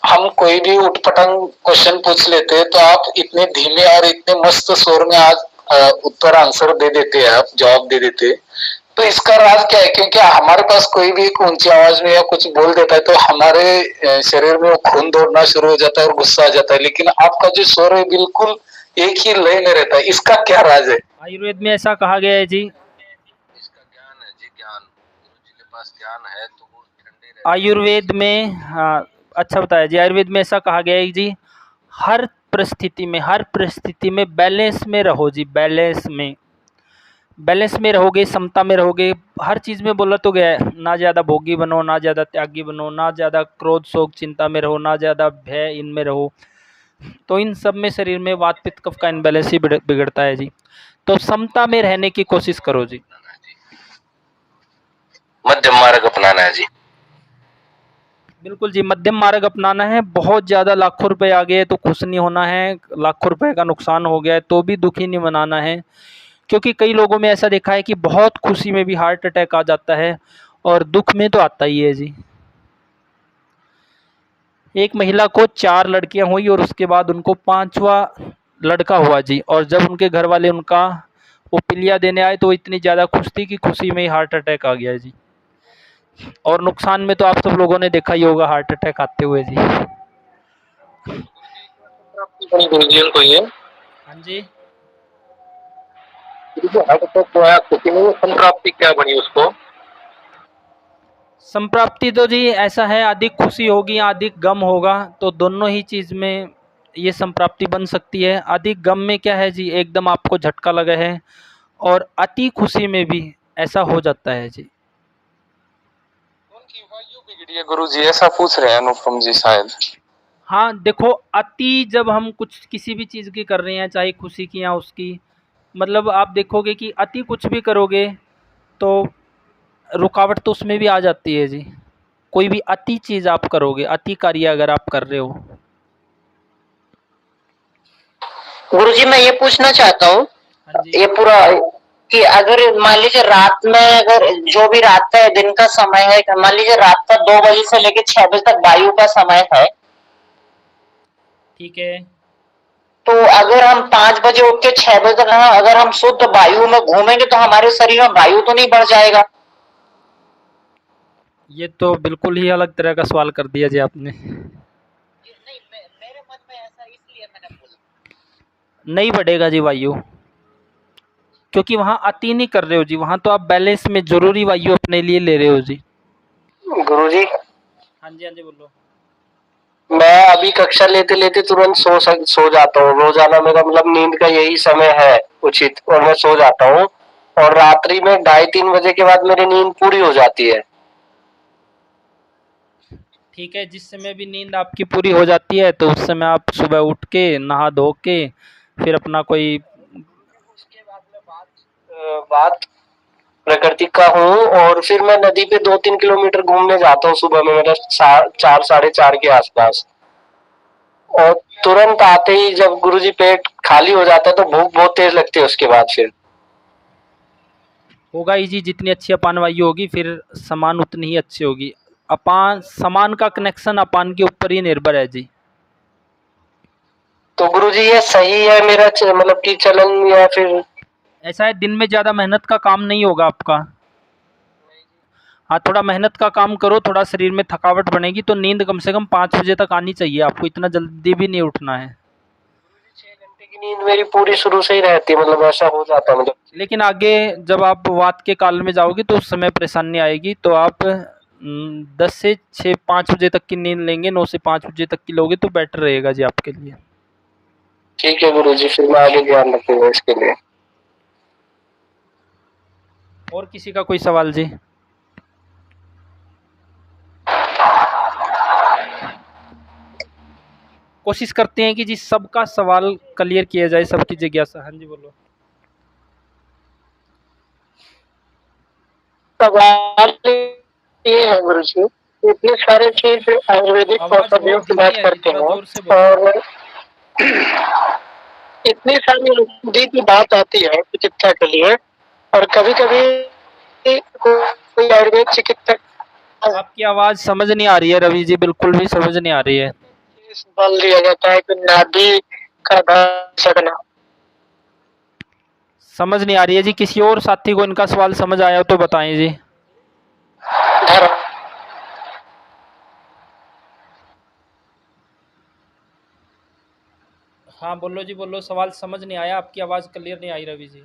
हम कोई भी उटपटांग क्वेश्चन पूछ लेते हैं तो आप इतने धीमे और इतने मस्त स्वर में आज उत्तर आंसर दे देते हैं, आप जवाब दे देते हैं। तो इसका राज क्या है? क्योंकि हमारे पास कोई भी एक ऊंची आवाज में या कुछ बोल देता है तो हमारे शरीर में वो खून दौड़ना शुरू हो जाता है और गुस्सा आ जाता है, लेकिन आपका जो स्वर है बिल्कुल एक ही लय में रहता है। इसका क्या राज है? आयुर्वेद में ऐसा कहा गया है जी, इसका ज्ञान है जी, ज्ञान गुरु जी के पास ज्ञान है तो वो ठंडे रहते हैं। आयुर्वेद में, हाँ अच्छा बताया जी, आयुर्वेद में ऐसा कहा गया है जी, हर परिस्थिति में बैलेंस में रहो जी, बैलेंस में रहोगे, समता में रहोगे। हर चीज़ में बोला तो गया है, ना ज़्यादा भोगी बनो, ना ज़्यादा त्यागी बनो, ना ज़्यादा क्रोध शोक चिंता में रहो, ना ज़्यादा भय इनमें रहो। तो इन सब में शरीर में वात पित्त कफ का इनबैलेंस ही बिगड़ता है जी। तो समता में रहने की कोशिश करो जी। मध्यम मार्ग अपनाना है जी। बिल्कुल जी, मध्यम मार्ग अपनाना है। बहुत ज़्यादा लाखों रुपए आ गए तो खुश नहीं होना है, लाखों रुपए का नुकसान हो गया है तो भी दुखी नहीं मनाना है। क्योंकि कई लोगों में ऐसा देखा है कि बहुत खुशी में भी हार्ट अटैक आ जाता है और दुख में तो आता ही है जी। एक महिला को 4 लड़कियां हुई और उसके बाद उनको 5वां लड़का हुआ जी, और जब उनके घर वाले उनका वो पिलिया देने आए तो वो इतनी ज़्यादा खुश थी कि खुशी में ही हार्ट अटैक आ गया जी। और नुकसान में तो आप सब लोगों ने देखा ही होगा हार्ट अटैक आते हुए जी। गुरु जी उनको ये हाँ जी, हार्ट अटैक तो आया खुशी में, संप्राप्ति क्या बनी उसको? संप्राप्ति तो जी ऐसा है, अधिक खुशी होगी या अधिक गम होगा तो दोनों ही चीज़ में ये संप्राप्ति बन सकती है। अधिक गम में क्या है जी, एकदम आपको झटका लगा है, और अति खुशी में भी ऐसा हो जाता है जी। उनकी वायु बिगड़ी है गुरु जी, ऐसा पूछ रहे हैं अनुपम जी शायद। हाँ देखो, अति जब हम कुछ किसी भी चीज़ की कर रहे हैं, चाहे खुशी की या उसकी, मतलब आप देखोगे कि अति कुछ भी करोगे तो रुकावट तो उसमें भी आ जाती है जी। कोई भी अति चीज़ आप करोगे, अति कार्य अगर आप कर रहे हो। गुरुजी मैं ये पूछना चाहता हूँ, हाँ जी, ये पूरा कि अगर मान लीजिए रात में, अगर जो भी रात का दिन का समय है, मान लीजिए रात का 2 बजे से लेकर 6 बजे तक वायु का समय है, ठीक है। तो अगर हम 5 बजे उठ के 6 बजे तक अगर हम शुद्ध वायु में घूमेंगे तो हमारे शरीर में वायु तो नहीं बढ़ जाएगा? ये तो बिल्कुल ही अलग तरह का सवाल कर दिया जी आपने। मेरे मन में ऐसा इसलिए मैंने बोला। नहीं बढ़ेगा जी वायु, क्योंकि वहाँ अति नहीं कर रहे हो जी, वहाँ तो आप बैलेंस में जरूरी वायु अपने लिए ले रहे हो जी। गुरुजी हाँ जी, हाँ जी बोलो। मैं अभी कक्षा लेते लेते तुरंत सो जाता हूँ। रोजाना मेरा मतलब नींद का यही समय है उचित, और मैं सो जाता हूँ, और रात्रि में 2:30-3 बजे के बाद मेरी नींद पूरी हो जाती है। ठीक है, जिस समय भी नींद आपकी पूरी हो जाती है तो उस समय आप सुबह उठ के नहा धो के फिर अपना कोई, उसके बाद में बात प्रकृति का हूँ, और फिर मैं नदी पे 2-3 किलोमीटर घूमने जाता हूँ सुबह में, मेरा 4 4:30 के आसपास। और तुरंत आते ही जब गुरुजी पेट खाली हो जाता है तो भूख बहुत तेज लगती है उसके बाद। फिर होगा ही जी, जितनी अच्छी अपान वायु होगी फिर समान उतनी ही अच्छी होगी। अपान समान का कनेक्शन अपान के ऊपर ही निर्भर है जी। तो गुरुजी ये सही है मेरा मतलब कि चलन, या फिर ऐसा है, दिन में ज़्यादा मेहनत का काम नहीं होगा आपका। हाँ, थोड़ा मेहनत का काम करो, थोड़ा शरीर में थकावट बनेगी तो नींद कम से कम 5 बजे तक आनी चाहिए आपको, इतना जल्दी भी नहीं उठना है। 6 घंटे की नींद मेरी पूरी शुरू से ही रहती है, मतलब ऐसा हो जाता है मतलब। लेकिन आगे जब आप वात के काल में जाओगे तो उस समय परेशानी आएगी, तो आप 10 से 6 5 बजे तक की नींद लेंगे, 9 से 5 बजे तक की लोगे तो बेटर रहेगा जी आपके लिए। ठीक है गुरुजी, फिर मैं आगे ध्यान रखूंगा इसके लिए। और किसी का कोई सवाल जी? कोशिश करते हैं कि जी सबका सवाल क्लियर किया जाए, सबकी जिज्ञासा। हाँ जी बोलो। सवाल ये है गुरुजी, इतने सारे चीज आयुर्वेदिक आवाज औषधियों बहुत की धीमी बात है जी, करते थोड़ा हैं, जोर से बोलो। और इतनी सारी औषधि की बात आती है चिकित्सा के लिए, और कभी कभी कोई आयुर्वेद चिकित्सक आपकी आवाज़ समझ नहीं आ रही है रवि जी, बिल्कुल भी समझ नहीं आ रही है। बल दिया जाता है कि नाभि का भाग सकना। समझ नहीं आ रही है जी। किसी और साथी को इनका सवाल समझ आया हो तो बताएं जी। धर्म हाँ बोलो जी, बोलो। सवाल समझ नहीं आया, आपकी आवाज़ क्लियर नहीं आई रवि जी।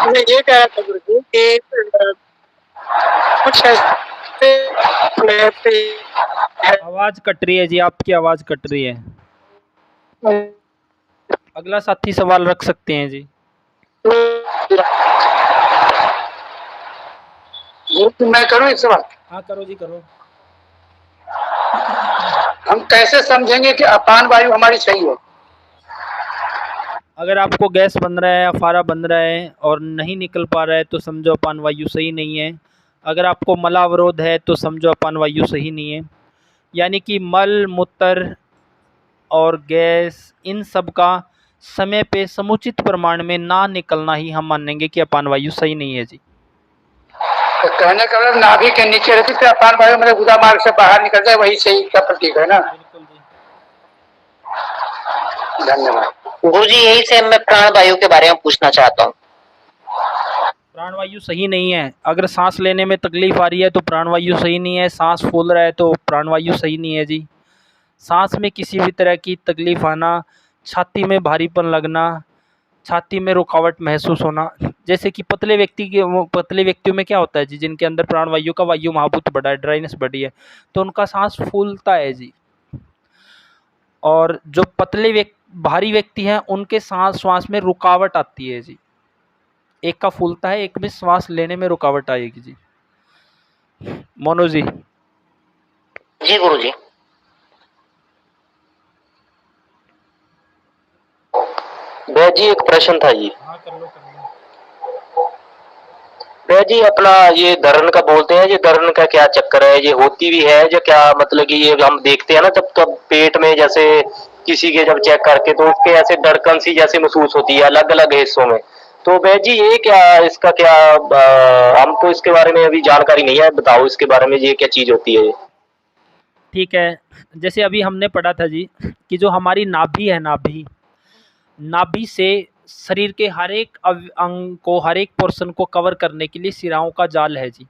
मैं ये कह रहा था गुरु जी कि कुछ ऐसे आवाज़ कट रही है जी, आपकी आवाज़ कट रही है। अगला साथी सवाल रख सकते हैं जी। मैं करूं एक सवाल? हाँ करो जी, करो। हम कैसे समझेंगे कि अपान वायु हमारी सही है? अगर आपको गैस बन रहा है, अफारा बन रहा है और नहीं निकल पा रहा है तो समझो अपान वायु सही नहीं है। अगर आपको मलावरोध है तो समझो अपान वायु सही नहीं है। यानी कि मल, मूत्र और गैस, इन सब का समय पे समुचित प्रमाण में ना निकलना ही हम मानेंगे कि अपान वायु सही नहीं है जी। तो कहने का मतलब नाभि के नीचे रहती है अपान वायु, मतलब गुदा मार्ग से बाहर निकल जाए, वही सही का प्रतीक है ना? बिल्कुल जी। धन्यवाद गुरुजी, यही से मैं प्राण वायु के बारे में पूछना चाहता हूँ। प्राणवायु सही नहीं है। अगर सांस लेने में तकलीफ आ रही है तो प्राणवायु सही नहीं है। सांस फूल रहा है तो प्राणवायु सही नहीं है जी। सांस में किसी भी तरह की तकलीफ आना, छाती में भारीपन लगना, छाती में रुकावट महसूस होना, जैसे कि पतले व्यक्तियों में क्या होता है जी, जिनके अंदर प्राणवायु का वायु महाभूत बढ़ा है, ड्राइनेस बढ़ी है, तो उनका सांस फूलता है जी। और जो भारी व्यक्ति हैं उनके श्वास में रुकावट आती है जी। एक का फूलता है, एक में श्वास लेने में रुकावट आएगी जी। मोनो जी। जी गुरुजी। भैया जी एक प्रश्न था जी। हाँ कर लो। भैया जी अपना ये धरण का बोलते हैं, ये धरण का क्या चक्कर है? ये होती भी है जो क्या, मतलब कि ये हम देखते हैं ना जब तब पेट में जैसे किसी के जब चेक करके तो उसके ऐसे धड़कन सी जैसी महसूस होती है अलग अलग हिस्सों में। तो भैया जी ये क्या, इसका क्या हमको इसके बारे में अभी जानकारी नहीं है, बताओ इसके बारे में, ये क्या चीज होती है? ठीक है, जैसे अभी हमने पढ़ा था जी कि जो हमारी नाभि है, नाभि से शरीर के हर एक अंग को, हर एक पोर्शन को कवर करने के लिए सिराओं का जाल है जी।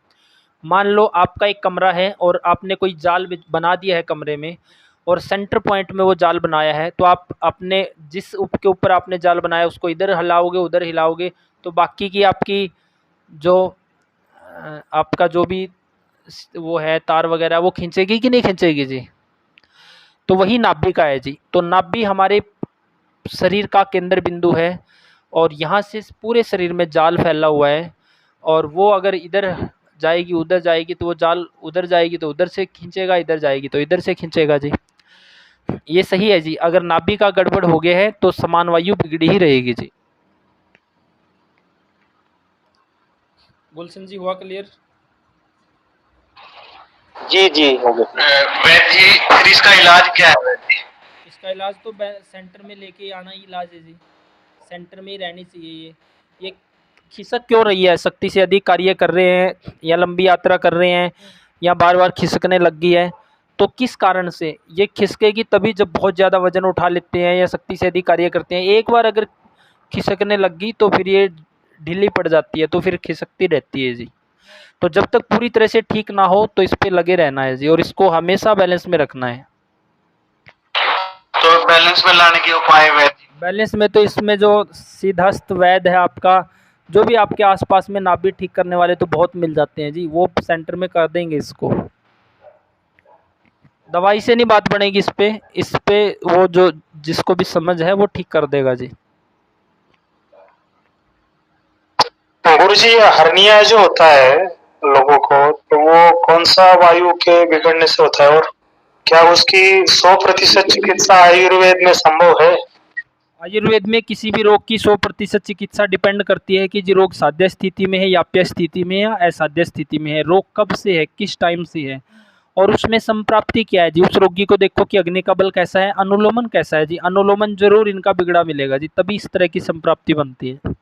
मान लो आपका एक कमरा है और आपने कोई जाल बना दिया है कमरे में, और सेंटर पॉइंट में वो जाल बनाया है, तो आप अपने जिस के ऊपर आपने जाल बनाया उसको इधर हिलाओगे, उधर हिलाओगे, तो बाकी की आपकी जो आपका जो भी वो है तार वगैरह, वो खींचेगी कि नहीं खींचेगी जी? तो वही नाभि का है जी। तो नाभि हमारे शरीर का केंद्र बिंदु है और यहाँ से पूरे शरीर में जाल फैला हुआ है, और वो अगर इधर जाएगी, उधर जाएगी, तो वो जाल उधर जाएगी तो उधर से खींचेगा, इधर जाएगी तो इधर से खींचेगा जी। ये सही है जी। अगर नाभि का गड़बड़ हो गया है तो समान वायु बिगड़ी ही रहेगी जी। गुलशन जी हुआ क्लियर? जी जी हो गया। वैद्य जी फिर इसका इलाज क्या है वैद्य जी? इसका इलाज तो सेंटर में लेके आना ही इलाज है जी। सेंटर में ही रहनी चाहिए ये खिसक क्यों रही है? शक्ति से अधिक कार्य कर रहे हैं या लंबी यात्रा कर रहे हैं या बार बार खिसकने लग गई है, तो किस कारण से ये खिसकेगी? तभी जब बहुत ज़्यादा वजन उठा लेते हैं या शक्ति से अधिक कार्य करते हैं। एक बार अगर खिसकने लग गई तो फिर ये ढीली पड़ जाती है, तो फिर खिसकती रहती है जी। तो जब तक पूरी तरह से ठीक ना हो तो इस पे लगे रहना है जी, और इसको हमेशा बैलेंस में रखना है। तो बैलेंस में लाने के उपाय वैद्य? बैलेंस में तो इसमें जो सिद्धस्थ वैद्य है आपका, जो भी आपके आसपास में नाभि ठीक करने वाले तो बहुत मिल जाते हैं जी, वो सेंटर में कर देंगे इसको। दवाई से नहीं बात बनेगी इस पे वो जो जिसको भी समझ है वो ठीक कर देगा जी। गुरुजी ये हर्निया जो होता है लोगों को, तो वो कौन सा वायु के बिगड़ने से होता है, और क्या उसकी 100% चिकित्सा आयुर्वेद में संभव है? आयुर्वेद में किसी भी रोग की 100% चिकित्सा डिपेंड करती है कि जी रोग साध्य स्थिति में है या अप्य स्थिति में या असाध्य स्थिति में है, रोग कब से है, किस टाइम से है, और उसमें संप्राप्ति क्या है जी। उस रोगी को देखो कि अग्नि का बल कैसा है, अनुलोमन कैसा है जी। अनुलोमन जरूर इनका बिगड़ा मिलेगा जी, तभी इस तरह की संप्राप्ति बनती है।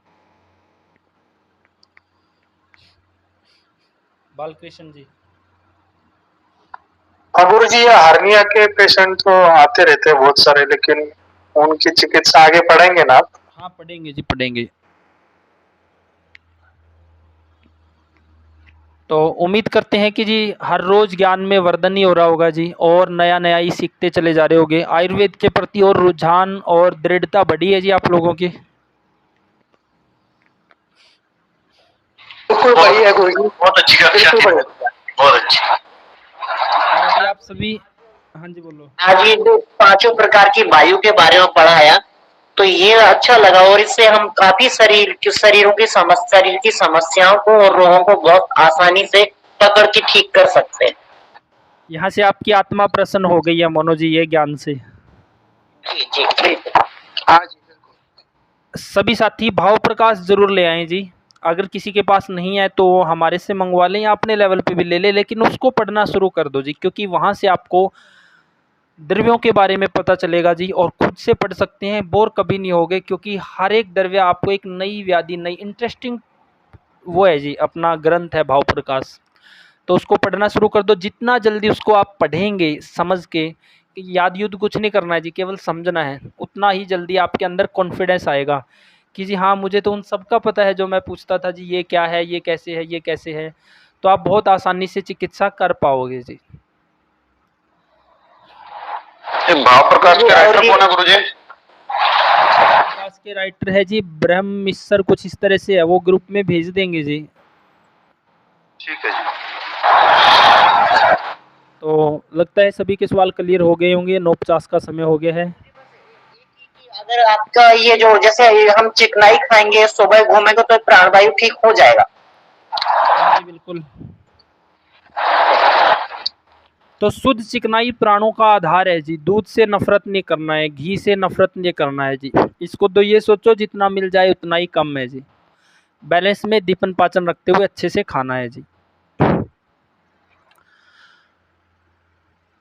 बालकृष्ण जी। हाँ गुरु जी, ये हर्निया के पेशेंट तो आते रहते हैं बहुत सारे, लेकिन उनकी चिकित्सा आगे पढ़ेंगे ना आप? हाँ पढ़ेंगे जी, पढ़ेंगे। तो उम्मीद करते हैं कि जी हर रोज ज्ञान में वर्धन ही हो रहा होगा जी, और नया नया ही सीखते चले जा रहे होगे। आयुर्वेद के प्रति और रुझान और दृढ़ता बढ़ी है जी आप लोगों की। बिल्कुल बढ़ी है गुरु जी, बहुत अच्छी कक्षा थी, बहुत अच्छी। और अभी आप सभी, हाँ जी बोलो। आज ये जो पांचों प्रकार की वायु के बारे में पढ़ाया तो ये अच्छा लगा, और इससे हम काफी शरीर की समस्याओं को और रोगों को बहुत आसानी से पकड़ के ठीक कर सकते हैं। यहाँ से आपकी आत्मा प्रसन्न हो गई है मोनो जी ये ज्ञान से। जी जी जी। हाँ जी बिल्कुल। सभी साथी भाव प्रकाश जरूर ले आएं जी। अगर किसी के पास नहीं है तो हमारे से मंगवा लें या अपने लेवल पे भी ले लें, लेकिन उसको पढ़ना शुरू कर दो जी, क्योंकि वहाँ से आपको द्रव्यों के बारे में पता चलेगा जी, और खुद से पढ़ सकते हैं, बोर कभी नहीं होगे, क्योंकि हर एक द्रव्य आपको एक नई व्याधि, नई इंटरेस्टिंग वो है जी, अपना ग्रंथ है भाव प्रकाश। तो उसको पढ़ना शुरू कर दो। जितना जल्दी उसको आप पढ़ेंगे समझ के, कि याद युद्ध कुछ नहीं करना है जी, केवल समझना है, उतना ही जल्दी आपके अंदर कॉन्फिडेंस आएगा कि जी हाँ मुझे तो उन सब का पता है जो मैं पूछता था जी, ये क्या है, ये कैसे है, ये कैसे है। तो आप बहुत आसानी से चिकित्सा कर पाओगे जी। ये भाव प्रकाश के राइटर कौन है गुरु जी? प्रकाश के राइटर है जी ब्रह्म मिश्र, कुछ इस तरह से है, वो ग्रुप में भेज देंगे जी। ठीक है जी। तो लगता है सभी के सवाल क्लियर हो गए होंगे। 9:50 का समय हो गया है। अगर आपका ये जो जैसे हम चिकनाई खाएंगे, सुबह घूमेंगे तो प्राणवायु ठीक हो जाएगा। हाँ जी बिल्कुल। तो शुद्ध चिकनाई प्राणों का आधार है जी। दूध से नफरत नहीं करना है, घी से नफरत नहीं करना है जी। इसको तो ये सोचो जितना मिल जाए उतना ही कम है जी। बैलेंस में दीपन पाचन रखते हुए अच्छे से खाना है जी।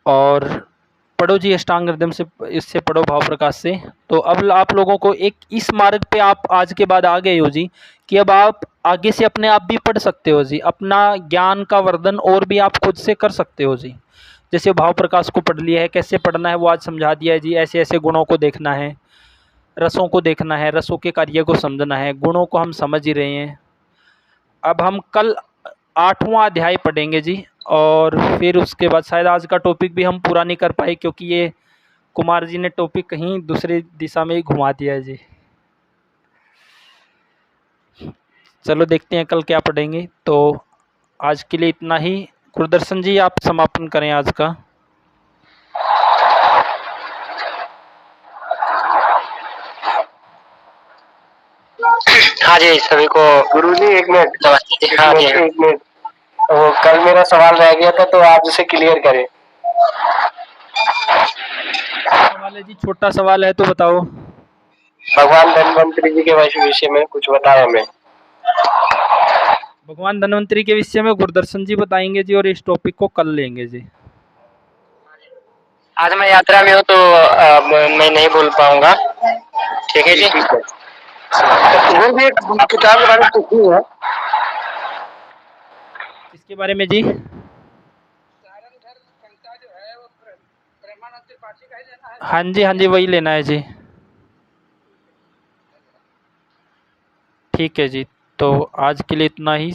और पढ़ो जी अष्टांग हृदय से, इससे पढ़ो भाव प्रकाश से। तो अब आप लोगों को एक इस मार्ग पे आप आज के बाद आ गए हो जी, कि अब आप आगे से अपने आप भी पढ़ सकते हो जी। अपना ज्ञान का वर्धन और भी आप खुद से कर सकते हो जी। जैसे भाव प्रकाश को पढ़ लिया है, कैसे पढ़ना है वो आज समझा दिया है जी। ऐसे ऐसे गुणों को देखना है, रसों को देखना है, रसों के कार्य को समझना है, गुणों को हम समझ ही रहे हैं। अब हम कल 8वां अध्याय पढ़ेंगे जी, और फिर उसके बाद शायद आज का टॉपिक भी हम पूरा नहीं कर पाए, क्योंकि ये कुमार जी ने टॉपिक कहीं दूसरी दिशा में ही घुमा दिया है जी। चलो देखते हैं कल क्या पढ़ेंगे। तो आज के लिए इतना ही। गुरुदर्शन जी आप समापन करें आज का। हाँ जी सभी को। गुरु जी एक मिनट, हाँ जी। एक मिनट। वो कल मेरा सवाल रह गया था तो आज उसे क्लियर करें। सवाल है जी, छोटा सवाल है तो बताओ। भगवान धन्वंतरी जी के विषय में कुछ बताया हमें। भगवान धन्वंतरी के विषय में गुरुदर्शन जी बताएंगे जी, और इस टॉपिक को कल लेंगे जी। आज मैं यात्रा में हूँ तो मैं नहीं बोल पाऊंगा। ठीक है जी। गुरु जी एक किताब के बारे में पूछनी है। किसके बारे में जी? हाँ जी वही लेना है जी। ठीक है जी। तो आज के लिए इतना ही।